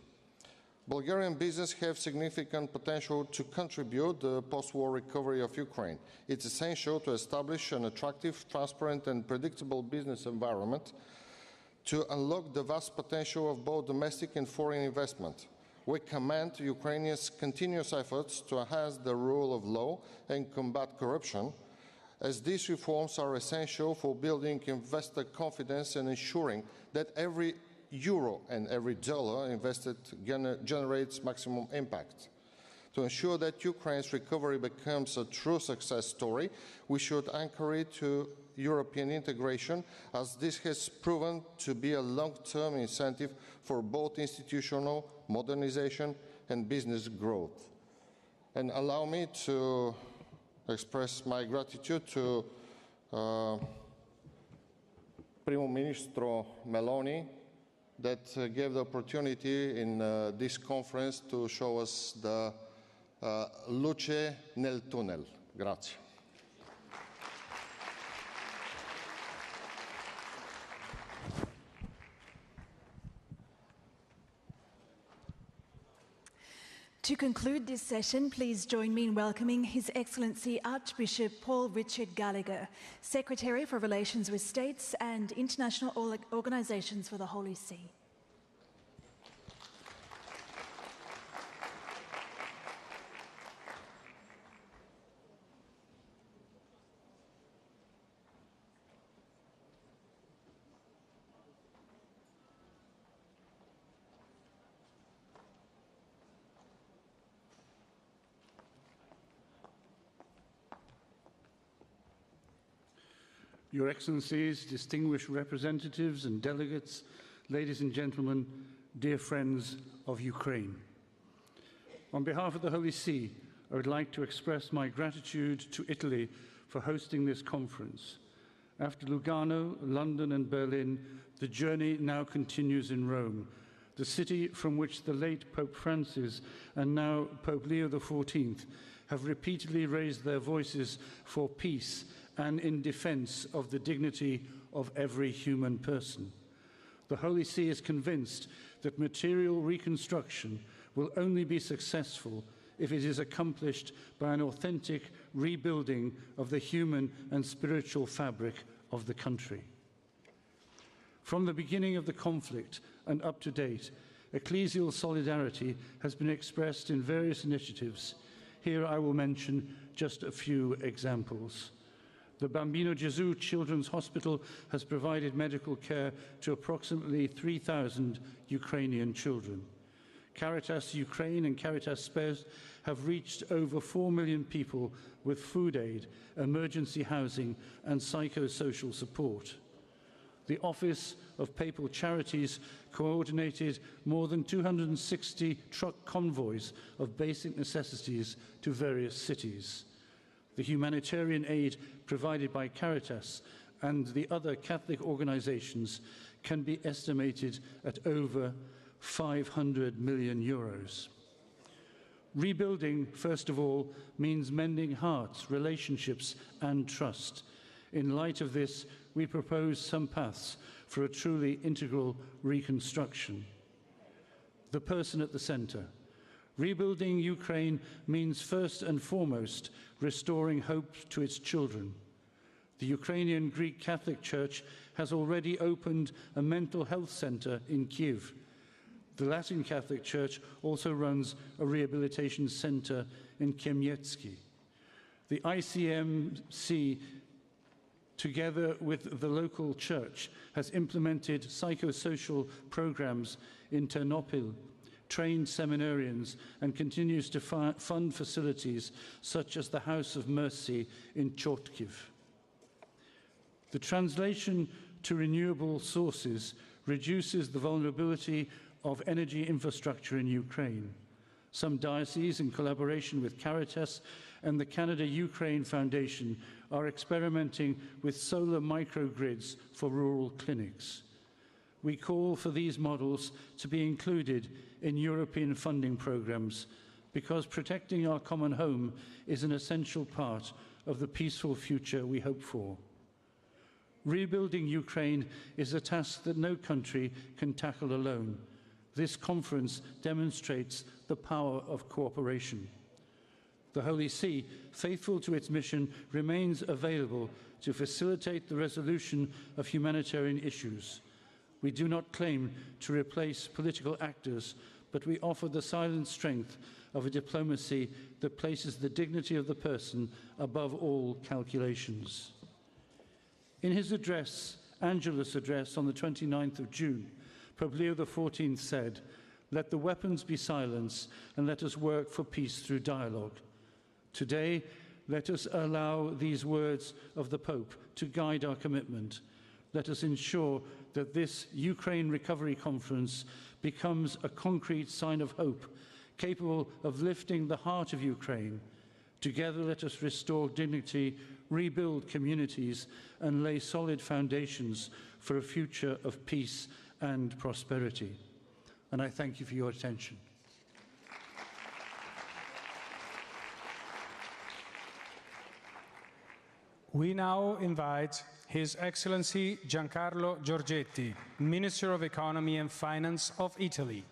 Bulgarian business have significant potential to contribute to the post-war recovery of Ukraine. It's essential to establish an attractive, transparent and predictable business environment to unlock the vast potential of both domestic and foreign investment. We commend Ukraine's continuous efforts to enhance the rule of law and combat corruption, as these reforms are essential for building investor confidence and ensuring that every euro and every dollar invested generates maximum impact. To ensure that Ukraine's recovery becomes a true success story, we should anchor it to European integration, as this has proven to be a long-term incentive for both institutional modernization and business growth. And allow me to express my gratitude to Primo Ministro Meloni that gave the opportunity in this conference to show us the luce nel tunnel. Grazie. To conclude this session, please join me in welcoming His Excellency Archbishop Paul Richard Gallagher, Secretary for Relations with States and International Organizations for the Holy See. Your Excellencies, distinguished representatives and delegates, ladies and gentlemen, dear friends of Ukraine. On behalf of the Holy See, I would like to express my gratitude to Italy for hosting this conference. After Lugano, London and Berlin, the journey now continues in Rome, the city from which the late Pope Francis and now Pope Leo XIV have repeatedly raised their voices for peace and in defense of the dignity of every human person. The Holy See is convinced that material reconstruction will only be successful if it is accomplished by an authentic rebuilding of the human and spiritual fabric of the country. From the beginning of the conflict and up to date, ecclesial solidarity has been expressed in various initiatives. Here I will mention just a few examples. The Bambino Gesù Children's Hospital has provided medical care to approximately 3,000 Ukrainian children. Caritas Ukraine and Caritas Spes have reached over 4 million people with food aid, emergency housing and psychosocial support. The Office of Papal Charities coordinated more than 260 truck convoys of basic necessities to various cities. The humanitarian aid provided by Caritas and the other Catholic organizations can be estimated at over 500 million euros. Rebuilding, first of all, means mending hearts, relationships and trust. In light of this, we propose some paths for a truly integral reconstruction. The person at the center. Rebuilding Ukraine means first and foremost restoring hope to its children. The Ukrainian Greek Catholic Church has already opened a mental health center in Kyiv. The Latin Catholic Church also runs a rehabilitation center in Chemyetsky. The ICMC, together with the local church, has implemented psychosocial programs in Ternopil, trained seminarians, and continues to fund facilities such as the House of Mercy in Chortkiv. The translation to renewable sources reduces the vulnerability of energy infrastructure in Ukraine. Some dioceses, in collaboration with Caritas and the Canada-Ukraine Foundation, are experimenting with solar microgrids for rural clinics. We call for these models to be included in European funding programs because protecting our common home is an essential part of the peaceful future we hope for. Rebuilding Ukraine is a task that no country can tackle alone. This conference demonstrates the power of cooperation. The Holy See, faithful to its mission, remains available to facilitate the resolution of humanitarian issues. We do not claim to replace political actors, but we offer the silent strength of a diplomacy that places the dignity of the person above all calculations. In his address, Angelus' address on the 29th of June, Pope Leo XIV said, "Let the weapons be silenced and let us work for peace through dialogue." Today, let us allow these words of the Pope to guide our commitment. Let us ensure that this Ukraine Recovery Conference becomes a concrete sign of hope, capable of lifting the heart of Ukraine. Together, let us restore dignity, rebuild communities, and lay solid foundations for a future of peace and prosperity. And I thank you for your attention. We now invite His Excellency Giancarlo Giorgetti, Minister of Economy and Finance of Italy.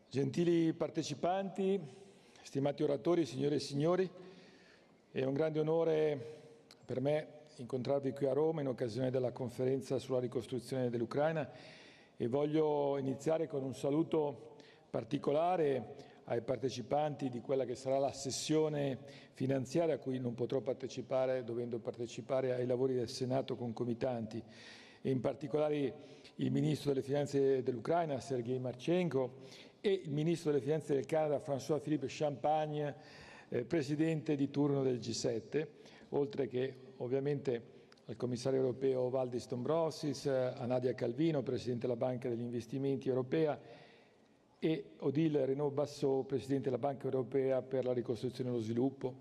Gentili partecipanti, stimati oratori, signore e signori, è un grande onore per me incontrarvi qui a Roma in occasione della conferenza sulla ricostruzione dell'Ucraina e voglio iniziare con un saluto particolare ai partecipanti di quella che sarà la sessione finanziaria a cui non potrò partecipare, dovendo partecipare ai lavori del Senato concomitanti, e in particolare il Ministro delle Finanze dell'Ucraina, Sergei Marchenko, e il Ministro delle Finanze del Canada, François-Philippe Champagne, Presidente di turno del G7, oltre che ovviamente al Commissario europeo Valdis Dombrovskis, a Nadia Calvino, Presidente della Banca degli Investimenti Europea, e Odile Renaud-Bassot, Presidente della Banca Europea per la Ricostruzione e lo Sviluppo,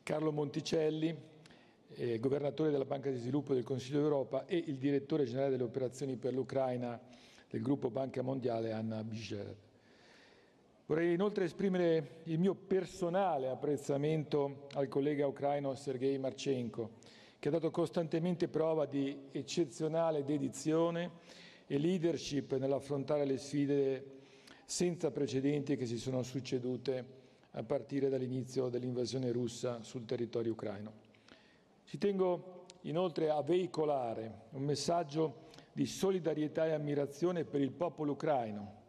Carlo Monticelli, Governatore della Banca di Sviluppo del Consiglio d'Europa, e il Direttore Generale delle Operazioni per l'Ucraina del Gruppo Banca Mondiale, Anna Biger. Vorrei inoltre esprimere il mio personale apprezzamento al collega ucraino Sergei Marchenko, che ha dato costantemente prova di eccezionale dedizione e leadership nell'affrontare le sfide senza precedenti che si sono succedute a partire dall'inizio dell'invasione russa sul territorio ucraino. Ci tengo inoltre a veicolare un messaggio di solidarietà e ammirazione per il popolo ucraino,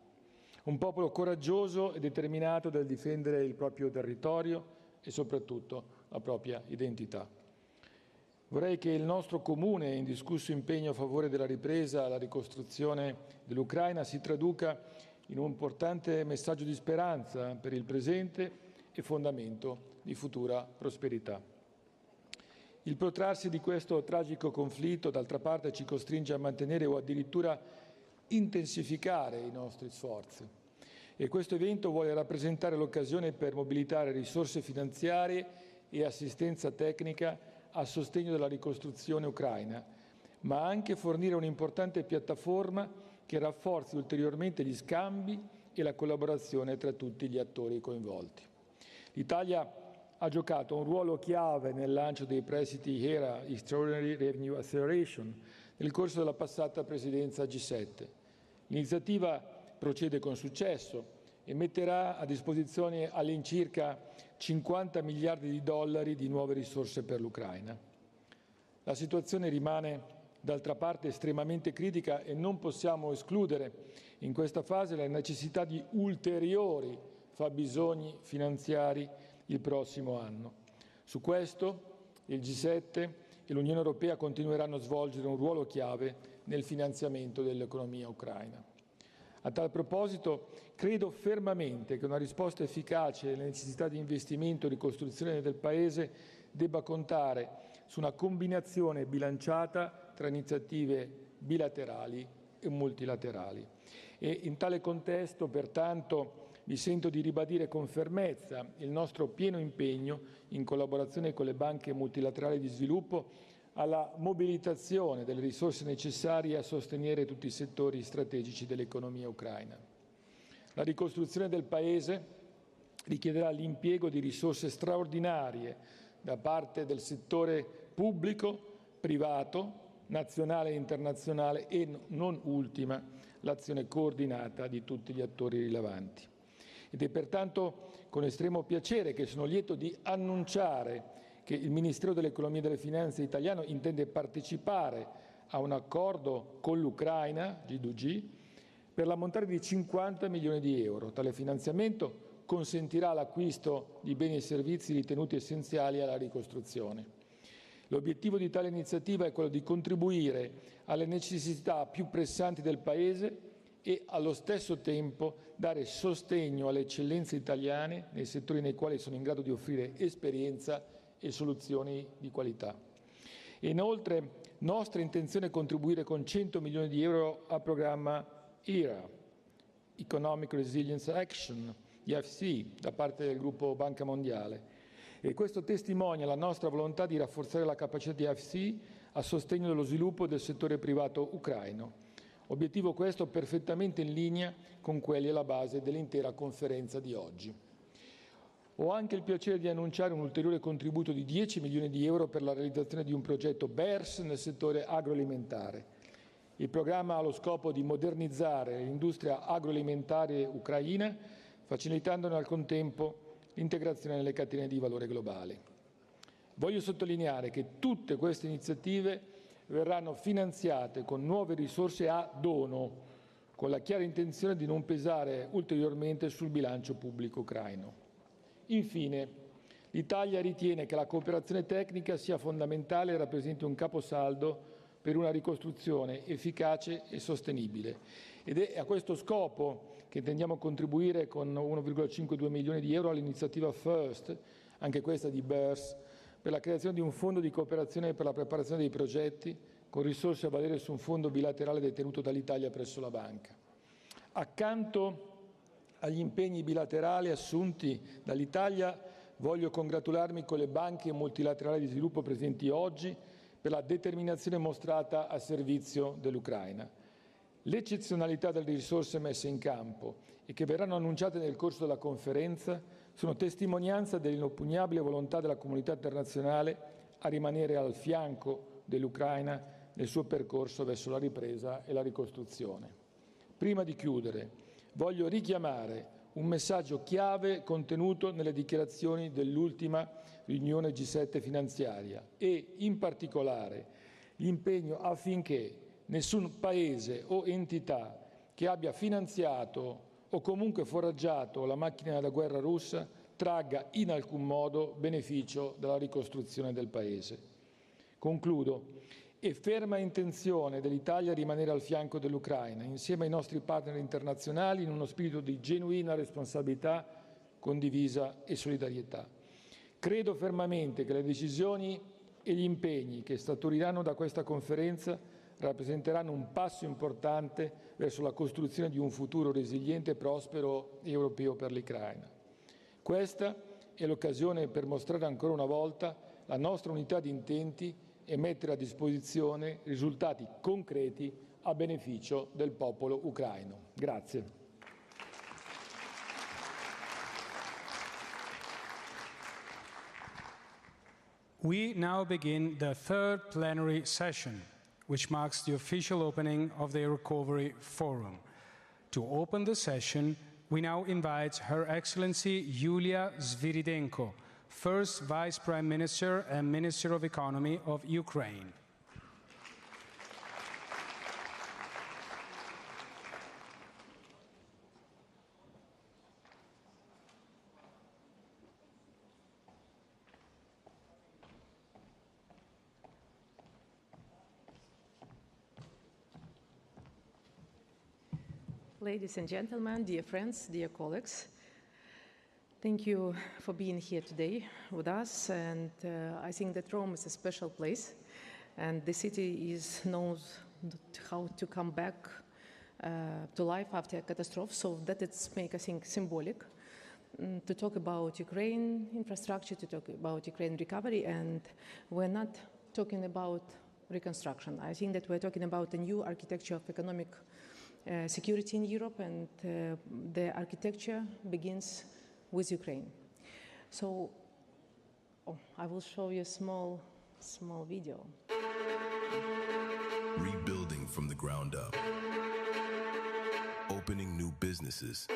un popolo coraggioso e determinato nel difendere il proprio territorio e soprattutto la propria identità. Vorrei che il nostro comune e indiscusso impegno a favore della ripresa e la ricostruzione dell'Ucraina si traduca in un importante messaggio di speranza per il presente e fondamento di futura prosperità. Il protrarsi di questo tragico conflitto, d'altra parte, ci costringe a mantenere o addirittura intensificare i nostri sforzi, e questo evento vuole rappresentare l'occasione per mobilitare risorse finanziarie e assistenza tecnica a sostegno della ricostruzione ucraina, ma anche fornire un'importante piattaforma che rafforzi ulteriormente gli scambi e la collaborazione tra tutti gli attori coinvolti. L'Italia ha giocato un ruolo chiave nel lancio dei prestiti HERA, Extraordinary Revenue Acceleration, nel corso della passata presidenza G7. L'iniziativa procede con successo e metterà a disposizione all'incirca 50 miliardi di dollari di nuove risorse per l'Ucraina. La situazione rimane d'altra parte estremamente critica e non possiamo escludere in questa fase la necessità di ulteriori fabbisogni finanziari il prossimo anno. Su questo il G7 e l'Unione Europea continueranno a svolgere un ruolo chiave nel finanziamento dell'economia ucraina. A tal proposito, credo fermamente che una risposta efficace alle necessità di investimento e ricostruzione del Paese debba contare su una combinazione bilanciata tra iniziative bilaterali e multilaterali. E in tale contesto, pertanto, mi sento di ribadire con fermezza il nostro pieno impegno, in collaborazione con le banche multilaterali di sviluppo, alla mobilitazione delle risorse necessarie a sostenere tutti i settori strategici dell'economia ucraina. La ricostruzione del Paese richiederà l'impiego di risorse straordinarie da parte del settore pubblico, privato, nazionale e internazionale e, non ultima, l'azione coordinata di tutti gli attori rilevanti. Ed è pertanto con estremo piacere che sono lieto di annunciare che il Ministero dell'Economia e delle Finanze italiano intende partecipare a un accordo con l'Ucraina, G2G, per l'ammontare di 50 milioni di euro. Tale finanziamento consentirà l'acquisto di beni e servizi ritenuti essenziali alla ricostruzione. L'obiettivo di tale iniziativa è quello di contribuire alle necessità più pressanti del Paese e allo stesso tempo dare sostegno alle eccellenze italiane nei settori nei quali sono in grado di offrire esperienza e soluzioni di qualità. Inoltre, nostra intenzione è contribuire con 100 milioni di euro al programma ERA, Economic Resilience Action, EFC, da parte del gruppo Banca Mondiale. E questo testimonia la nostra volontà di rafforzare la capacità di EFC a sostegno dello sviluppo del settore privato ucraino. Obiettivo questo perfettamente in linea con quelli alla base dell'intera conferenza di oggi. Ho anche il piacere di annunciare un ulteriore contributo di 10 milioni di euro per la realizzazione di un progetto BERS nel settore agroalimentare. Il programma ha lo scopo di modernizzare l'industria agroalimentare ucraina, facilitandone al contempo l'integrazione nelle catene di valore globali. Voglio sottolineare che tutte queste iniziative verranno finanziate con nuove risorse a dono, con la chiara intenzione di non pesare ulteriormente sul bilancio pubblico ucraino. Infine, l'Italia ritiene che la cooperazione tecnica sia fondamentale e rappresenti un caposaldo per una ricostruzione efficace e sostenibile. Ed è a questo scopo che intendiamo contribuire con 1,52 milioni di euro all'iniziativa FIRST, anche questa di BERS, per la creazione di un fondo di cooperazione per la preparazione dei progetti, con risorse a valere su un fondo bilaterale detenuto dall'Italia presso la banca. Accanto agli impegni bilaterali assunti dall'Italia, voglio congratularmi con le banche multilaterali di sviluppo presenti oggi per la determinazione mostrata a servizio dell'Ucraina. L'eccezionalità delle risorse messe in campo e che verranno annunciate nel corso della conferenza sono testimonianza dell'inoppugnabile volontà della comunità internazionale a rimanere al fianco dell'Ucraina nel suo percorso verso la ripresa e la ricostruzione. Prima di chiudere, voglio richiamare un messaggio chiave contenuto nelle dichiarazioni dell'ultima riunione G7 finanziaria e, in particolare, l'impegno affinché nessun Paese o entità che abbia finanziato o comunque foraggiato la macchina da guerra russa tragga in alcun modo beneficio dalla ricostruzione del Paese. Concludo. È ferma intenzione dell'Italia a rimanere al fianco dell'Ucraina, insieme ai nostri partner internazionali, in uno spirito di genuina responsabilità condivisa e solidarietà. Credo fermamente che le decisioni e gli impegni che scaturiranno da questa conferenza rappresenteranno un passo importante verso la costruzione di un futuro resiliente, prospero e europeo per l'Ucraina. Questa è l'occasione per mostrare ancora una volta la nostra unità di intenti e mettere a disposizione risultati concreti a beneficio del popolo ucraino. Grazie. We now begin the third plenary session, which marks the official opening of the Recovery Forum. To open the session, we now invite Her Excellency Yulia Sviridenko, First Vice Prime Minister and Minister of Economy of Ukraine. Ladies and gentlemen, dear friends, dear colleagues, thank you for being here today with us. And I think that Rome is a special place, and the city knows how to come back to life after a catastrophe. So that makes, I think, symbolic to talk about Ukraine infrastructure, to talk about Ukraine recovery. And we're not talking about reconstruction. I think that we're talking about a new architecture of economic security in Europe, and the architecture begins with Ukraine. So I will show you a small video. Rebuilding from the ground up. Opening new businesses.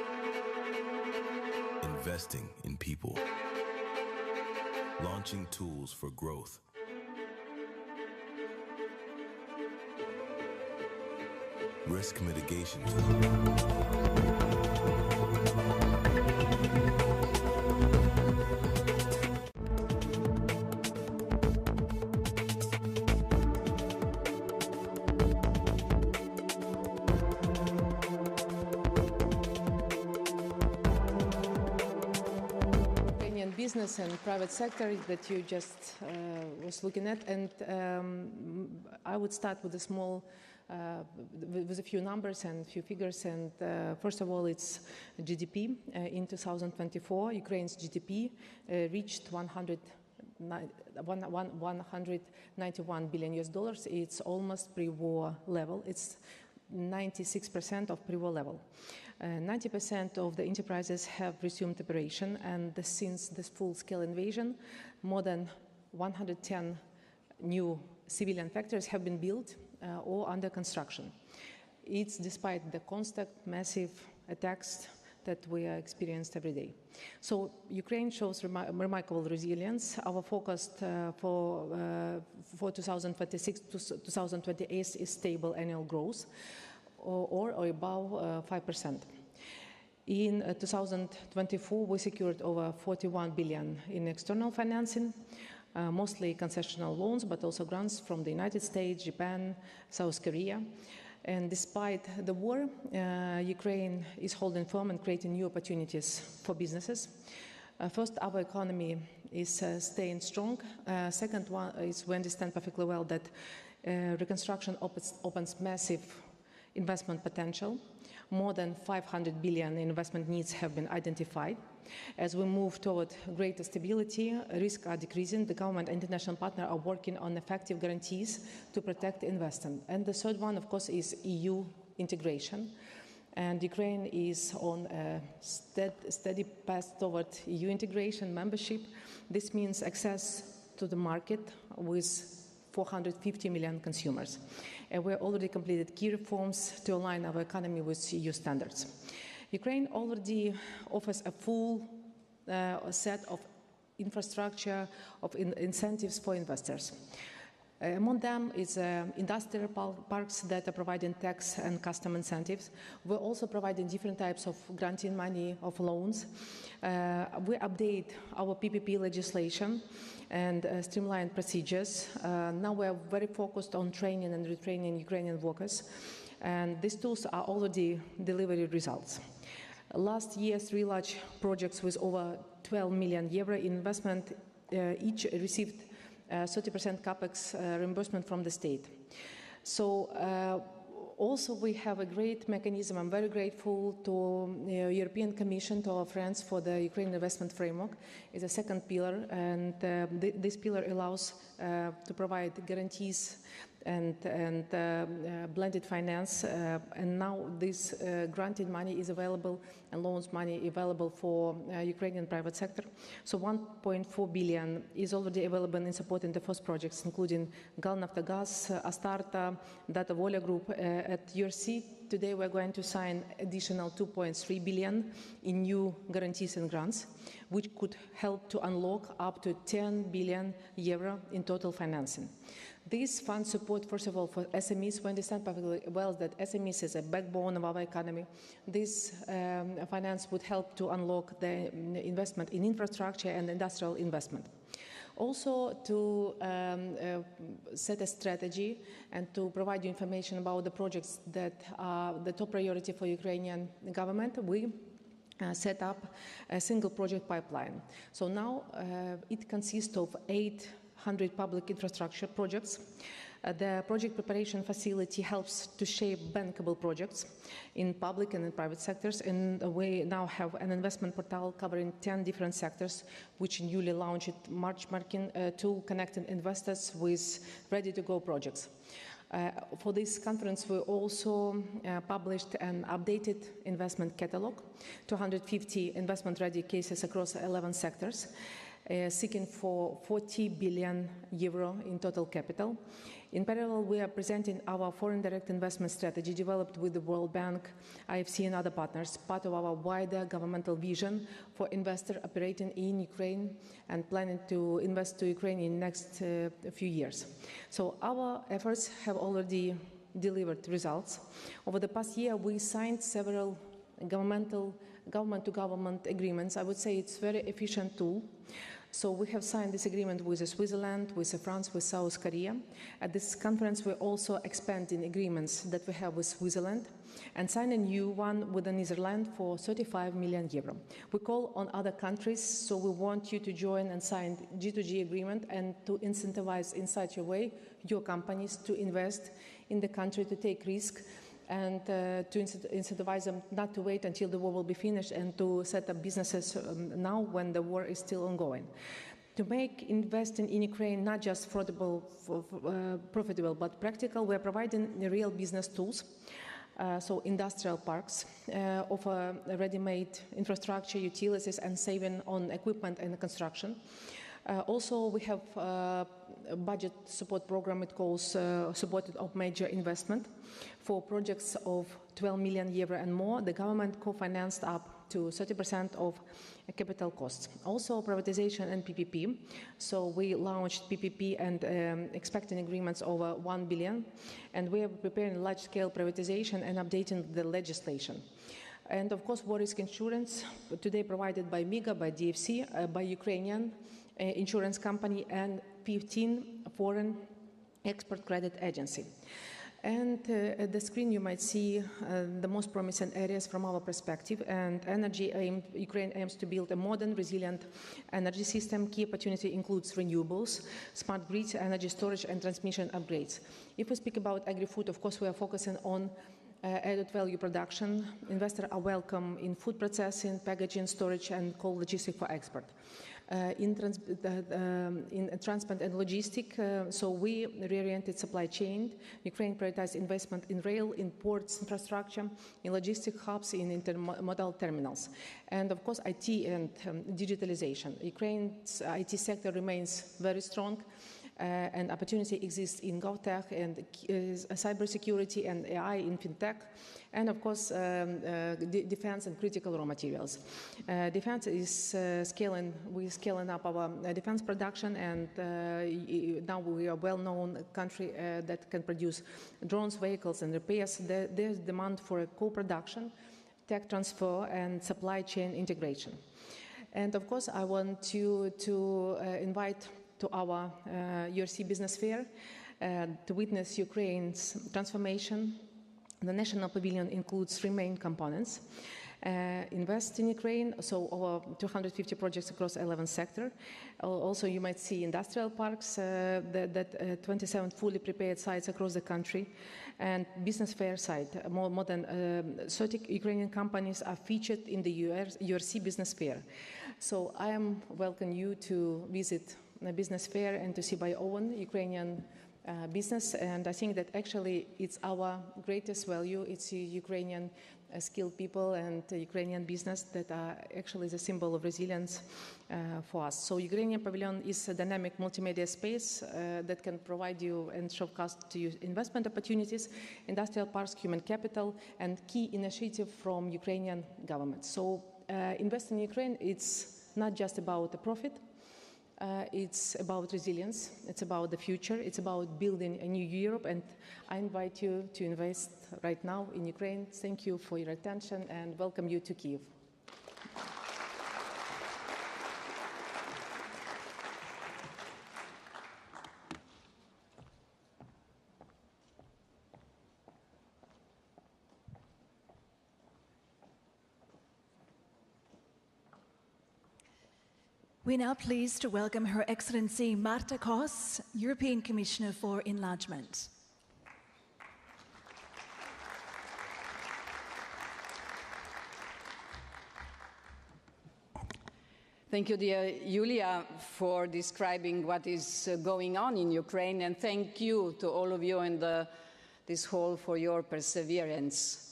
Investing in people. Launching tools for growth. Risk mitigation Business and private sector that you just was looking at, and I would start with a small, with a few numbers and a few figures. And first of all, it's GDP. In 2024, Ukraine's GDP reached $191 billion. It's almost pre-war level. It's 96% of pre-war level. 90% of the enterprises have resumed operation, and since this full-scale invasion, more than 110 new civilian factories have been built or under construction. It's despite the constant massive attacks that we are experienced every day. So Ukraine shows remarkable resilience. Our focus for 2026 to 2028 is stable annual growth, or above 5%. In 2024, we secured over 41 billion in external financing, mostly concessional loans, but also grants from the United States, Japan, South Korea. And despite the war, Ukraine is holding firm and creating new opportunities for businesses. First, our economy is staying strong. Second one is we understand perfectly well that reconstruction opens massive investment potential. More than 500 billion in investment needs have been identified. As we move toward greater stability, risks are decreasing. The government and international partners are working on effective guarantees to protect investment. And the third one, of course, is EU integration. And Ukraine is on a steady path toward EU integration membership. This means access to the market with 450 million consumers. And we already completed key reforms to align our economy with EU standards. Ukraine already offers a full set of infrastructure, of incentives for investors. Among them is industrial parks that are providing tax and custom incentives. We're also providing different types of granting money, of loans. We update our PPP legislation and streamline procedures. Now we're very focused on training and retraining Ukrainian workers, and these tools are already delivering results. Last year, 3 large projects with over 12 million euro in investment each received 30% capex reimbursement from the state. So also we have a great mechanism. I'm very grateful to the European Commission, to our friends for the Ukraine investment framework. It's a second pillar, and this pillar allows to provide guarantees and blended finance, and now this granted money is available and loans money available for Ukrainian private sector. So 1.4 billion is already available in supporting the first projects, including Galnaftogaz, Astarta, Data Volia Group. At URC today we're going to sign additional 2.3 billion in new guarantees and grants, which could help to unlock up to 10 billion euro in total financing. These funds support, first of all, for SMEs. We understand perfectly well that SMEs is a backbone of our economy. This finance would help to unlock the investment in infrastructure and industrial investment. Also to set a strategy and to provide you information about the projects that are the top priority for Ukrainian government, we set up a single project pipeline. So now it consists of 800 public infrastructure projects. The project preparation facility helps to shape bankable projects in public and in private sectors, and we now have an investment portal covering 10 different sectors, which newly launched March marking to connecting investors with ready-to-go projects. For this conference, we also published an updated investment catalog, 250 investment-ready cases across 11 sectors, seeking for 40 billion euro in total capital. In parallel, we are presenting our foreign direct investment strategy developed with the World Bank, IFC and other partners, part of our wider governmental vision for investors operating in Ukraine and planning to invest to Ukraine in the next few years. So our efforts have already delivered results. Over the past year, we signed several government-to-government agreements. I would say it's a very efficient tool. So we have signed this agreement with Switzerland, with France, with South Korea. At this conference, we're also expanding agreements that we have with Switzerland and sign a new one with the Netherlands for 35 million euro. We call on other countries, so we want you to join and sign G2G agreement and to incentivize in such a way your companies to invest in the country, to take risk, and to incentivize them not to wait until the war will be finished and to set up businesses now when the war is still ongoing. To make investing in Ukraine not just profitable but practical, we are providing real business tools. So industrial parks offer ready-made infrastructure, utilities, and saving on equipment and construction. Also, we have a budget support program. It calls supported of major investment for projects of 12 million euro and more. The government co-financed up to 30% of capital costs. Also, privatization and PPP. So we launched PPP and expecting agreements over 1 billion. And we are preparing large-scale privatization and updating the legislation. And of course, war risk insurance, today provided by MIGA, by DFC, by Ukrainian insurance company, and 15 foreign export credit agency. And at the screen you might see the most promising areas from our perspective. And Ukraine aims to build a modern, resilient energy system. Key opportunity includes renewables, smart grids, energy storage, and transmission upgrades. If we speak about agri-food, of course, we are focusing on added value production. Investors are welcome in food processing, packaging, storage, and cold logistics for export. In transport and logistics, so we reoriented supply chain. Ukraine prioritized investment in rail, in ports infrastructure, in logistic hubs, in intermodal terminals. And of course, IT and digitalization. Ukraine's IT sector remains very strong. And opportunity exists in GovTech and cybersecurity and AI in FinTech, and of course, defense and critical raw materials. Defense is we're scaling up our defense production, and now we are a well-known country that can produce drones, vehicles, and repairs. There's demand for a co-production, tech transfer, and supply chain integration. And of course, I want you to invite to our URC business fair to witness Ukraine's transformation. The National Pavilion includes 3 main components. Invest in Ukraine, so over 250 projects across 11 sectors. Also, you might see industrial parks, 27 fully prepared sites across the country, and business fair site. More than 30 Ukrainian companies are featured in the URC business fair. So I am welcoming you to visit a business fair and to see by own Ukrainian business. And I think that actually it's our greatest value. It's Ukrainian skilled people and Ukrainian business that are actually the symbol of resilience for us. So Ukrainian Pavilion is a dynamic multimedia space that can provide you and showcase to you investment opportunities, industrial parks, human capital, and key initiative from Ukrainian government. So investing in Ukraine, it's not just about the profit. It's about resilience, it's about the future, it's about building a new Europe, and I invite you to invest right now in Ukraine. Thank you for your attention and welcome you to Kyiv. We're now pleased to welcome Her Excellency Marta Kos, European Commissioner for Enlargement. Thank you, dear Julia, for describing what is going on in Ukraine, and thank you to all of you in this hall for your perseverance.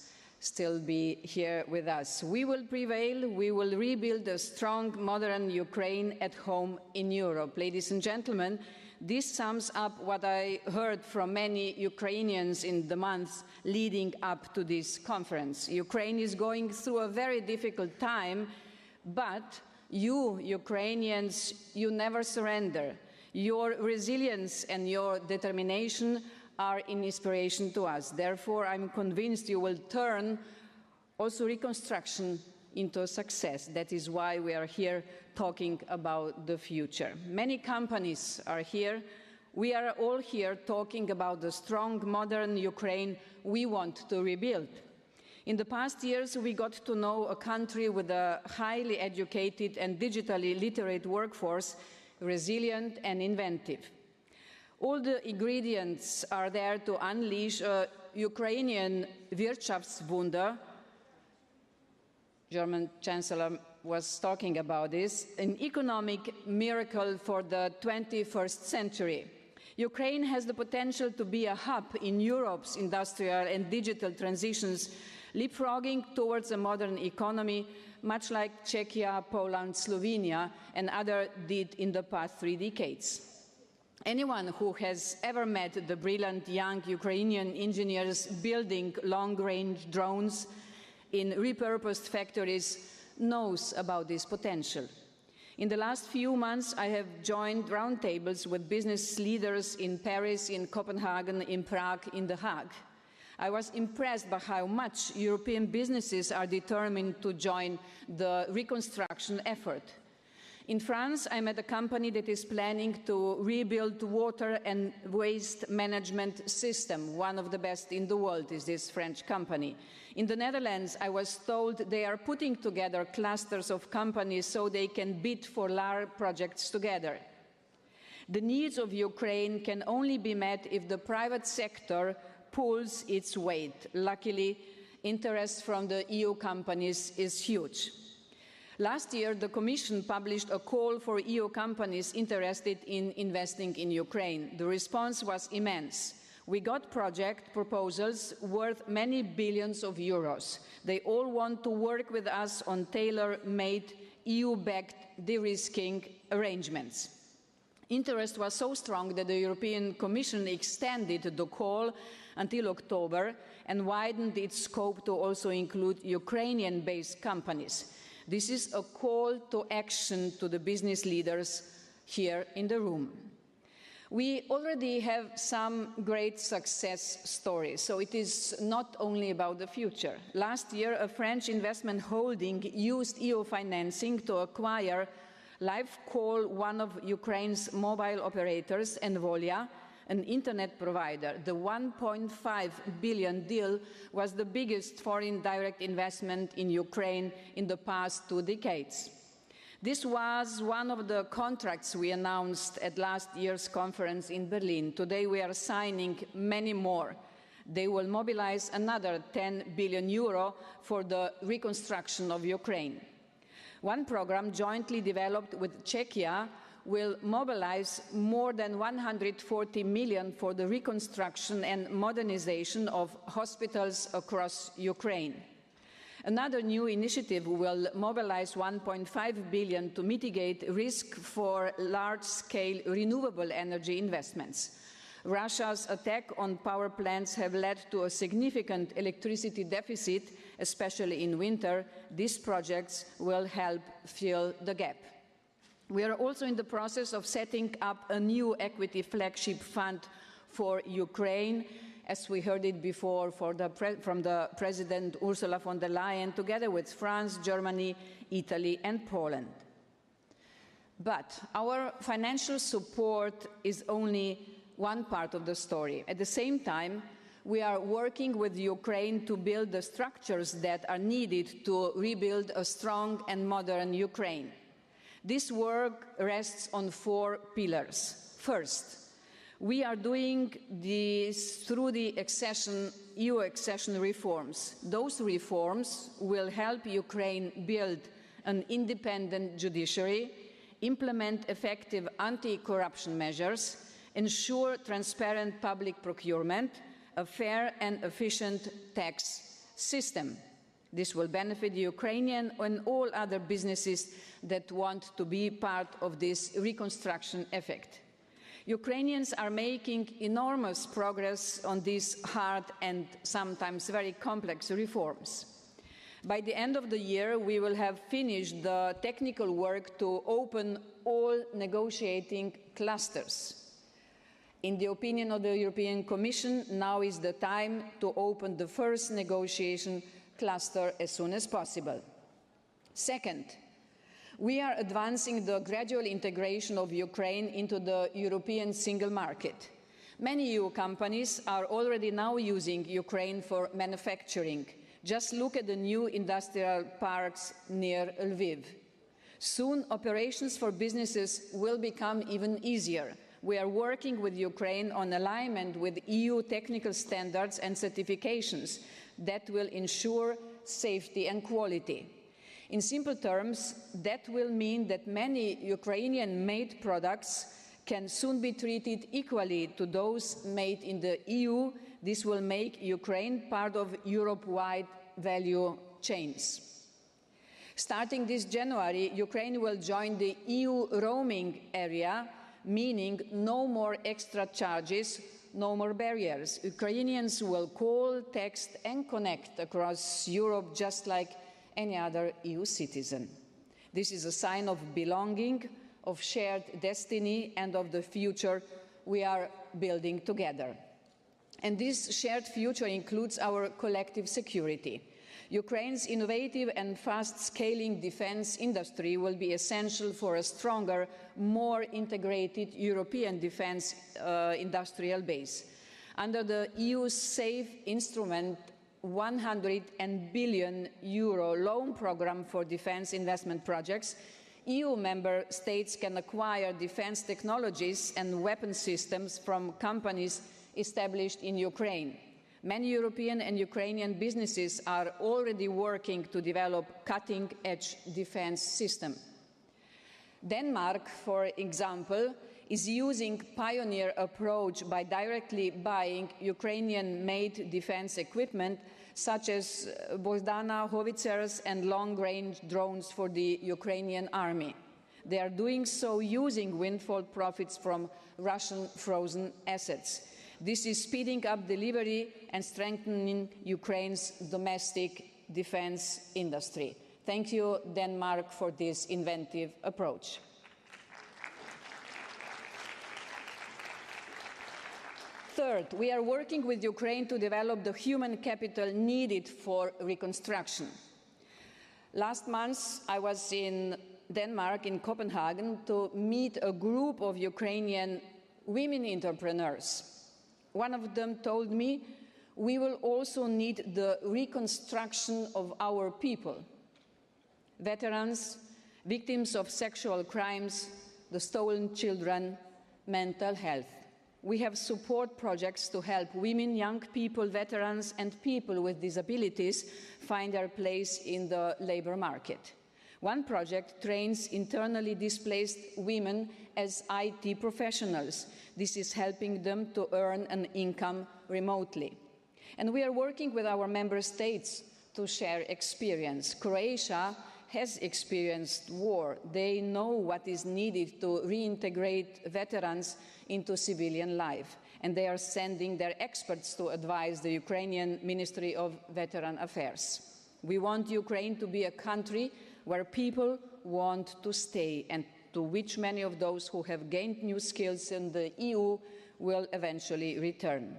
Still be here with us. We will prevail. We will rebuild a strong, modern Ukraine at home in Europe. Ladies and gentlemen, this sums up what I heard from many Ukrainians in the months leading up to this conference. Ukraine is going through a very difficult time, but you, Ukrainians, you never surrender. Your resilience and your determination are an inspiration to us. Therefore, I'm convinced you will turn also reconstruction into a success. That is why we are here talking about the future. Many companies are here. We are all here talking about the strong, modern Ukraine we want to rebuild. In the past years, we got to know a country with a highly educated and digitally literate workforce, resilient and inventive. All the ingredients are there to unleash a Ukrainian Wirtschaftswunder. German Chancellor was talking about this, an economic miracle for the 21st century. Ukraine has the potential to be a hub in Europe's industrial and digital transitions, leapfrogging towards a modern economy, much like Czechia, Poland, Slovenia, and others did in the past 3 decades. Anyone who has ever met the brilliant young Ukrainian engineers building long-range drones in repurposed factories knows about this potential. In the last few months, I have joined roundtables with business leaders in Paris, in Copenhagen, in Prague, in The Hague. I was impressed by how much European businesses are determined to join the reconstruction effort. In France, I met a company that is planning to rebuild water and waste management system. One of the best in the world is this French company. In the Netherlands, I was told they are putting together clusters of companies so they can bid for large projects together. The needs of Ukraine can only be met if the private sector pulls its weight. Luckily, interest from the EU companies is huge. Last year, the Commission published a call for EU companies interested in investing in Ukraine. The response was immense. We got project proposals worth many billions of euros. They all want to work with us on tailor-made, EU-backed de-risking arrangements. Interest was so strong that the European Commission extended the call until October and widened its scope to also include Ukrainian-based companies. This is a call to action to the business leaders here in the room. We already have some great success stories, so it is not only about the future. Last year, a French investment holding used EU financing to acquire LiveCall, one of Ukraine's mobile operators, and Volia, an internet provider. The 1.5 billion deal was the biggest foreign direct investment in Ukraine in the past 2 decades. This was one of the contracts we announced at last year's conference in Berlin. Today we are signing many more. They will mobilize another 10 billion euro for the reconstruction of Ukraine. One program jointly developed with Czechia will mobilize more than 140 million for the reconstruction and modernization of hospitals across Ukraine. Another new initiative will mobilize 1.5 billion to mitigate risk for large-scale renewable energy investments. Russia's attack on power plants have led to a significant electricity deficit, especially in winter. These projects will help fill the gap. We are also in the process of setting up a new equity flagship fund for Ukraine, as we heard it before from the President Ursula von der Leyen, together with France, Germany, Italy and Poland. But our financial support is only one part of the story. At the same time, we are working with Ukraine to build the structures that are needed to rebuild a strong and modern Ukraine. This work rests on 4 pillars. First, we are doing this through the EU accession reforms. Those reforms will help Ukraine build an independent judiciary, implement effective anti-corruption measures, ensure transparent public procurement, a fair and efficient tax system. This will benefit Ukrainian and all other businesses that want to be part of this reconstruction effort. Ukrainians are making enormous progress on these hard and sometimes very complex reforms. By the end of the year, we will have finished the technical work to open all negotiating clusters. In the opinion of the European Commission, now is the time to open the first negotiation cluster as soon as possible. Second, we are advancing the gradual integration of Ukraine into the European single market. Many EU companies are already now using Ukraine for manufacturing. Just look at the new industrial parks near Lviv. Soon, operations for businesses will become even easier. We are working with Ukraine on alignment with EU technical standards and certifications that will ensure safety and quality. In simple terms, that will mean that many Ukrainian-made products can soon be treated equally to those made in the EU. This will make Ukraine part of Europe-wide value chains. Starting this January, Ukraine will join the EU roaming area, meaning no more extra charges, no more barriers. Ukrainians will call, text, and connect across Europe just like any other EU citizen. This is a sign of belonging, of shared destiny, and of the future we are building together. And this shared future includes our collective security. Ukraine's innovative and fast-scaling defense industry will be essential for a stronger, more integrated European defense industrial base. Under the EU's SAFE instrument, €100 billion loan program for defense investment projects, EU member states can acquire defense technologies and weapon systems from companies established in Ukraine. Many European and Ukrainian businesses are already working to develop cutting-edge defense systems. Denmark, for example, is using a pioneer approach by directly buying Ukrainian-made defense equipment such as Bozdana howitzers and long-range drones for the Ukrainian army. They are doing so using windfall profits from Russian frozen assets. This is speeding up delivery and strengthening Ukraine's domestic defense industry. Thank you, Denmark, for this inventive approach. Third, we are working with Ukraine to develop the human capital needed for reconstruction. Last month, I was in Denmark, in Copenhagen, to meet a group of Ukrainian women entrepreneurs. One of them told me, we will also need the reconstruction of our people. Veterans, victims of sexual crimes, the stolen children, mental health. We have support projects to help women, young people, veterans, and people with disabilities find their place in the labor market. One project trains internally displaced women as IT professionals. This is helping them to earn an income remotely. And we are working with our member states to share experience. Croatia has experienced war. They know what is needed to reintegrate veterans into civilian life, and they are sending their experts to advise the Ukrainian Ministry of Veteran Affairs. We want Ukraine to be a country where people want to stay, and to which many of those who have gained new skills in the EU will eventually return.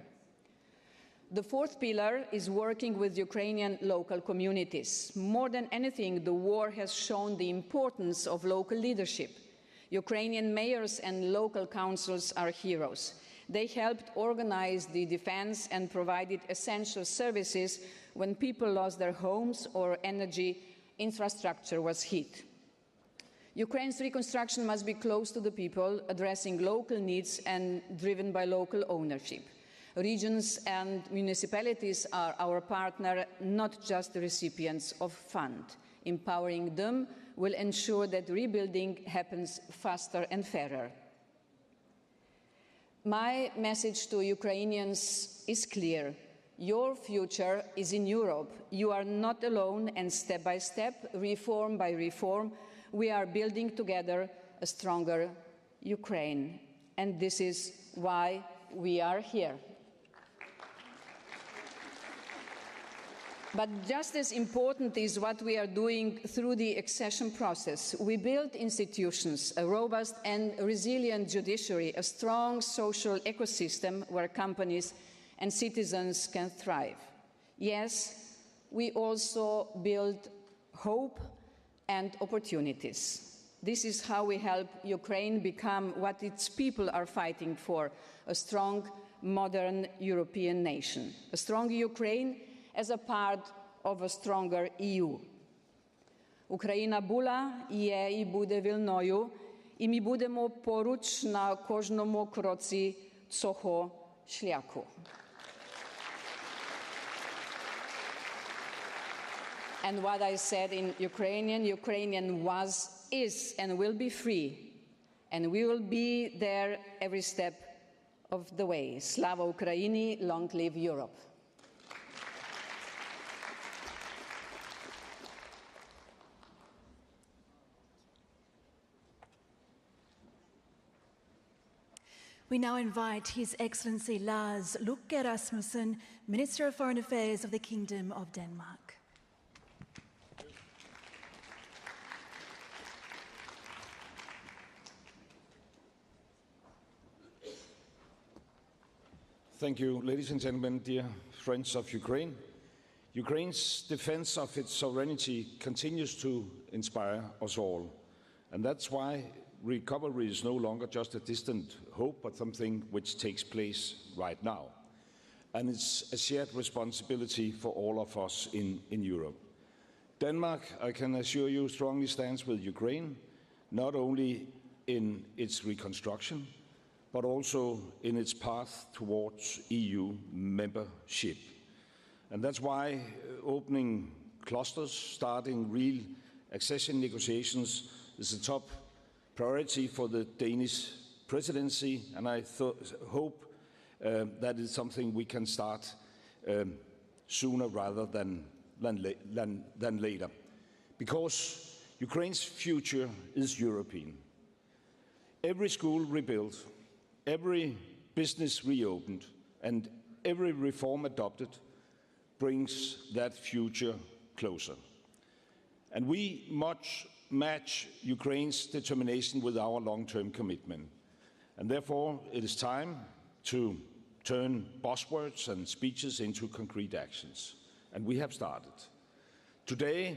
The fourth pillar is working with Ukrainian local communities. More than anything, the war has shown the importance of local leadership. Ukrainian mayors and local councils are heroes. They helped organize the defense and provided essential services when people lost their homes or energy infrastructure was hit. Ukraine's reconstruction must be close to the people, addressing local needs and driven by local ownership. Regions and municipalities are our partner, not just the recipients of funds. Empowering them will ensure that rebuilding happens faster and fairer. My message to Ukrainians is clear. Your future is in Europe. You are not alone, and step by step, reform by reform, we are building together a stronger Ukraine. And this is why we are here. But just as important is what we are doing through the accession process. We build institutions, a robust and resilient judiciary, a strong social ecosystem where companies and citizens can thrive. Yes, we also build hope and opportunities. This is how we help Ukraine become what its people are fighting for, a strong, modern European nation. A strong Ukraine as a part of a stronger EU. Україна була, є і буде вільною, і ми будемо поруч на кожному кроці цього шляху. And what I said in Ukrainian was, is, and will be free. And we will be there every step of the way. Slava Ukraini, long live Europe. We now invite His Excellency Lars Løkke Rasmussen, Minister of Foreign Affairs of the Kingdom of Denmark. Thank you, ladies and gentlemen, dear friends of Ukraine. Ukraine's defense of its sovereignty continues to inspire us all. And that's why recovery is no longer just a distant hope, but something which takes place right now. And it's a shared responsibility for all of us in Europe. Denmark, I can assure you, strongly stands with Ukraine, not only in its reconstruction, but also in its path towards EU membership. And that's why opening clusters, starting real accession negotiations is a top priority for the Danish presidency, and I hope that is something we can start sooner rather than later. Because Ukraine's future is European. Every school rebuilt, every business reopened, and every reform adopted brings that future closer. And we match Ukraine's determination with our long-term commitment. And therefore, it is time to turn buzzwords and speeches into concrete actions. And we have started. Today,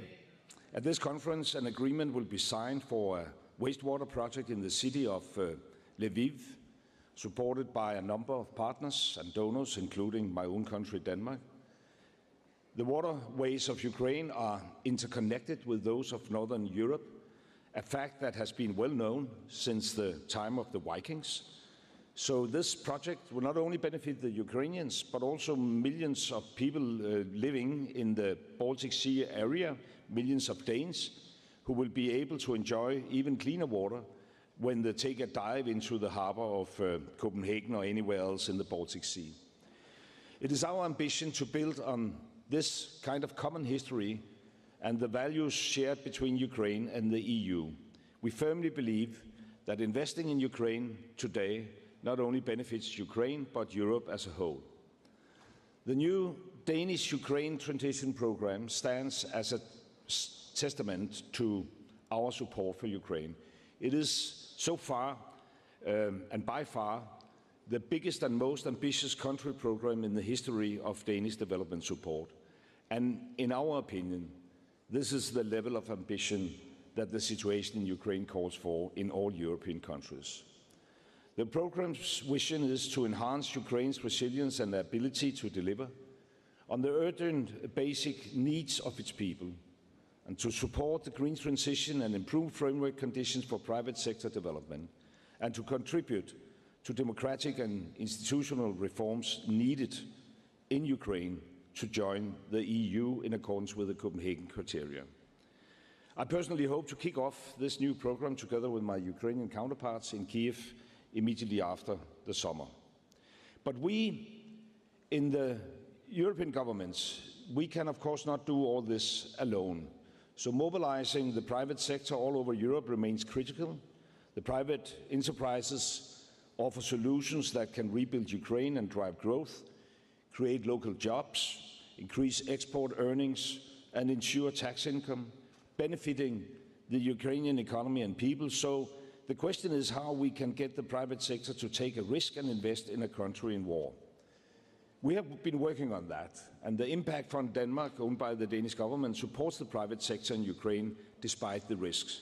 at this conference, an agreement will be signed for a wastewater project in the city of Lviv, supported by a number of partners and donors, including my own country, Denmark. The waterways of Ukraine are interconnected with those of Northern Europe, a fact that has been well known since the time of the Vikings. So this project will not only benefit the Ukrainians, but also millions of people living in the Baltic Sea area, millions of Danes, who will be able to enjoy even cleaner water when they take a dive into the harbor of Copenhagen or anywhere else in the Baltic Sea. It is our ambition to build on this kind of common history and the values shared between Ukraine and the EU. We firmly believe that investing in Ukraine today not only benefits Ukraine, but Europe as a whole. The new Danish-Ukraine transition program stands as a testament to our support for Ukraine. It is so far, and by far, the biggest and most ambitious country program in the history of Danish development support. And in our opinion, this is the level of ambition that the situation in Ukraine calls for in all European countries. The program's vision is to enhance Ukraine's resilience and ability to deliver on the urgent basic needs of its people. and to support the green transition and improve framework conditions for private sector development, and to contribute to democratic and institutional reforms needed in Ukraine to join the EU in accordance with the Copenhagen criteria. I personally hope to kick off this new program together with my Ukrainian counterparts in Kiev immediately after the summer. But we, in the European governments, we can of course not do all this alone. So mobilizing the private sector all over Europe remains critical. The private enterprises offer solutions that can rebuild Ukraine and drive growth, create local jobs, increase export earnings, and ensure tax income, benefiting the Ukrainian economy and people. So the question is how we can get the private sector to take a risk and invest in a country in war. We have been working on that, and the Impact Fund Denmark, owned by the Danish government, supports the private sector in Ukraine despite the risks.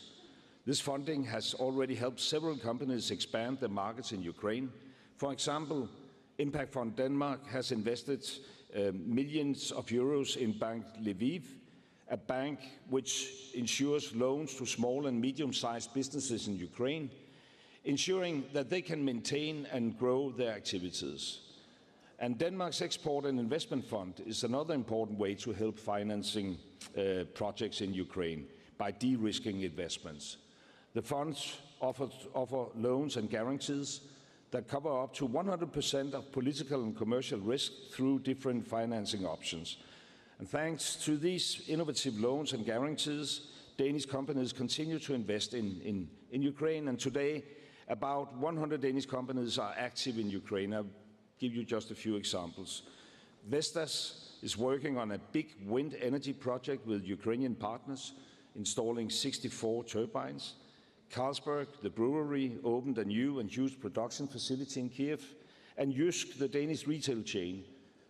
This funding has already helped several companies expand their markets in Ukraine. For example, Impact Fund Denmark has invested millions of euros in Bank Lviv, a bank which ensures loans to small and medium-sized businesses in Ukraine, ensuring that they can maintain and grow their activities. And Denmark's Export and Investment Fund is another important way to help financing projects in Ukraine by de-risking investments. The funds offer loans and guarantees that cover up to 100% of political and commercial risk through different financing options. And thanks to these innovative loans and guarantees, Danish companies continue to invest in Ukraine, and today about 100 Danish companies are active in Ukraine. I'll give you just a few examples. Vestas is working on a big wind energy project with Ukrainian partners, installing 64 turbines. Carlsberg, the brewery, opened a new and huge production facility in Kiev, and Jysk, the Danish retail chain,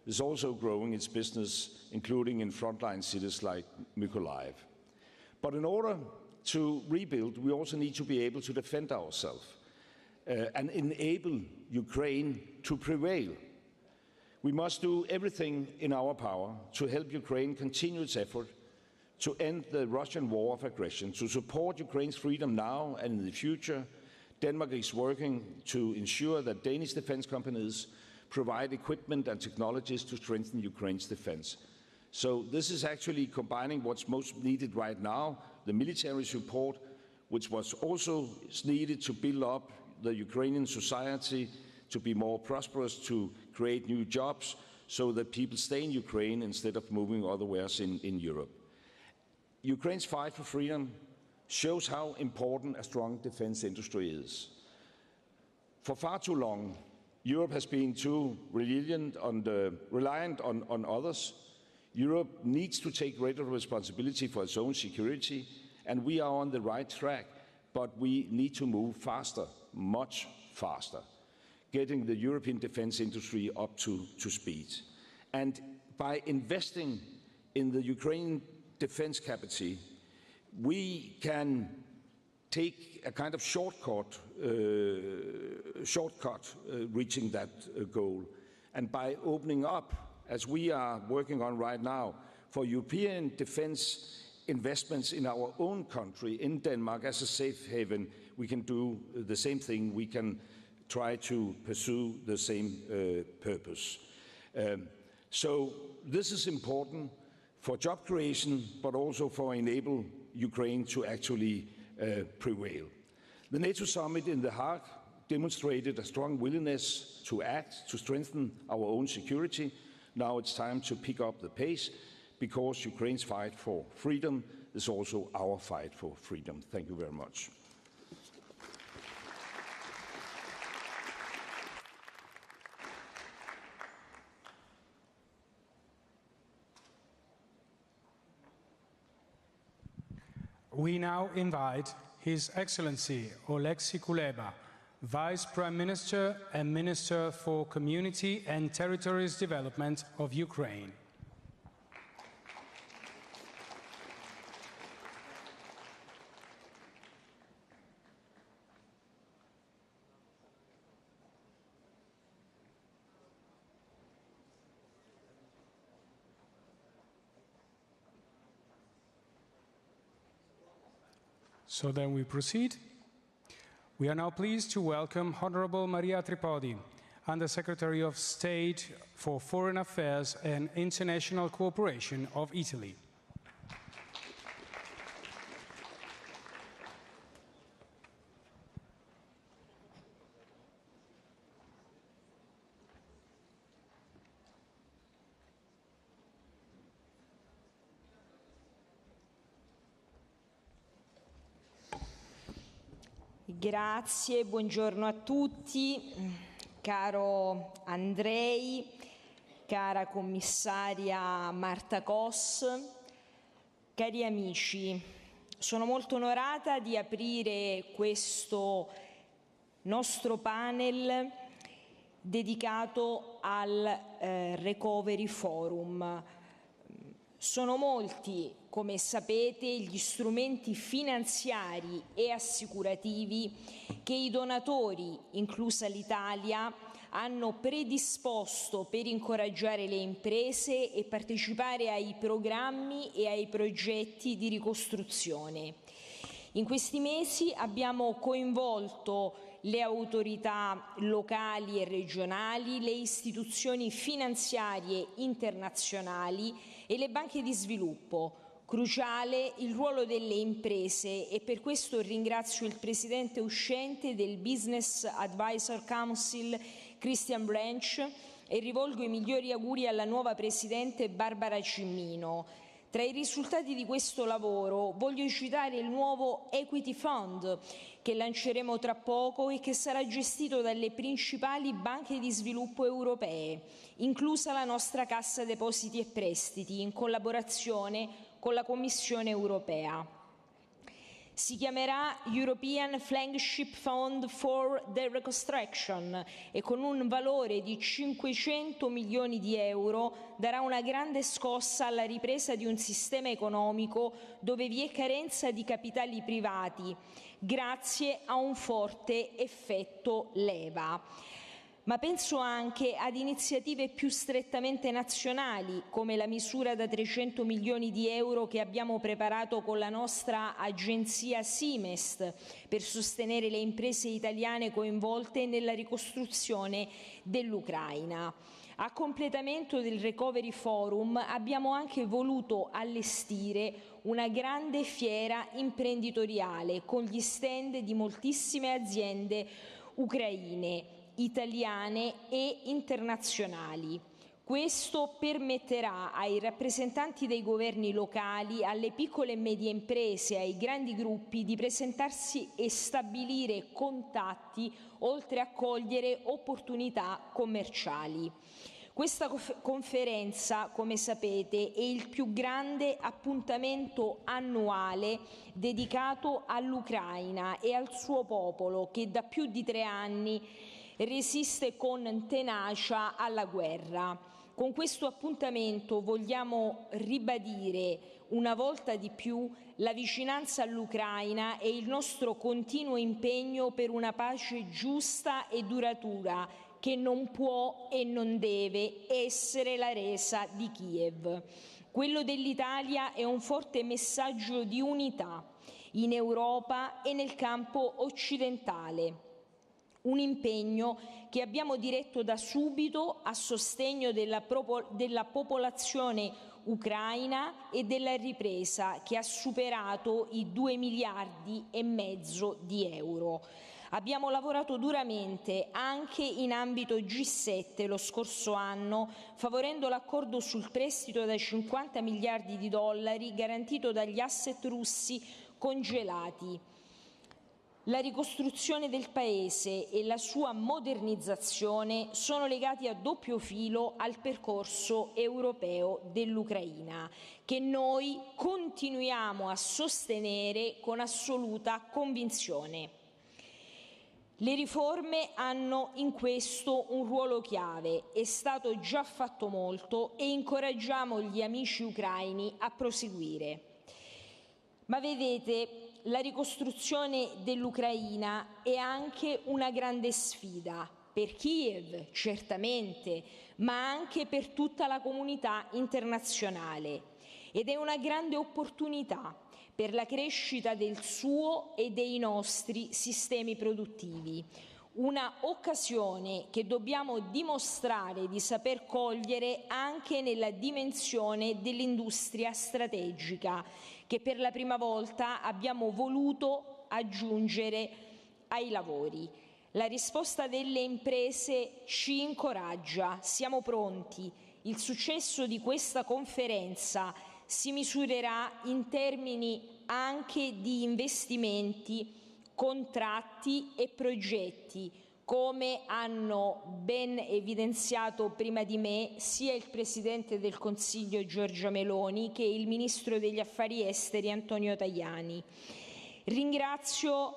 is also growing its business, including in frontline cities like Mykolaiv. But in order to rebuild, we also need to be able to defend ourselves and enable Ukraine to prevail. We must do everything in our power to help Ukraine continue its effort to end the Russian war of aggression, to support Ukraine's freedom now and in the future. Denmark is working to ensure that Danish defense companies provide equipment and technologies to strengthen Ukraine's defense. So this is actually combining what's most needed right now, the military support, which was also needed to build up the Ukrainian society to be more prosperous, to create new jobs, so that people stay in Ukraine instead of moving otherwhere in Europe. Ukraine's fight for freedom shows how important a strong defense industry is. For far too long, Europe has been too reliant on others. Europe needs to take greater responsibility for its own security, and we are on the right track, but we need to move faster, much faster, getting the European defense industry up to speed. And by investing in the Ukrainian defense capacity, we can take a kind of shortcut reaching that goal. And by opening up, as we are working on right now, for European defense investments in our own country, in Denmark, as a safe haven, we can do the same thing. We can try to pursue the same purpose. So this is important for job creation, but also for enable Ukraine to actually prevail. The NATO summit in The Hague demonstrated a strong willingness to act, to strengthen our own security. Now it's time to pick up the pace, because Ukraine's fight for freedom is also our fight for freedom. Thank you very much. We now invite His Excellency Oleksiy Kuleba, Vice Prime Minister and Minister for Community and Territories Development of Ukraine. So then we proceed. We are now pleased to welcome Honorable Maria Tripodi, Under-Secretary of State for Foreign Affairs and International Cooperation of Italy. Grazie, buongiorno a tutti, caro Andrei, cara commissaria Marta Kos, cari amici, sono molto onorata di aprire questo nostro panel dedicato al Recovery Forum. Sono molti, come sapete, gli strumenti finanziari e assicurativi che i donatori, inclusa l'Italia, hanno predisposto per incoraggiare le imprese e partecipare ai programmi e ai progetti di ricostruzione. In questi mesi abbiamo coinvolto le autorità locali e regionali, le istituzioni finanziarie internazionali e le banche di sviluppo. Cruciale il ruolo delle imprese e per questo ringrazio il presidente uscente del Business Advisor Council, Christian Branch, e rivolgo i migliori auguri alla nuova presidente Barbara Cimmino. Tra i risultati di questo lavoro voglio citare il nuovo Equity Fund che lanceremo tra poco e che sarà gestito dalle principali banche di sviluppo europee, inclusa la nostra Cassa Depositi e Prestiti, in collaborazione con la Commissione europea. Si chiamerà European Flagship Fund for the Reconstruction e con un valore di 500 milioni di euro darà una grande scossa alla ripresa di un sistema economico dove vi è carenza di capitali privati, grazie a un forte effetto leva. Ma penso anche ad iniziative più strettamente nazionali, come la misura da 300 milioni di euro che abbiamo preparato con la nostra agenzia Simest per sostenere le imprese italiane coinvolte nella ricostruzione dell'Ucraina. A completamento del Recovery Forum abbiamo anche voluto allestire una grande fiera imprenditoriale con gli stand di moltissime aziende ucraine, italiane e internazionali. Questo permetterà ai rappresentanti dei governi locali, alle piccole e medie imprese, ai grandi gruppi di presentarsi e stabilire contatti, oltre a cogliere opportunità commerciali. Questa conferenza, come sapete, è il più grande appuntamento annuale dedicato all'Ucraina e al suo popolo che da più di 3 anni resiste con tenacia alla guerra. Con questo appuntamento vogliamo ribadire una volta di più la vicinanza all'Ucraina e il nostro continuo impegno per una pace giusta e duratura che non può e non deve essere la resa di Kiev. Quello dell'Italia è un forte messaggio di unità in Europa e nel campo occidentale. Un impegno che abbiamo diretto da subito a sostegno della popolazione ucraina e della ripresa che ha superato i 2,5 miliardi di euro. Abbiamo lavorato duramente anche in ambito G7 lo scorso anno, favorendo l'accordo sul prestito da 50 miliardi di dollari garantito dagli asset russi congelati. La ricostruzione del Paese e la sua modernizzazione sono legati a doppio filo al percorso europeo dell'Ucraina, che noi continuiamo a sostenere con assoluta convinzione. Le riforme hanno in questo un ruolo chiave, è stato già fatto molto e incoraggiamo gli amici ucraini a proseguire. Ma vedete, la ricostruzione dell'Ucraina è anche una grande sfida per Kiev, certamente, ma anche per tutta la comunità internazionale. Ed è una grande opportunità per la crescita del suo e dei nostri sistemi produttivi. Una occasione che dobbiamo dimostrare di saper cogliere anche nella dimensione dell'industria strategica, che per la prima volta abbiamo voluto aggiungere ai lavori. La risposta delle imprese ci incoraggia, siamo pronti. Il successo di questa conferenza si misurerà in termini anche di investimenti, contratti e progetti, come hanno ben evidenziato prima di me sia il Presidente del Consiglio Giorgia Meloni che il Ministro degli Affari Esteri Antonio Tajani. Ringrazio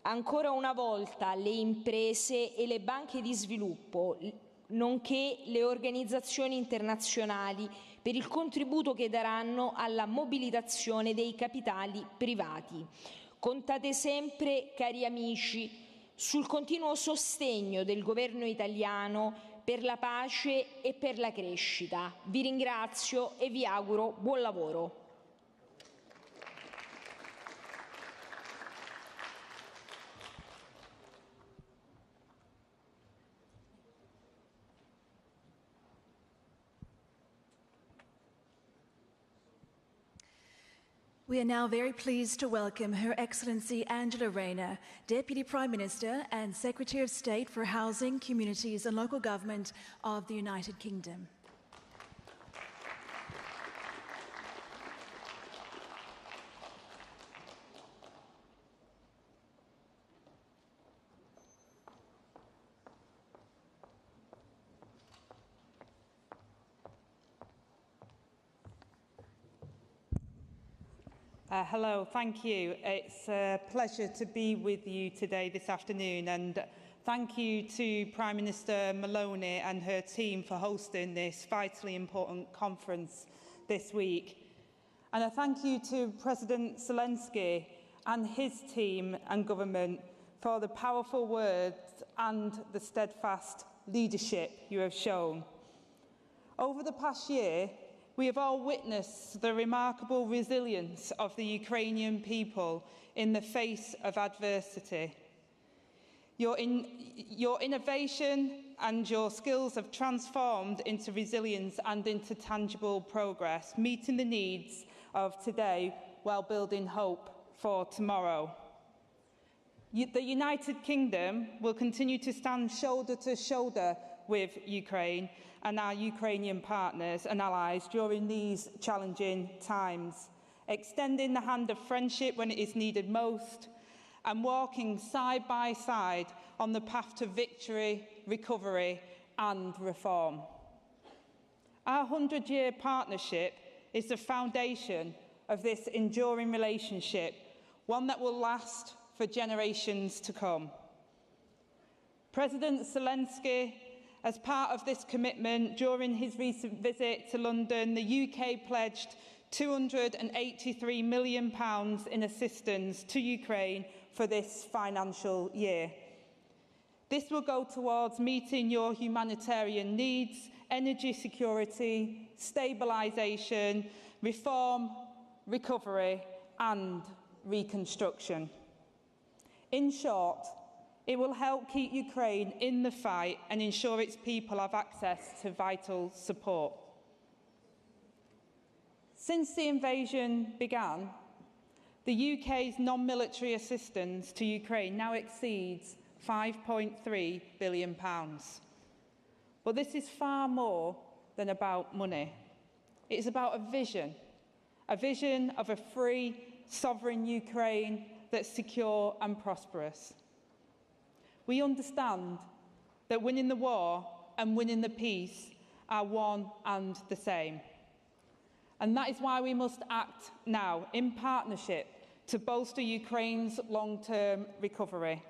ancora una volta le imprese e le banche di sviluppo, nonché le organizzazioni internazionali per il contributo che daranno alla mobilitazione dei capitali privati. Contate sempre, cari amici, sul continuo sostegno del governo italiano per la pace e per la crescita. Vi ringrazio e vi auguro buon lavoro. We are now very pleased to welcome Her Excellency Angela Rayner, Deputy Prime Minister and Secretary of State for Housing, Communities and Local Government of the United Kingdom. Hello, thank you. It's a pleasure to be with you today, this afternoon, and thank you to Prime Minister Maloney and her team for hosting this vitally important conference this week. And I thank you to President Zelensky and his team and government for the powerful words and the steadfast leadership you have shown. Over the past year, we have all witnessed the remarkable resilience of the Ukrainian people in the face of adversity. Your innovation and your skills have transformed into resilience and into tangible progress, meeting the needs of today while building hope for tomorrow. The United Kingdom will continue to stand shoulder to shoulder with Ukraine and our Ukrainian partners and allies during these challenging times, extending the hand of friendship when it is needed most, and walking side by side on the path to victory, recovery and reform. Our 100-year partnership is the foundation of this enduring relationship, one that will last for generations to come. President Zelensky, as part of this commitment, during his recent visit to London, the UK pledged £283 million in assistance to Ukraine for this financial year. This will go towards meeting your humanitarian needs, energy security, stabilisation, reform, recovery and reconstruction. In short, it will help keep Ukraine in the fight and ensure its people have access to vital support. Since the invasion began, the UK's non-military assistance to Ukraine now exceeds £5.3 billion. But this is far more than about money. It's about a vision of a free, sovereign Ukraine that's secure and prosperous. We understand that winning the war and winning the peace are one and the same. And that is why we must act now in partnership to bolster Ukraine's long-term recovery.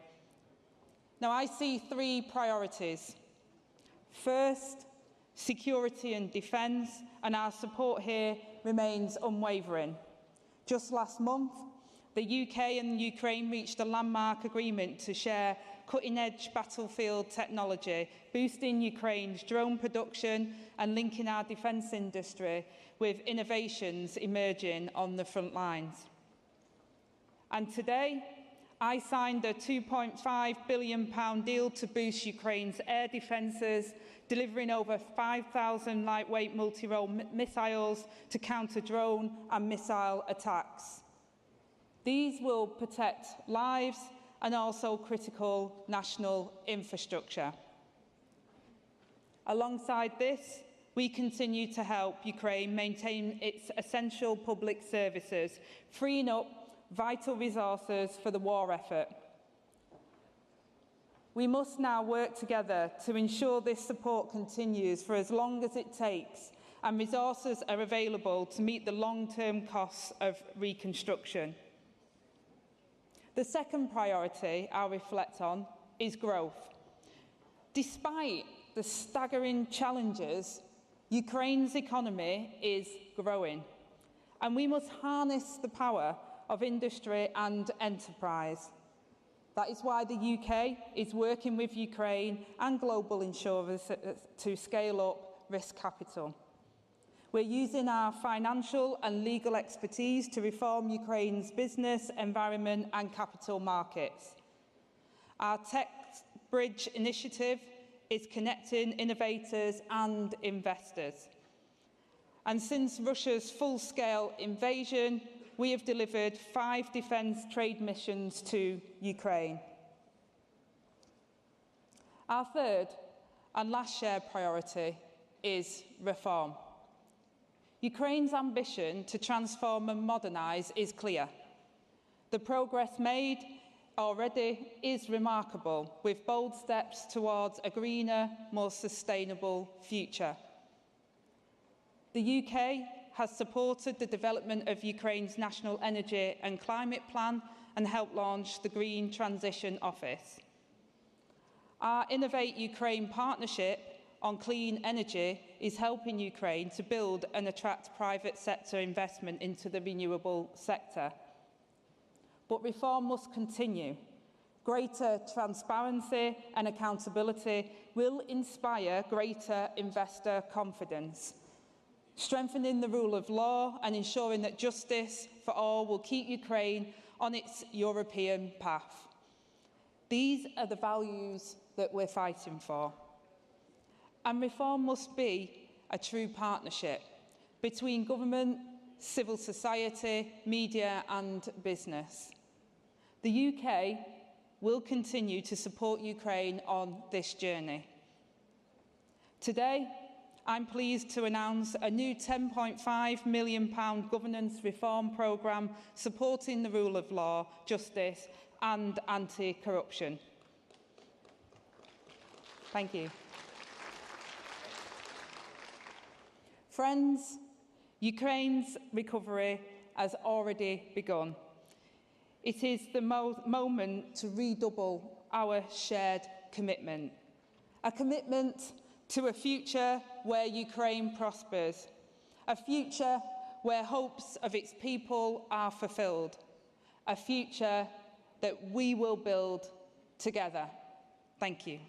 Now, I see three priorities. First, security and defence, and our support here remains unwavering. Just last month, the UK and Ukraine reached a landmark agreement to share cutting-edge battlefield technology, boosting Ukraine's drone production and linking our defence industry with innovations emerging on the front lines. And today, I signed a £2.5 billion deal to boost Ukraine's air defences, delivering over 5,000 lightweight multi-role missiles to counter drone and missile attacks. These will protect lives and also critical national infrastructure. Alongside this, we continue to help Ukraine maintain its essential public services, freeing up vital resources for the war effort. We must now work together to ensure this support continues for as long as it takes and resources are available to meet the long-term costs of reconstruction. The second priority I'll reflect on is growth. Despite the staggering challenges, Ukraine's economy is growing, and we must harness the power of industry and enterprise. That is why the UK is working with Ukraine and global insurers to scale up risk capital. We're using our financial and legal expertise to reform Ukraine's business, environment and capital markets. Our Tech Bridge initiative is connecting innovators and investors. And since Russia's full-scale invasion, we have delivered 5 defence trade missions to Ukraine. Our third and last shared priority is reform. Ukraine's ambition to transform and modernise is clear. The progress made already is remarkable, with bold steps towards a greener, more sustainable future. The UK has supported the development of Ukraine's National Energy and Climate Plan and helped launch the Green Transition Office. Our Innovate Ukraine partnership on clean energy is helping Ukraine to build and attract private sector investment into the renewable sector. But reform must continue. Greater transparency and accountability will inspire greater investor confidence. Strengthening the rule of law and ensuring that justice for all will keep Ukraine on its European path. These are the values that we're fighting for. And reform must be a true partnership between government, civil society, media and business. The UK will continue to support Ukraine on this journey. Today, I'm pleased to announce a new £10.5 million governance reform programme supporting the rule of law, justice and anti-corruption. Thank you. Friends, Ukraine's recovery has already begun. It is the moment to redouble our shared commitment. A commitment to a future where Ukraine prospers. A future where hopes of its people are fulfilled. A future that we will build together. Thank you.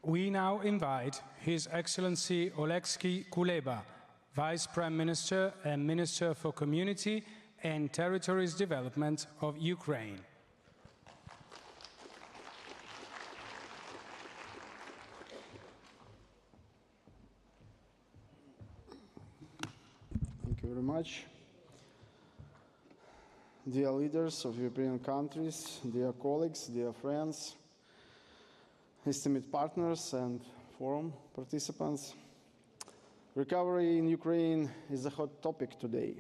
We now invite His Excellency Oleksiy Kuleba, Vice Prime Minister and Minister for Community and Territories Development of Ukraine. Thank you very much. Dear leaders of European countries, dear colleagues, dear friends, esteemed partners and forum participants, recovery in Ukraine is a hot topic today.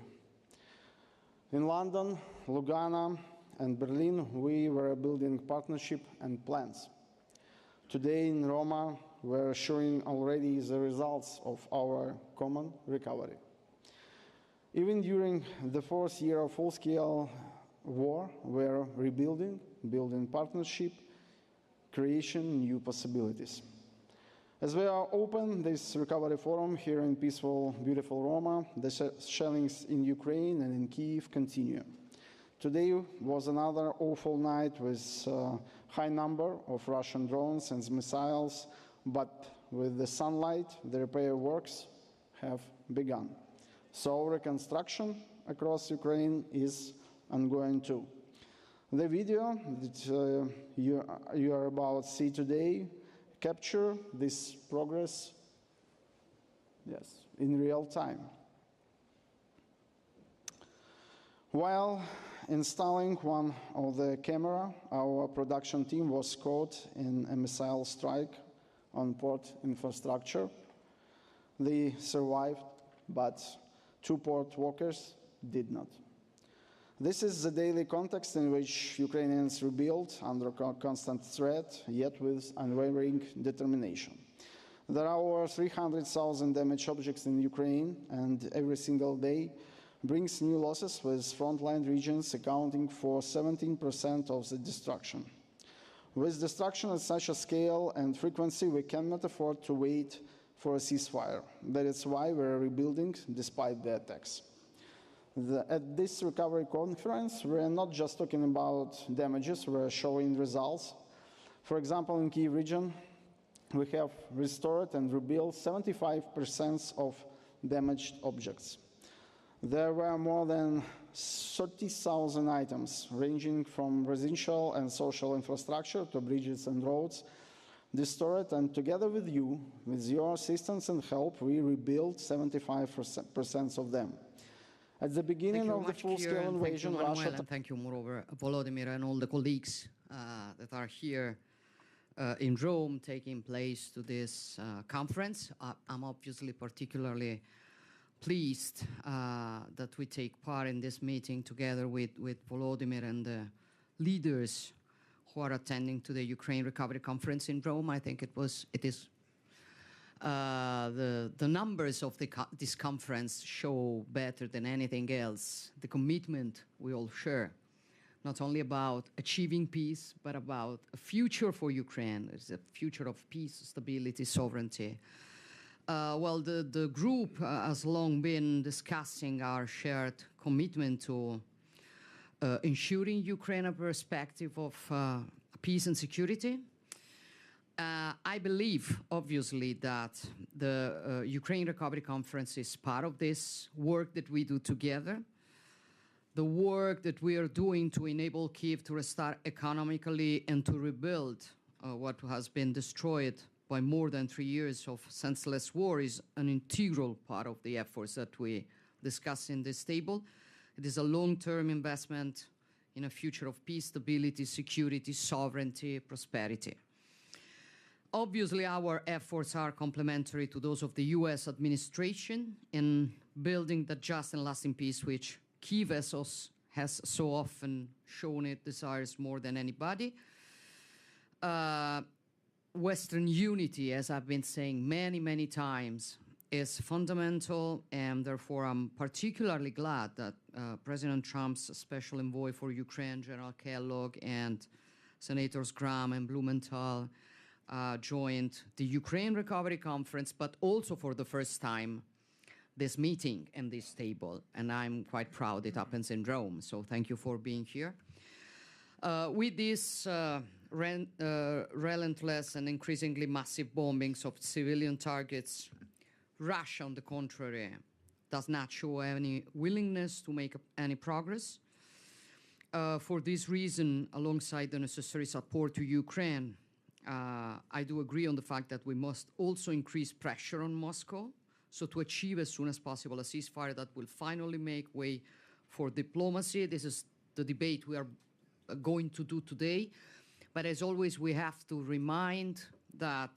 In London, Lugano and Berlin, we were building partnership and plans. Today in Roma, we're showing already the results of our common recovery. Even during the fourth year of full-scale war, we're rebuilding, building partnership, creation new possibilities. As we are open this recovery forum here in peaceful, beautiful Roma, the shellings in Ukraine and in Kyiv continue. Today was another awful night with a high number of Russian drones and missiles, but with the sunlight, the repair works have begun. So reconstruction across Ukraine is ongoing too. The video that you are about to see today capture this progress, yes, in real time. While installing one of the camera, our production team was caught in a missile strike on port infrastructure. They survived, but 2 port workers did not. This is the daily context in which Ukrainians rebuild under constant threat, yet with unwavering determination. There are over 300,000 damaged objects in Ukraine, and every single day brings new losses, with frontline regions accounting for 17% of the destruction. With destruction at such a scale and frequency, we cannot afford to wait for a ceasefire. That is why we're rebuilding despite the attacks. At this recovery conference, we're not just talking about damages, we're showing results. For example, in Kyiv region, we have restored and rebuilt 75% of damaged objects. There were more than 30,000 items, ranging from residential and social infrastructure to bridges and roads, destroyed, and together with you, with your assistance and help, we rebuilt 75% of them. At the beginning of the full-scale invasion, Russia... And thank you, moreover, Volodymyr and all the colleagues that are here in Rome taking place to this conference. I'm obviously particularly pleased that we take part in this meeting together with Volodymyr and the leaders who are attending to the Ukraine Recovery Conference in Rome. I think it is the numbers of this conference show better than anything else the commitment we all share, not only about achieving peace, but about a future for Ukraine. It's a future of peace, stability, sovereignty. Well, the group has long been discussing our shared commitment to ensuring Ukraine a perspective of peace and security. I believe, obviously, that the Ukraine Recovery Conference is part of this work that we do together, the work that we are doing to enable Kyiv to restart economically and to rebuild what has been destroyed by more than 3 years of senseless war is an integral part of the efforts that we discuss in this table. It is a long-term investment in a future of peace, stability, security, sovereignty, prosperity. Obviously, our efforts are complementary to those of the US administration in building the just and lasting peace which Kyiv has so often shown it desires more than anybody. Western unity, as I've been saying many, many times, is fundamental, and therefore I'm particularly glad that President Trump's special envoy for Ukraine, General Kellogg, and Senators Graham and Blumenthal joined the Ukraine Recovery Conference, but also for the first time this meeting and this table. And I'm quite proud it happens in Rome, so thank you for being here. With these relentless and increasingly massive bombings of civilian targets, Russia, on the contrary, does not show any willingness to make any progress. For this reason, alongside the necessary support to Ukraine, I do agree on the fact that we must also increase pressure on Moscow, so to achieve as soon as possible a ceasefire that will finally make way for diplomacy. This is the debate we are going to do today. But as always, we have to remind that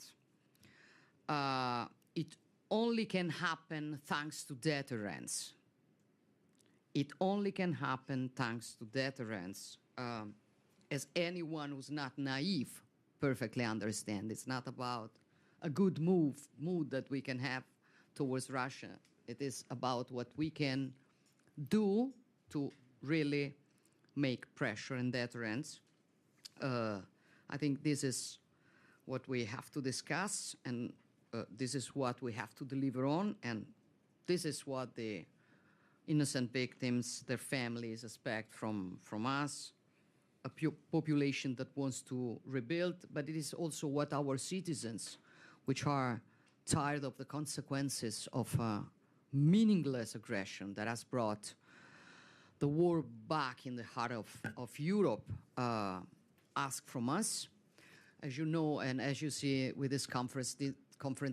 it only can happen thanks to deterrence. It only can happen thanks to deterrence. As anyone who's not naive perfectly understands, it's not about a good mood that we can have towards Russia. It is about what we can do to really make pressure and deterrence. I think this is what we have to discuss, and this is what we have to deliver on, and this is what the innocent victims, their families expect from us, a population that wants to rebuild, but it is also what our citizens, which are tired of the consequences of meaningless aggression that has brought the war back in the heart of Europe, ask from us. As you know, and as you see with this conference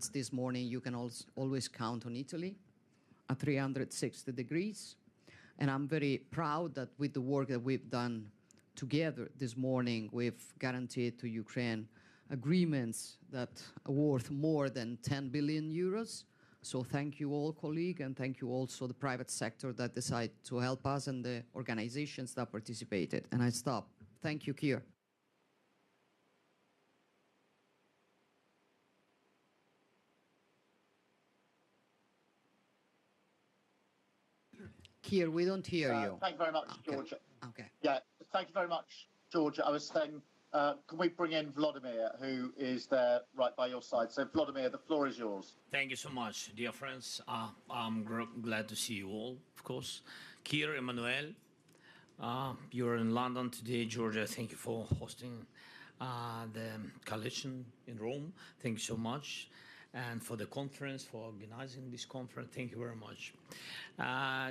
this morning, you can always count on Italy at 360 degrees. And I'm very proud that with the work that we've done together this morning, we've guaranteed to Ukraine agreements that are worth more than 10 billion euros. So thank you all, colleagues, and thank you also the private sector that decided to help us and the organizations that participated. And I stop. Thank you, Keir. Keir, we don't hear you. Thank you very much, Georgia. Okay. Yeah, thank you very much, Georgia. I was saying, can we bring in Vladimir, who is there right by your side? So, Vladimir, the floor is yours. Thank you so much, dear friends. I'm glad to see you all, of course. Keir, Emmanuel, you're in London today. Georgia, thank you for hosting the coalition in Rome. Thank you so much. And for the conference, for organizing this conference, thank you very much.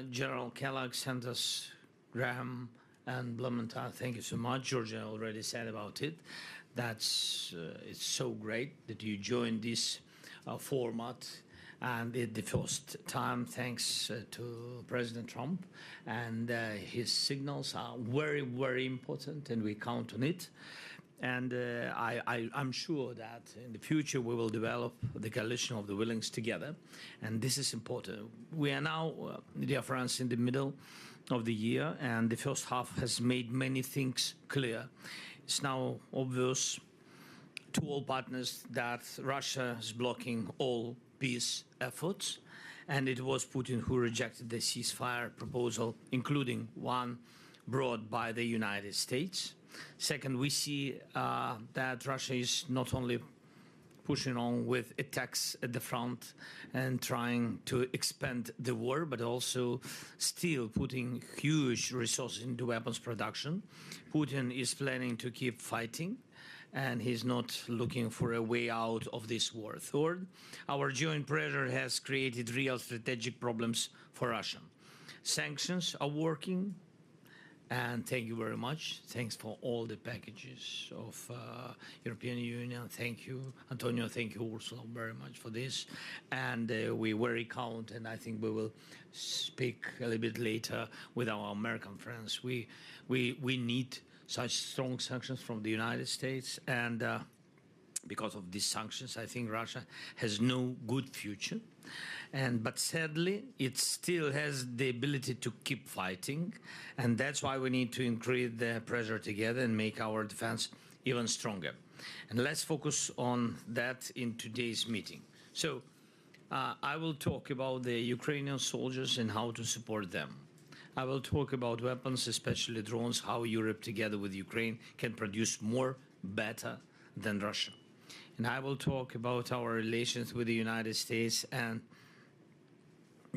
General Kellogg, Sanders, Graham, and Blumenthal, thank you so much. Georgia already said about it. It's so great that you joined this format, and the first time, thanks to President Trump. And his signals are very, very important, and we count on it. And I'm sure that in the future we will develop the coalition of the willings together. And this is important. We are now, dear friends, in the middle of the year, and the first half has made many things clear. It's now obvious to all partners that Russia is blocking all peace efforts. And it was Putin who rejected the ceasefire proposal, including one brought by the United States. Second, we see that Russia is not only pushing on with attacks at the front and trying to expand the war, but also still putting huge resources into weapons production. Putin is planning to keep fighting, and he's not looking for a way out of this war. Third, our joint pressure has created real strategic problems for Russia. Sanctions are working. And thank you very much. Thanks for all the packages of European Union. Thank you, Antonio. Thank you, Ursula, very much for this. And we very count, and I think we will speak a little bit later with our American friends. We need such strong sanctions from the United States, and because of these sanctions, I think Russia has no good future. But sadly, it still has the ability to keep fighting, and that's why we need to increase the pressure together and make our defense even stronger. And let's focus on that in today's meeting. So I will talk about the Ukrainian soldiers and how to support them. I will talk about weapons, especially drones, how Europe together with Ukraine can produce more, better than Russia. And I will talk about our relations with the United States and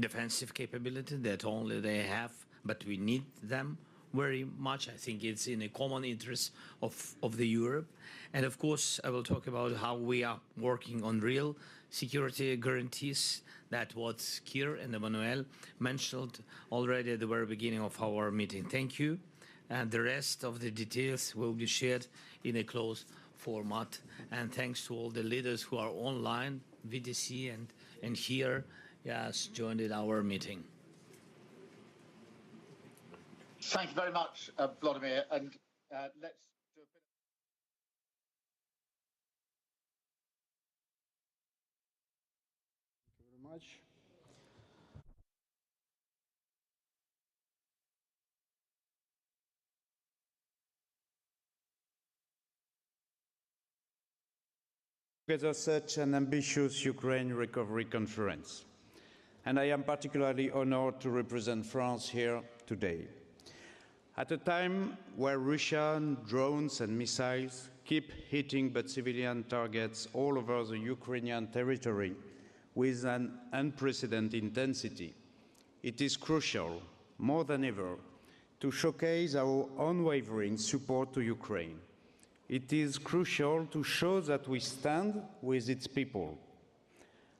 defensive capability that only they have, but we need them very much. I think it's in a common interest of the Europe. And of course, I will talk about how we are working on real security guarantees. That what Keir and Emmanuel mentioned already at the very beginning of our meeting. Thank you. And the rest of the details will be shared in a closed format. And thanks to all the leaders who are online, VDC and here, yes, joined in our meeting. Thank you very much, Vladimir. And let's do a bit Thank you very much. Together such an ambitious Ukraine recovery conference. And I am particularly honored to represent France here today. At a time where Russian drones and missiles keep hitting but civilian targets all over the Ukrainian territory with an unprecedented intensity, it is crucial, more than ever, to showcase our unwavering support to Ukraine. It is crucial to show that we stand with its people.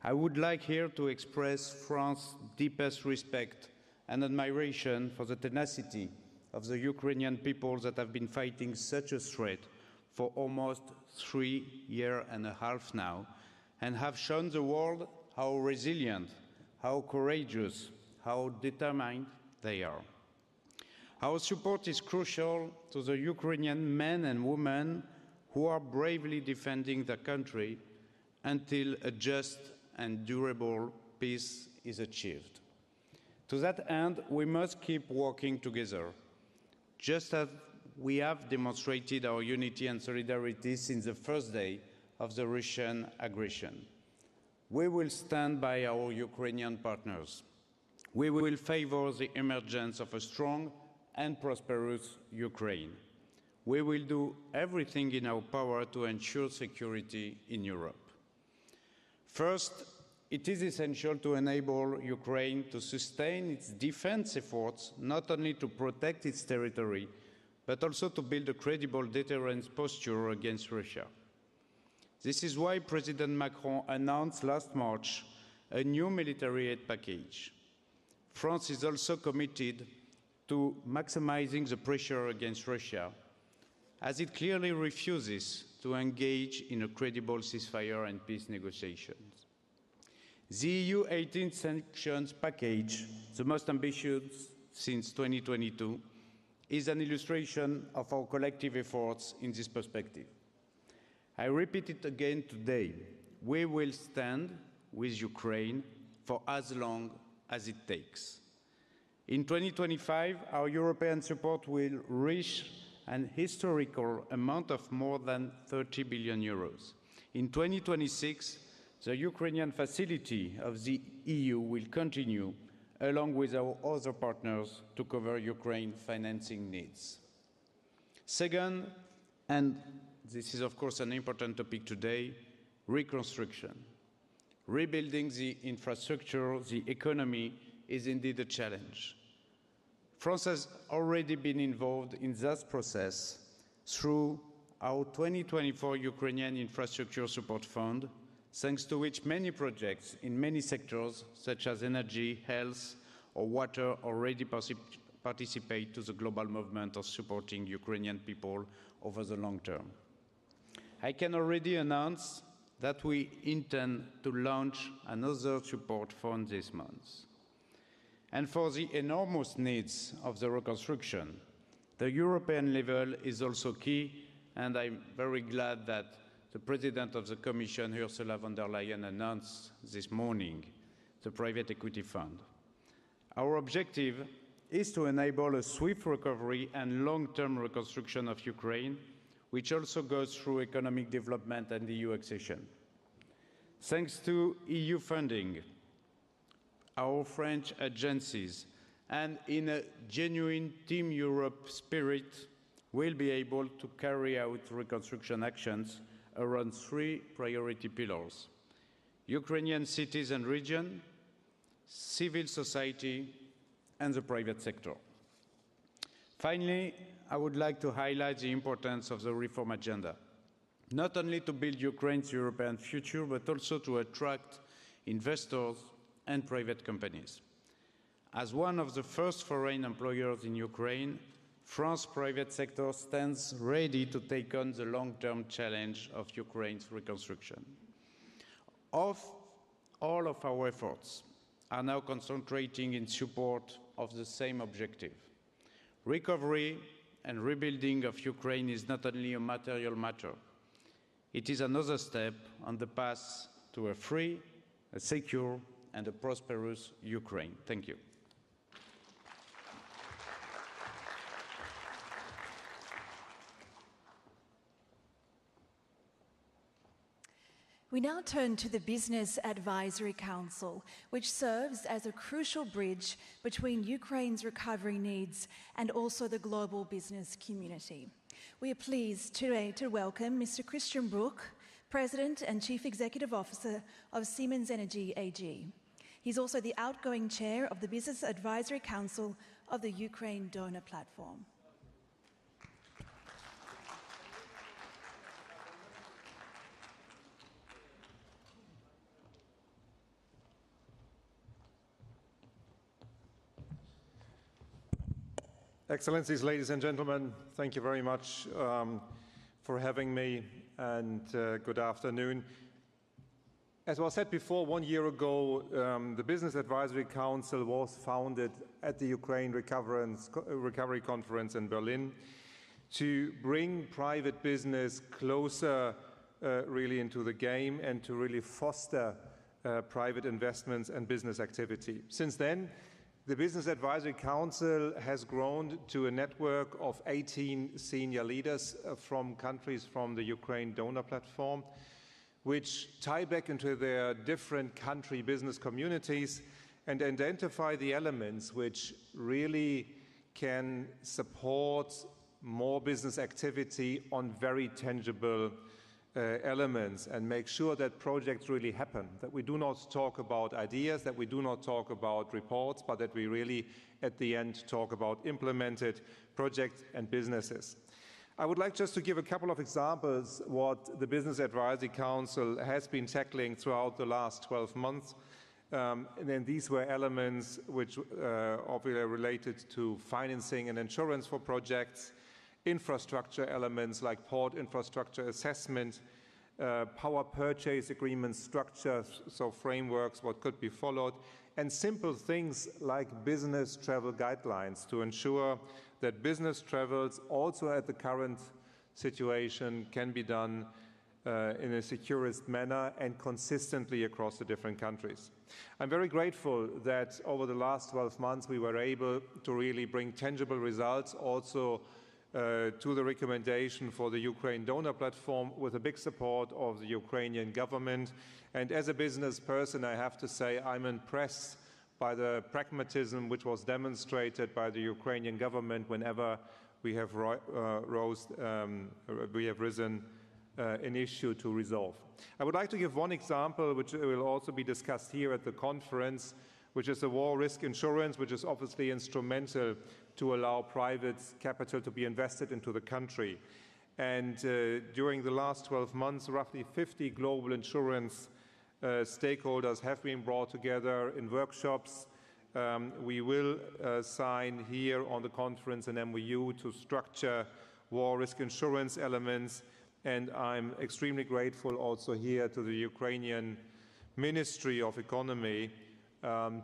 I would like here to express France's deepest respect and admiration for the tenacity of the Ukrainian people that have been fighting such a threat for almost 3.5 years now, and have shown the world how resilient, how courageous, how determined they are. Our support is crucial to the Ukrainian men and women who are bravely defending their country until a just and durable peace is achieved. To that end, we must keep working together, just as we have demonstrated our unity and solidarity since the first day of the Russian aggression. We will stand by our Ukrainian partners. We will favor the emergence of a strong and prosperous Ukraine. We will do everything in our power to ensure security in Europe. First, it is essential to enable Ukraine to sustain its defense efforts, not only to protect its territory, but also to build a credible deterrence posture against Russia. This is why President Macron announced last March a new military aid package. France is also committed to maximizing the pressure against Russia, as it clearly refuses to engage in a credible ceasefire and peace negotiations. The EU 18 sanctions package, the most ambitious since 2022, is an illustration of our collective efforts in this perspective. I repeat it again today. We will stand with Ukraine for as long as it takes. In 2025, our European support will reach an historical amount of more than 30 billion euros. In 2026, the Ukrainian facility of the EU will continue, along with our other partners, to cover Ukraine's financing needs. Second, and this is of course an important topic today, reconstruction. Rebuilding the infrastructure, the economy, is indeed a challenge. France has already been involved in that process through our 2024 Ukrainian Infrastructure Support Fund, thanks to which many projects in many sectors, such as energy, health, or water, already participate to the global movement of supporting Ukrainian people over the long term. I can already announce that we intend to launch another support fund this month. And for the enormous needs of the reconstruction, the European level is also key, and I'm very glad that the President of the Commission, Ursula von der Leyen, announced this morning the private equity fund. Our objective is to enable a swift recovery and long-term reconstruction of Ukraine, which also goes through economic development and EU accession. Thanks to EU funding, our French agencies, and in a genuine Team Europe spirit, will be able to carry out reconstruction actions around three priority pillars: Ukrainian cities and region, civil society, and the private sector. Finally, I would like to highlight the importance of the reform agenda, not only to build Ukraine's European future, but also to attract investors and private companies. As one of the first foreign employers in Ukraine, France's private sector stands ready to take on the long-term challenge of Ukraine's reconstruction. All of our efforts are now concentrating in support of the same objective. Recovery and rebuilding of Ukraine is not only a material matter, it is another step on the path to a free, a secure, and a prosperous Ukraine. Thank you. We now turn to the Business Advisory Council, which serves as a crucial bridge between Ukraine's recovery needs and also the global business community. We are pleased today to welcome Mr. Christian Bruch, President and Chief Executive Officer of Siemens Energy AG. He's also the outgoing chair of the Business Advisory Council of the Ukraine Donor Platform. Excellencies, ladies and gentlemen, thank you very much for having me, and good afternoon. As was said before, 1 year ago, the Business Advisory Council was founded at the Ukraine Recovery Conference in Berlin to bring private business closer really into the game and to really foster private investments and business activity. Since then, the Business Advisory Council has grown to a network of 18 senior leaders from countries from the Ukraine Donor Platform, which tie back into their different country business communities and identify the elements which really can support more business activity on very tangible elements and make sure that projects really happen, that we do not talk about ideas, that we do not talk about reports, but that we really, at the end, talk about implemented projects and businesses. I would like just to give a couple of examples what the Business Advisory Council has been tackling throughout the last 12 months. And then these were elements which obviously are related to financing and insurance for projects, infrastructure elements like port infrastructure assessment, power purchase agreement structures, so frameworks, what could be followed, and simple things like business travel guidelines to ensure that business travels also at the current situation can be done in a securest manner and consistently across the different countries. I'm very grateful that over the last 12 months we were able to really bring tangible results also to the recommendation for the Ukraine Donor Platform with a big support of the Ukrainian government. And as a business person, I have to say I'm impressed by the pragmatism which was demonstrated by the Ukrainian government whenever we have risen an issue to resolve. I would like to give one example which will also be discussed here at the conference, which is the war risk insurance, which is obviously instrumental to allow private capital to be invested into the country. And during the last 12 months, roughly 50 global insurance stakeholders have been brought together in workshops. We will sign here on the conference an MOU to structure war risk insurance elements. And I'm extremely grateful also here to the Ukrainian Ministry of Economy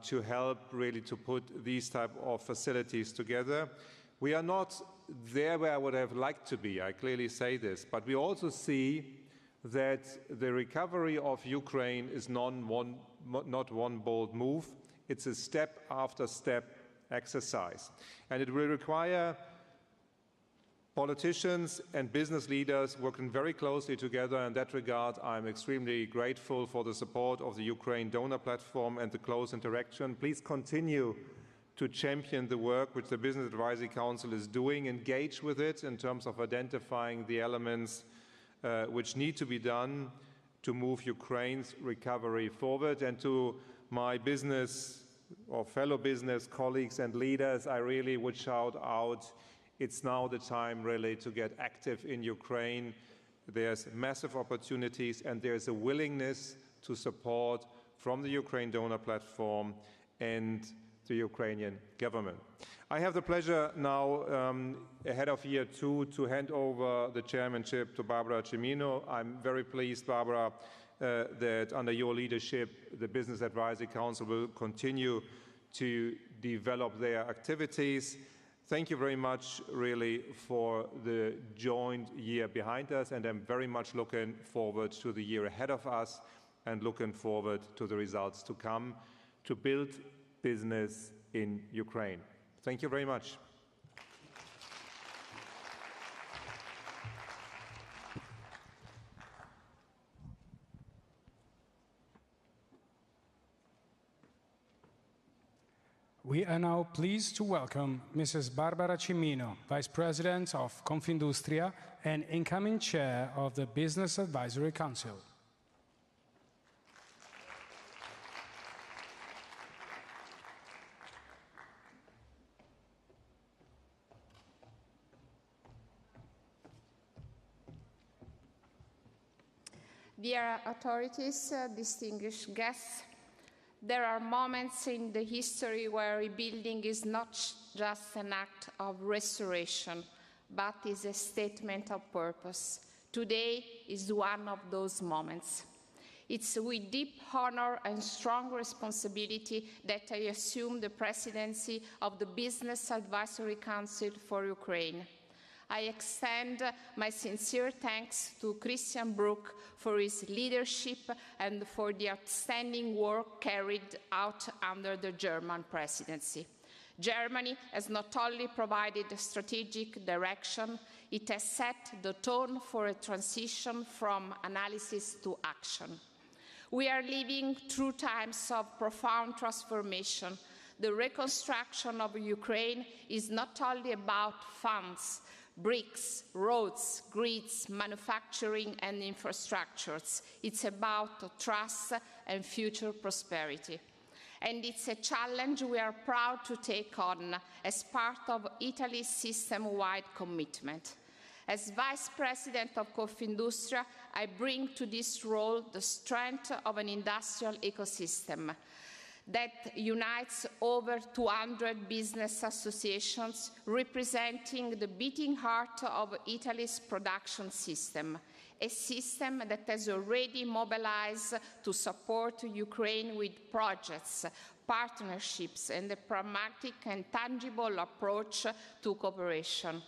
to help really to put these type of facilities together. We are not there where I would have liked to be, I clearly say this, but we also see that the recovery of Ukraine is not one bold move. It's a step after step exercise. And it will require politicians and business leaders working very closely together. In that regard, I'm extremely grateful for the support of the Ukraine Donor Platform and the close interaction. Please continue to champion the work which the Business Advisory Council is doing, engage with it in terms of identifying the elements which need to be done to move Ukraine's recovery forward. And to my business or fellow business colleagues and leaders, I really would shout out, it's now the time really to get active in Ukraine. There's massive opportunities and there's a willingness to support from the Ukraine Donor Platform and the Ukrainian government. I have the pleasure now, ahead of year 2, to hand over the chairmanship to Barbara Cimino. I'm very pleased, Barbara, that under your leadership, the Business Advisory Council will continue to develop their activities. Thank you very much, really, for the joint year behind us, and I'm very much looking forward to the year ahead of us and looking forward to the results to come to build business in Ukraine. Thank you very much. We are now pleased to welcome Mrs. Barbara Cimino, Vice President of Confindustria and incoming Chair of the Business Advisory Council. Dear authorities, distinguished guests, there are moments in the history where rebuilding is not just an act of restoration, but is a statement of purpose. Today is one of those moments. It's with deep honor and strong responsibility that I assume the presidency of the Business Advisory Council for Ukraine. I extend my sincere thanks to Christian Bruck for his leadership and for the outstanding work carried out under the German presidency. Germany has not only provided strategic direction, it has set the tone for a transition from analysis to action. We are living through times of profound transformation. The reconstruction of Ukraine is not only about funds, bricks, roads, grids, manufacturing and infrastructures. It's about trust and future prosperity. And it's a challenge we are proud to take on as part of Italy's system-wide commitment. As Vice President of Confindustria, I bring to this role the strength of an industrial ecosystem that unites over 200 business associations representing the beating heart of Italy's production system, a system that has already mobilized to support Ukraine with projects, partnerships, and a pragmatic and tangible approach to cooperation.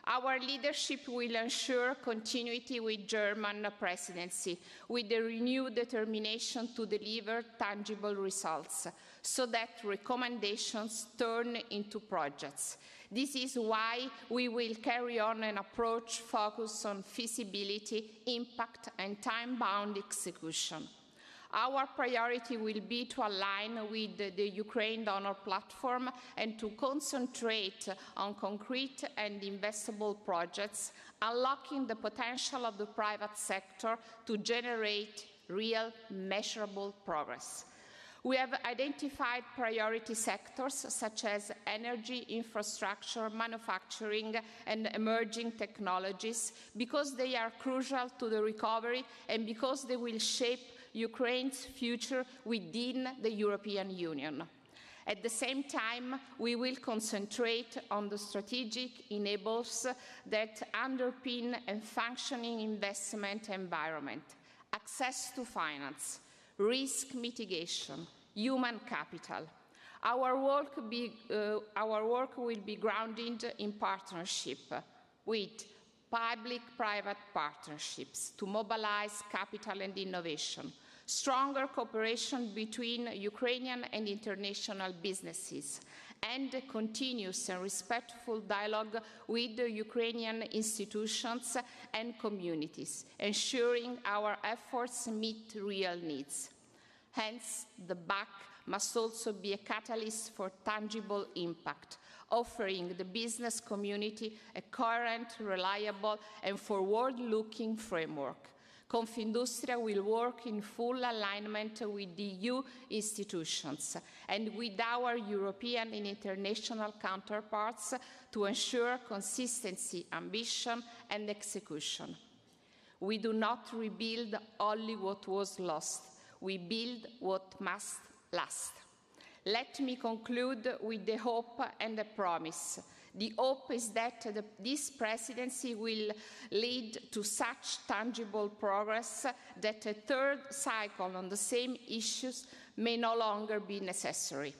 Our leadership will ensure continuity with German presidency, with a renewed determination to deliver tangible results, so that recommendations turn into projects. This is why we will carry on an approach focused on feasibility, impact, and time-bound execution. Our priority will be to align with the Ukraine donor platform and to concentrate on concrete and investable projects, unlocking the potential of the private sector to generate real, measurable progress. We have identified priority sectors such as energy, infrastructure, manufacturing, and emerging technologies because they are crucial to the recovery and because they will shape Ukraine's future within the European Union. At the same time, we will concentrate on the strategic enablers that underpin a functioning investment environment: access to finance, risk mitigation, human capital. Our work will be grounded in partnership with public-private partnerships to mobilize capital and innovation, stronger cooperation between Ukrainian and international businesses, and a continuous and respectful dialogue with the Ukrainian institutions and communities, ensuring our efforts meet real needs. Hence, the BAC must also be a catalyst for tangible impact, offering the business community a coherent, reliable, and forward-looking framework. Confindustria will work in full alignment with the EU institutions and with our European and international counterparts to ensure consistency, ambition, and execution. We do not rebuild only what was lost. We build what must last. Let me conclude with the hope and the promise. The hope is that this presidency will lead to such tangible progress that a third cycle on the same issues may no longer be necessary.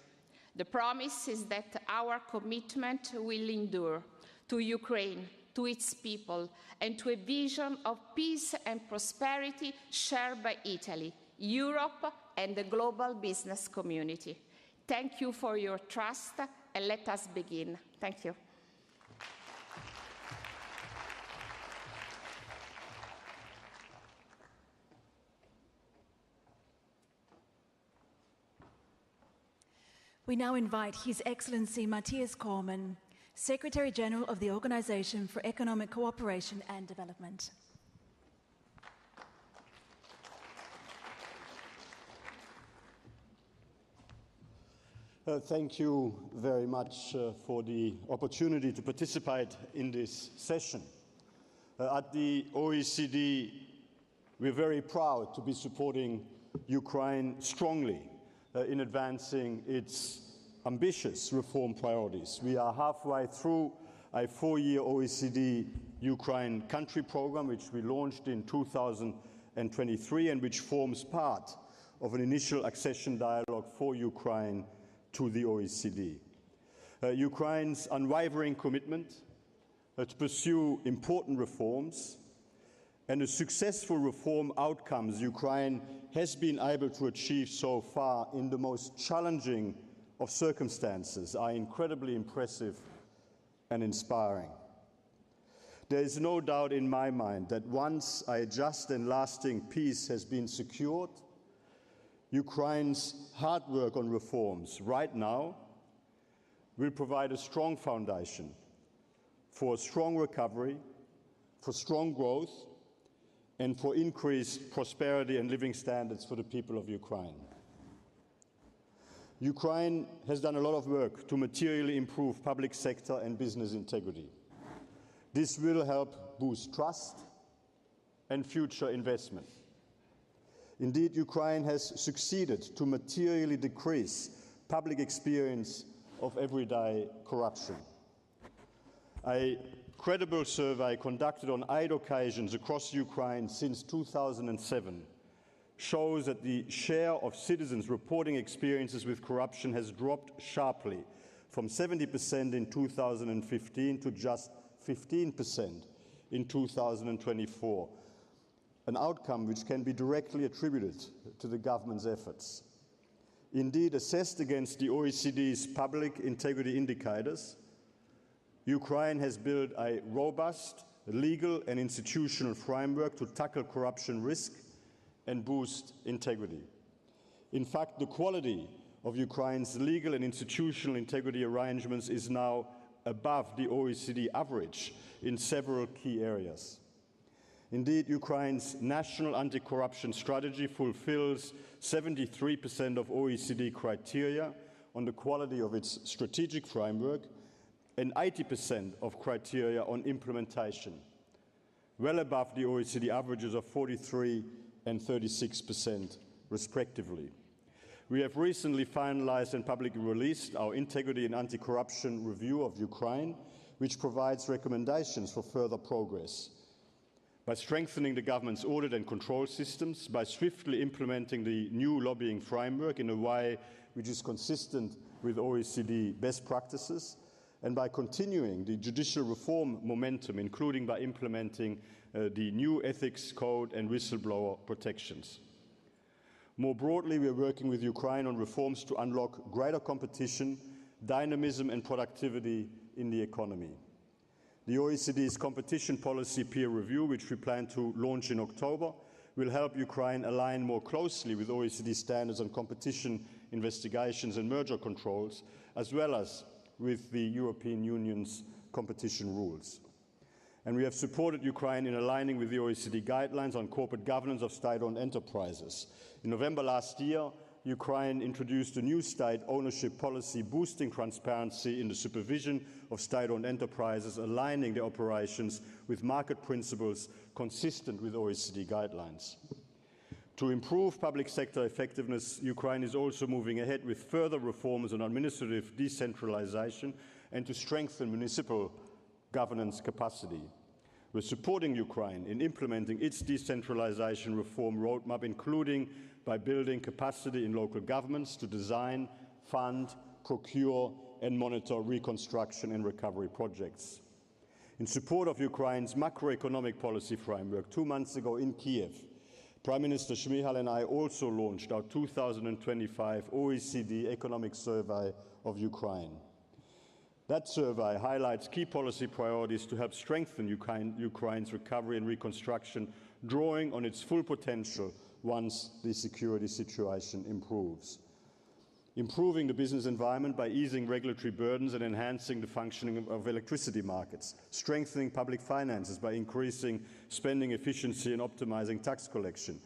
The promise is that our commitment will endure to Ukraine, to its people, and to a vision of peace and prosperity shared by Italy, Europe, and the global business community. Thank you for your trust, and let us begin. Thank you. We now invite His Excellency Matthias Cormann, Secretary General of the Organisation for Economic Cooperation and Development. Thank you very much for the opportunity to participate in this session. At the OECD, we're very proud to be supporting Ukraine strongly in advancing its ambitious reform priorities. We are halfway through a 4-year OECD Ukraine country program, which we launched in 2023 and which forms part of an initial accession dialogue for Ukraine to the OECD. Ukraine's unwavering commitment to pursue important reforms and the successful reform outcomes Ukraine has been able to achieve so far in the most challenging of circumstances are incredibly impressive and inspiring. There is no doubt in my mind that once a just and lasting peace has been secured, Ukraine's hard work on reforms right now will provide a strong foundation for a strong recovery, for strong growth, and for increased prosperity and living standards for the people of Ukraine. Ukraine has done a lot of work to materially improve public sector and business integrity. This will help boost trust and future investment. Indeed, Ukraine has succeeded to materially decrease public experience of everyday corruption. A credible survey conducted on 8 occasions across Ukraine since 2007 shows that the share of citizens reporting experiences with corruption has dropped sharply from 70% in 2015 to just 15% in 2024. An outcome which can be directly attributed to the government's efforts. Indeed, assessed against the OECD's public integrity indicators, Ukraine has built a robust legal and institutional framework to tackle corruption risk and boost integrity. In fact, the quality of Ukraine's legal and institutional integrity arrangements is now above the OECD average in several key areas. Indeed, Ukraine's national anti-corruption strategy fulfills 73% of OECD criteria on the quality of its strategic framework and 80% of criteria on implementation, well above the OECD averages of 43% and 36% respectively. We have recently finalized and publicly released our Integrity and Anti-Corruption Review of Ukraine, which provides recommendations for further progress. By strengthening the government's audit and control systems, by swiftly implementing the new lobbying framework in a way which is consistent with OECD best practices, and by continuing the judicial reform momentum, including by implementing the new ethics code and whistleblower protections. More broadly, we are working with Ukraine on reforms to unlock greater competition, dynamism and productivity in the economy. The OECD's competition policy peer review, which we plan to launch in October, will help Ukraine align more closely with OECD standards on competition investigations and merger controls, as well as with the European Union's competition rules. And we have supported Ukraine in aligning with the OECD guidelines on corporate governance of state-owned enterprises. In November last year, Ukraine introduced a new state ownership policy boosting transparency in the supervision of state-owned enterprises, aligning their operations with market principles consistent with OECD guidelines. To improve public sector effectiveness, Ukraine is also moving ahead with further reforms on administrative decentralization and to strengthen municipal governance capacity. We're supporting Ukraine in implementing its decentralization reform roadmap, including by building capacity in local governments to design, fund, procure and monitor reconstruction and recovery projects. In support of Ukraine's macroeconomic policy framework, 2 months ago in Kiev, Prime Minister Shmyhal and I also launched our 2025 OECD Economic Survey of Ukraine. That survey highlights key policy priorities to help strengthen Ukraine's recovery and reconstruction, drawing on its full potential once the security situation improves. improving the business environment by easing regulatory burdens and enhancing the functioning of electricity markets, strengthening public finances by increasing spending efficiency and optimizing tax collection,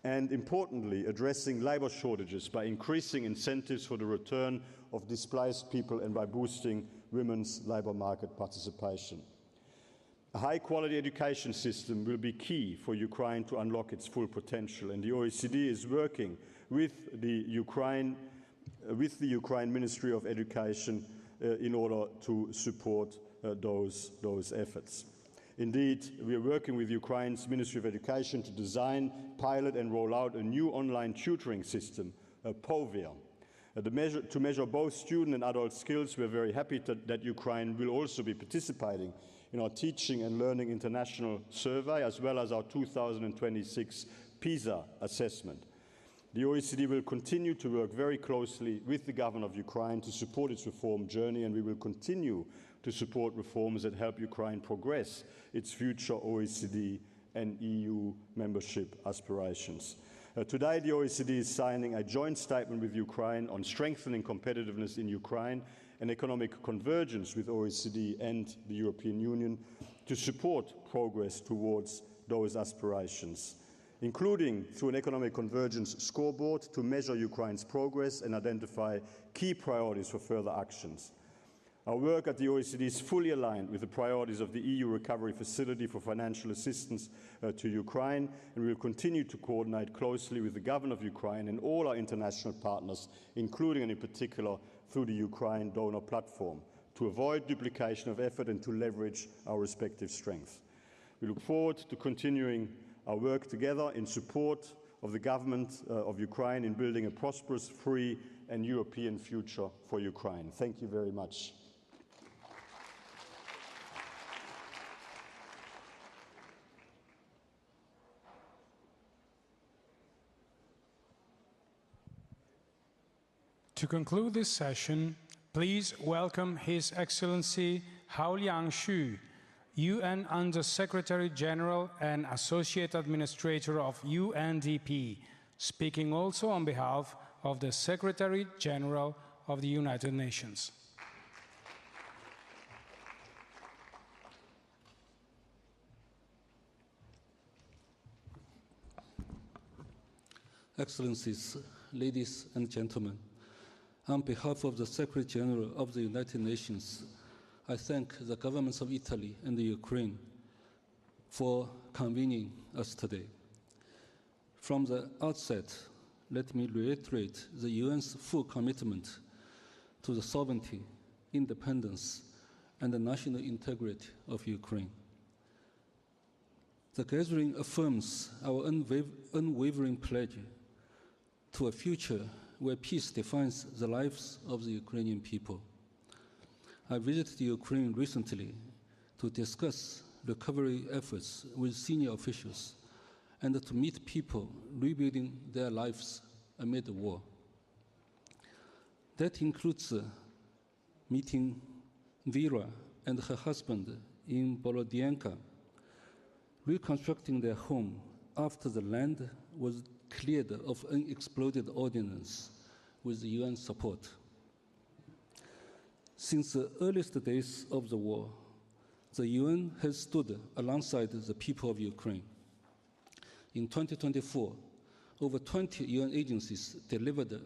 and importantly, addressing labour shortages by increasing incentives for the return of displaced people and by boosting women's labour market participation. A high-quality education system will be key for Ukraine to unlock its full potential, and the OECD is working with the Ukraine Ministry of Education in order to support those efforts. Indeed, we are working with Ukraine's Ministry of Education to design, pilot and roll out a new online tutoring system, POVIA. To measure both student and adult skills, we are very happy that Ukraine will also be participating in our Teaching and Learning International Survey, as well as our 2026 PISA assessment. The OECD will continue to work very closely with the government of Ukraine to support its reform journey, and we will continue to support reforms that help Ukraine progress its future OECD and EU membership aspirations. Today, the OECD is signing a joint statement with Ukraine on strengthening competitiveness in Ukraine and economic convergence with OECD and the European Union to support progress towards those aspirations, including through an economic convergence scoreboard to measure Ukraine's progress and identify key priorities for further actions. Our work at the OECD is fully aligned with the priorities of the EU Recovery Facility for financial assistance to Ukraine, and we will continue to coordinate closely with the government of Ukraine and all our international partners, including and in particular through the Ukraine donor platform, to avoid duplication of effort and to leverage our respective strengths. We look forward to continuing our work together in support of the government of Ukraine in building a prosperous, free and European future for Ukraine. Thank you very much. To conclude this session, please welcome His Excellency Haoliang Xu, UN Under-Secretary General and Associate Administrator of UNDP, speaking also on behalf of the Secretary General of the United Nations. Excellencies, ladies and gentlemen, on behalf of the Secretary General of the United Nations, I thank the governments of Italy and the Ukraine for convening us today. From the outset, let me reiterate the UN's full commitment to the sovereignty, independence, and the national integrity of Ukraine. The gathering affirms our unwavering pledge to a future where peace defines the lives of the Ukrainian people. I visited Ukraine recently to discuss recovery efforts with senior officials and to meet people rebuilding their lives amid the war. That includes meeting Vera and her husband in Bolodianka, reconstructing their home after the land was cleared of unexploded ordnance with UN support. Since the earliest days of the war, the UN has stood alongside the people of Ukraine. In 2024, over 20 UN agencies delivered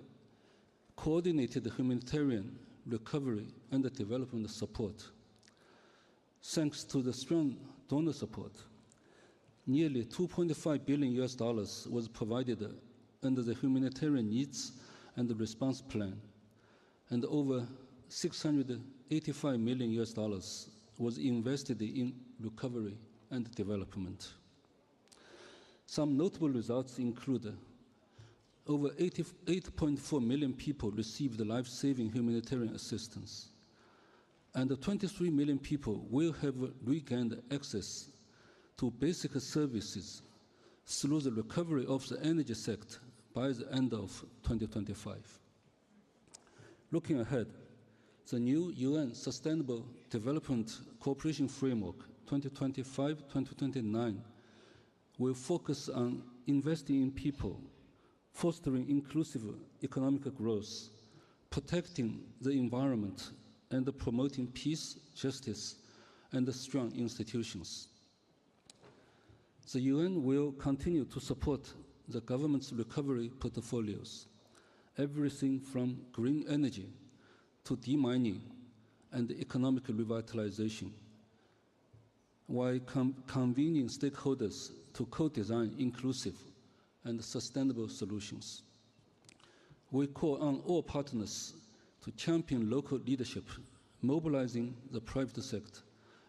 coordinated humanitarian recovery and development support. Thanks to the strong donor support, nearly $2.5 billion was provided under the Humanitarian Needs and the Response Plan, and over $685 million was invested in recovery and development. Some notable results include over 8.4 million people received life-saving humanitarian assistance, and 23 million people will have regained access to basic services through the recovery of the energy sector by the end of 2025. Looking ahead, the new UN Sustainable Development Cooperation Framework 2025-2029 will focus on investing in people, fostering inclusive economic growth, protecting the environment, and promoting peace, justice, and strong institutions. The UN will continue to support the government's recovery portfolios, everything from green energy to demining and economic revitalization, while convening stakeholders to co-design inclusive and sustainable solutions. We call on all partners to champion local leadership, mobilizing the private sector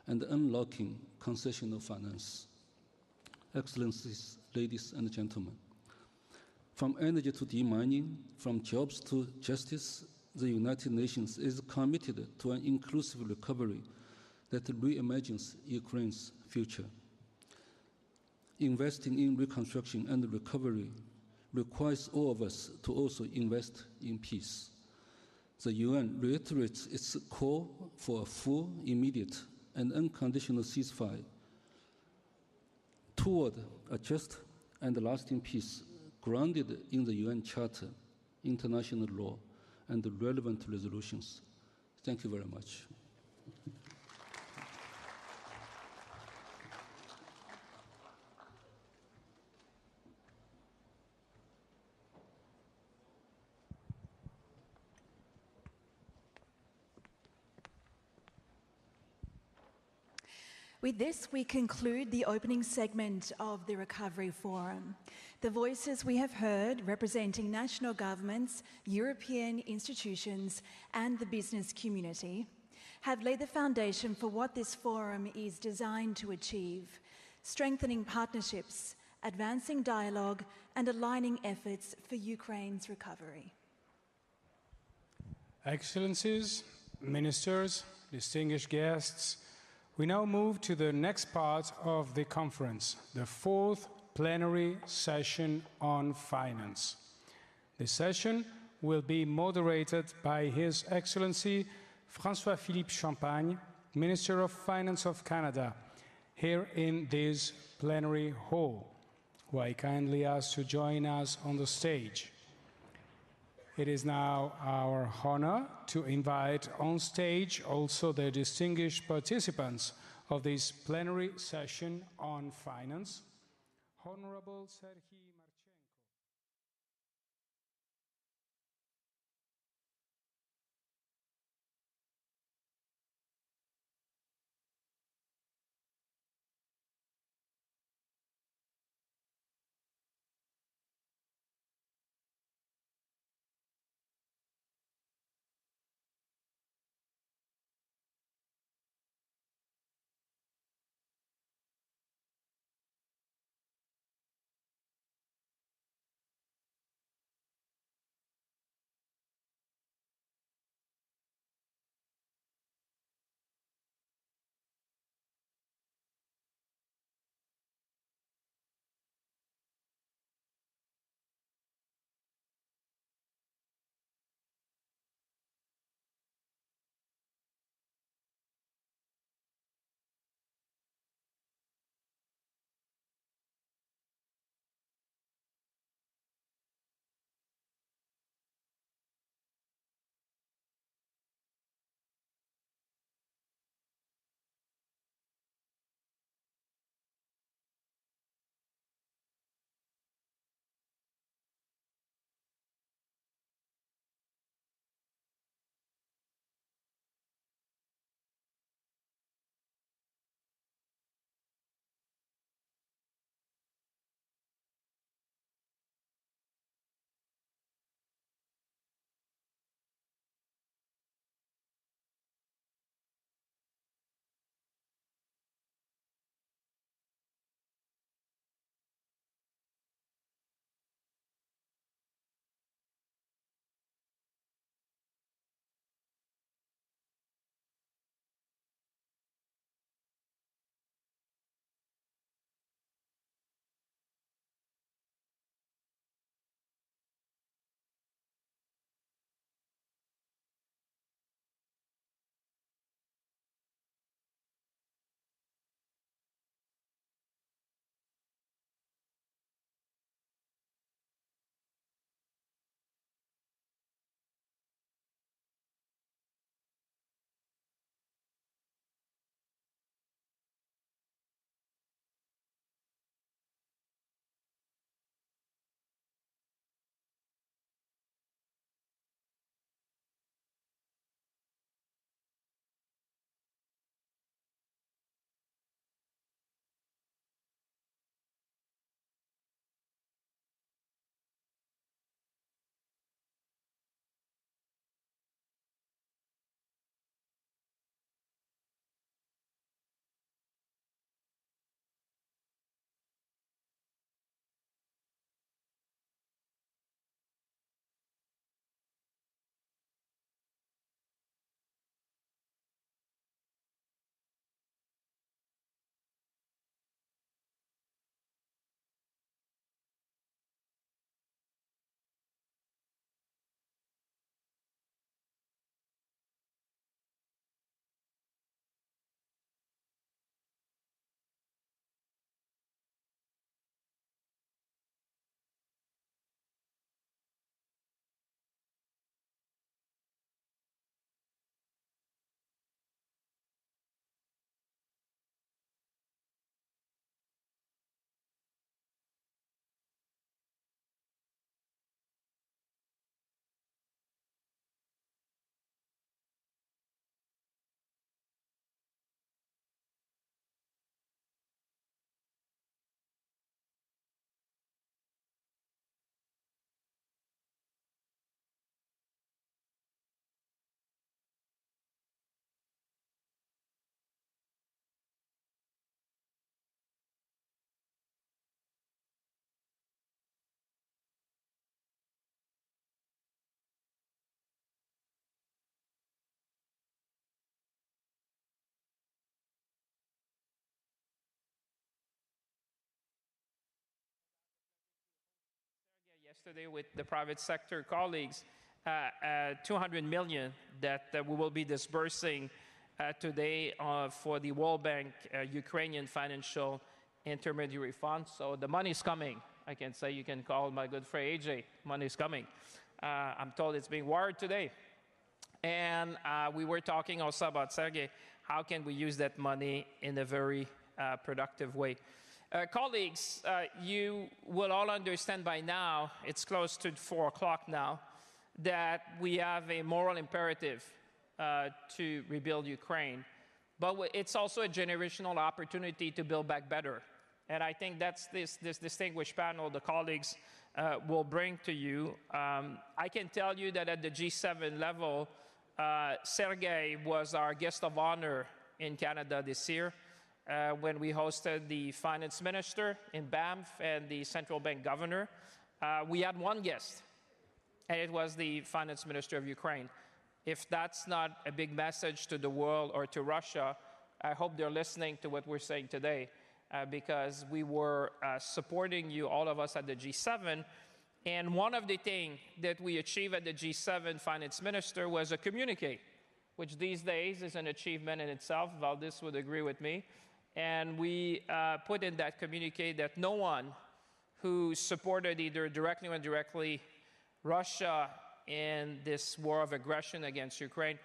and unlocking concessional finance. Excellencies, ladies and gentlemen, from energy to demining, from jobs to justice, the United Nations is committed to an inclusive recovery that reimagines Ukraine's future. Investing in reconstruction and recovery requires all of us to also invest in peace. The UN reiterates its call for a full, immediate, and unconditional ceasefire toward a just and lasting peace grounded in the UN Charter, international law, and the relevant resolutions. Thank you very much. With this, we conclude the opening segment of the Recovery Forum. The voices we have heard representing national governments, European institutions, and the business community have laid the foundation for what this forum is designed to achieve: strengthening partnerships, advancing dialogue, and aligning efforts for Ukraine's recovery. Excellencies, ministers, distinguished guests, we now move to the next part of the conference, the fourth plenary session on finance. The session will be moderated by His Excellency François-Philippe Champagne, Minister of Finance of Canada, here in this plenary hall, who I kindly ask to join us on the stage. It is now our honor to invite on stage also the distinguished participants of this plenary session on finance, Honorable Serhiy yesterday with the private sector colleagues, 200 million that we will be disbursing today for the World Bank Ukrainian Financial Intermediary Fund. So the money's coming. I can say, you can call my good friend AJ, money's coming. I'm told it's being wired today. And we were talking also about, Sergey, how can we use that money in a very productive way. Colleagues, you will all understand by now, it's close to 4 o'clock now, that we have a moral imperative to rebuild Ukraine. But it's also a generational opportunity to build back better. And I think that's this distinguished panel the colleagues will bring to you. I can tell you that at the G7 level, Sergey was our guest of honor in Canada this year when we hosted the finance minister in Banff and the central bank governor. We had one guest, and it was the finance minister of Ukraine. If that's not a big message to the world or to Russia, I hope they're listening to what we're saying today, because we were supporting you, all of us at the G7. And one of the things that we achieved at the G7 finance minister was a communique, which these days is an achievement in itself. Valdis would agree with me. And we put in that communique that no one who supported either directly or indirectly Russia in this war of aggression against Ukraine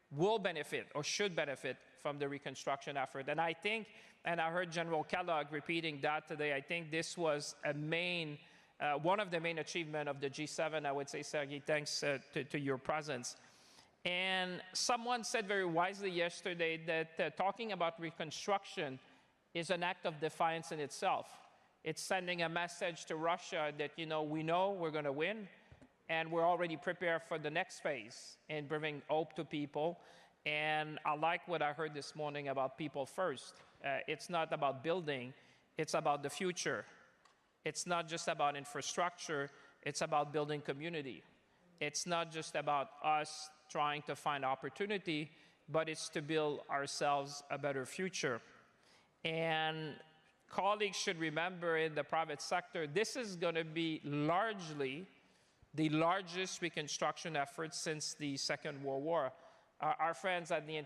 will benefit or should benefit from the reconstruction effort. And I think, and I heard General Kellogg repeating that today, I think this was a main, one of the main achievements of the G7, I would say, Sergey, thanks to your presence. And someone said very wisely yesterday that talking about reconstruction is an act of defiance in itself. It's sending a message to Russia that, you know we're going to win, and we're already prepared for the next phase and bringing hope to people. And I like what I heard this morning about people first. It's not about building, it's about the future. It's not just about infrastructure, it's about building community. It's not just about us trying to find opportunity, but it's to build ourselves a better future. And colleagues should remember in the private sector, this is going to be largely the largest reconstruction effort since the Second World War. Our friends at the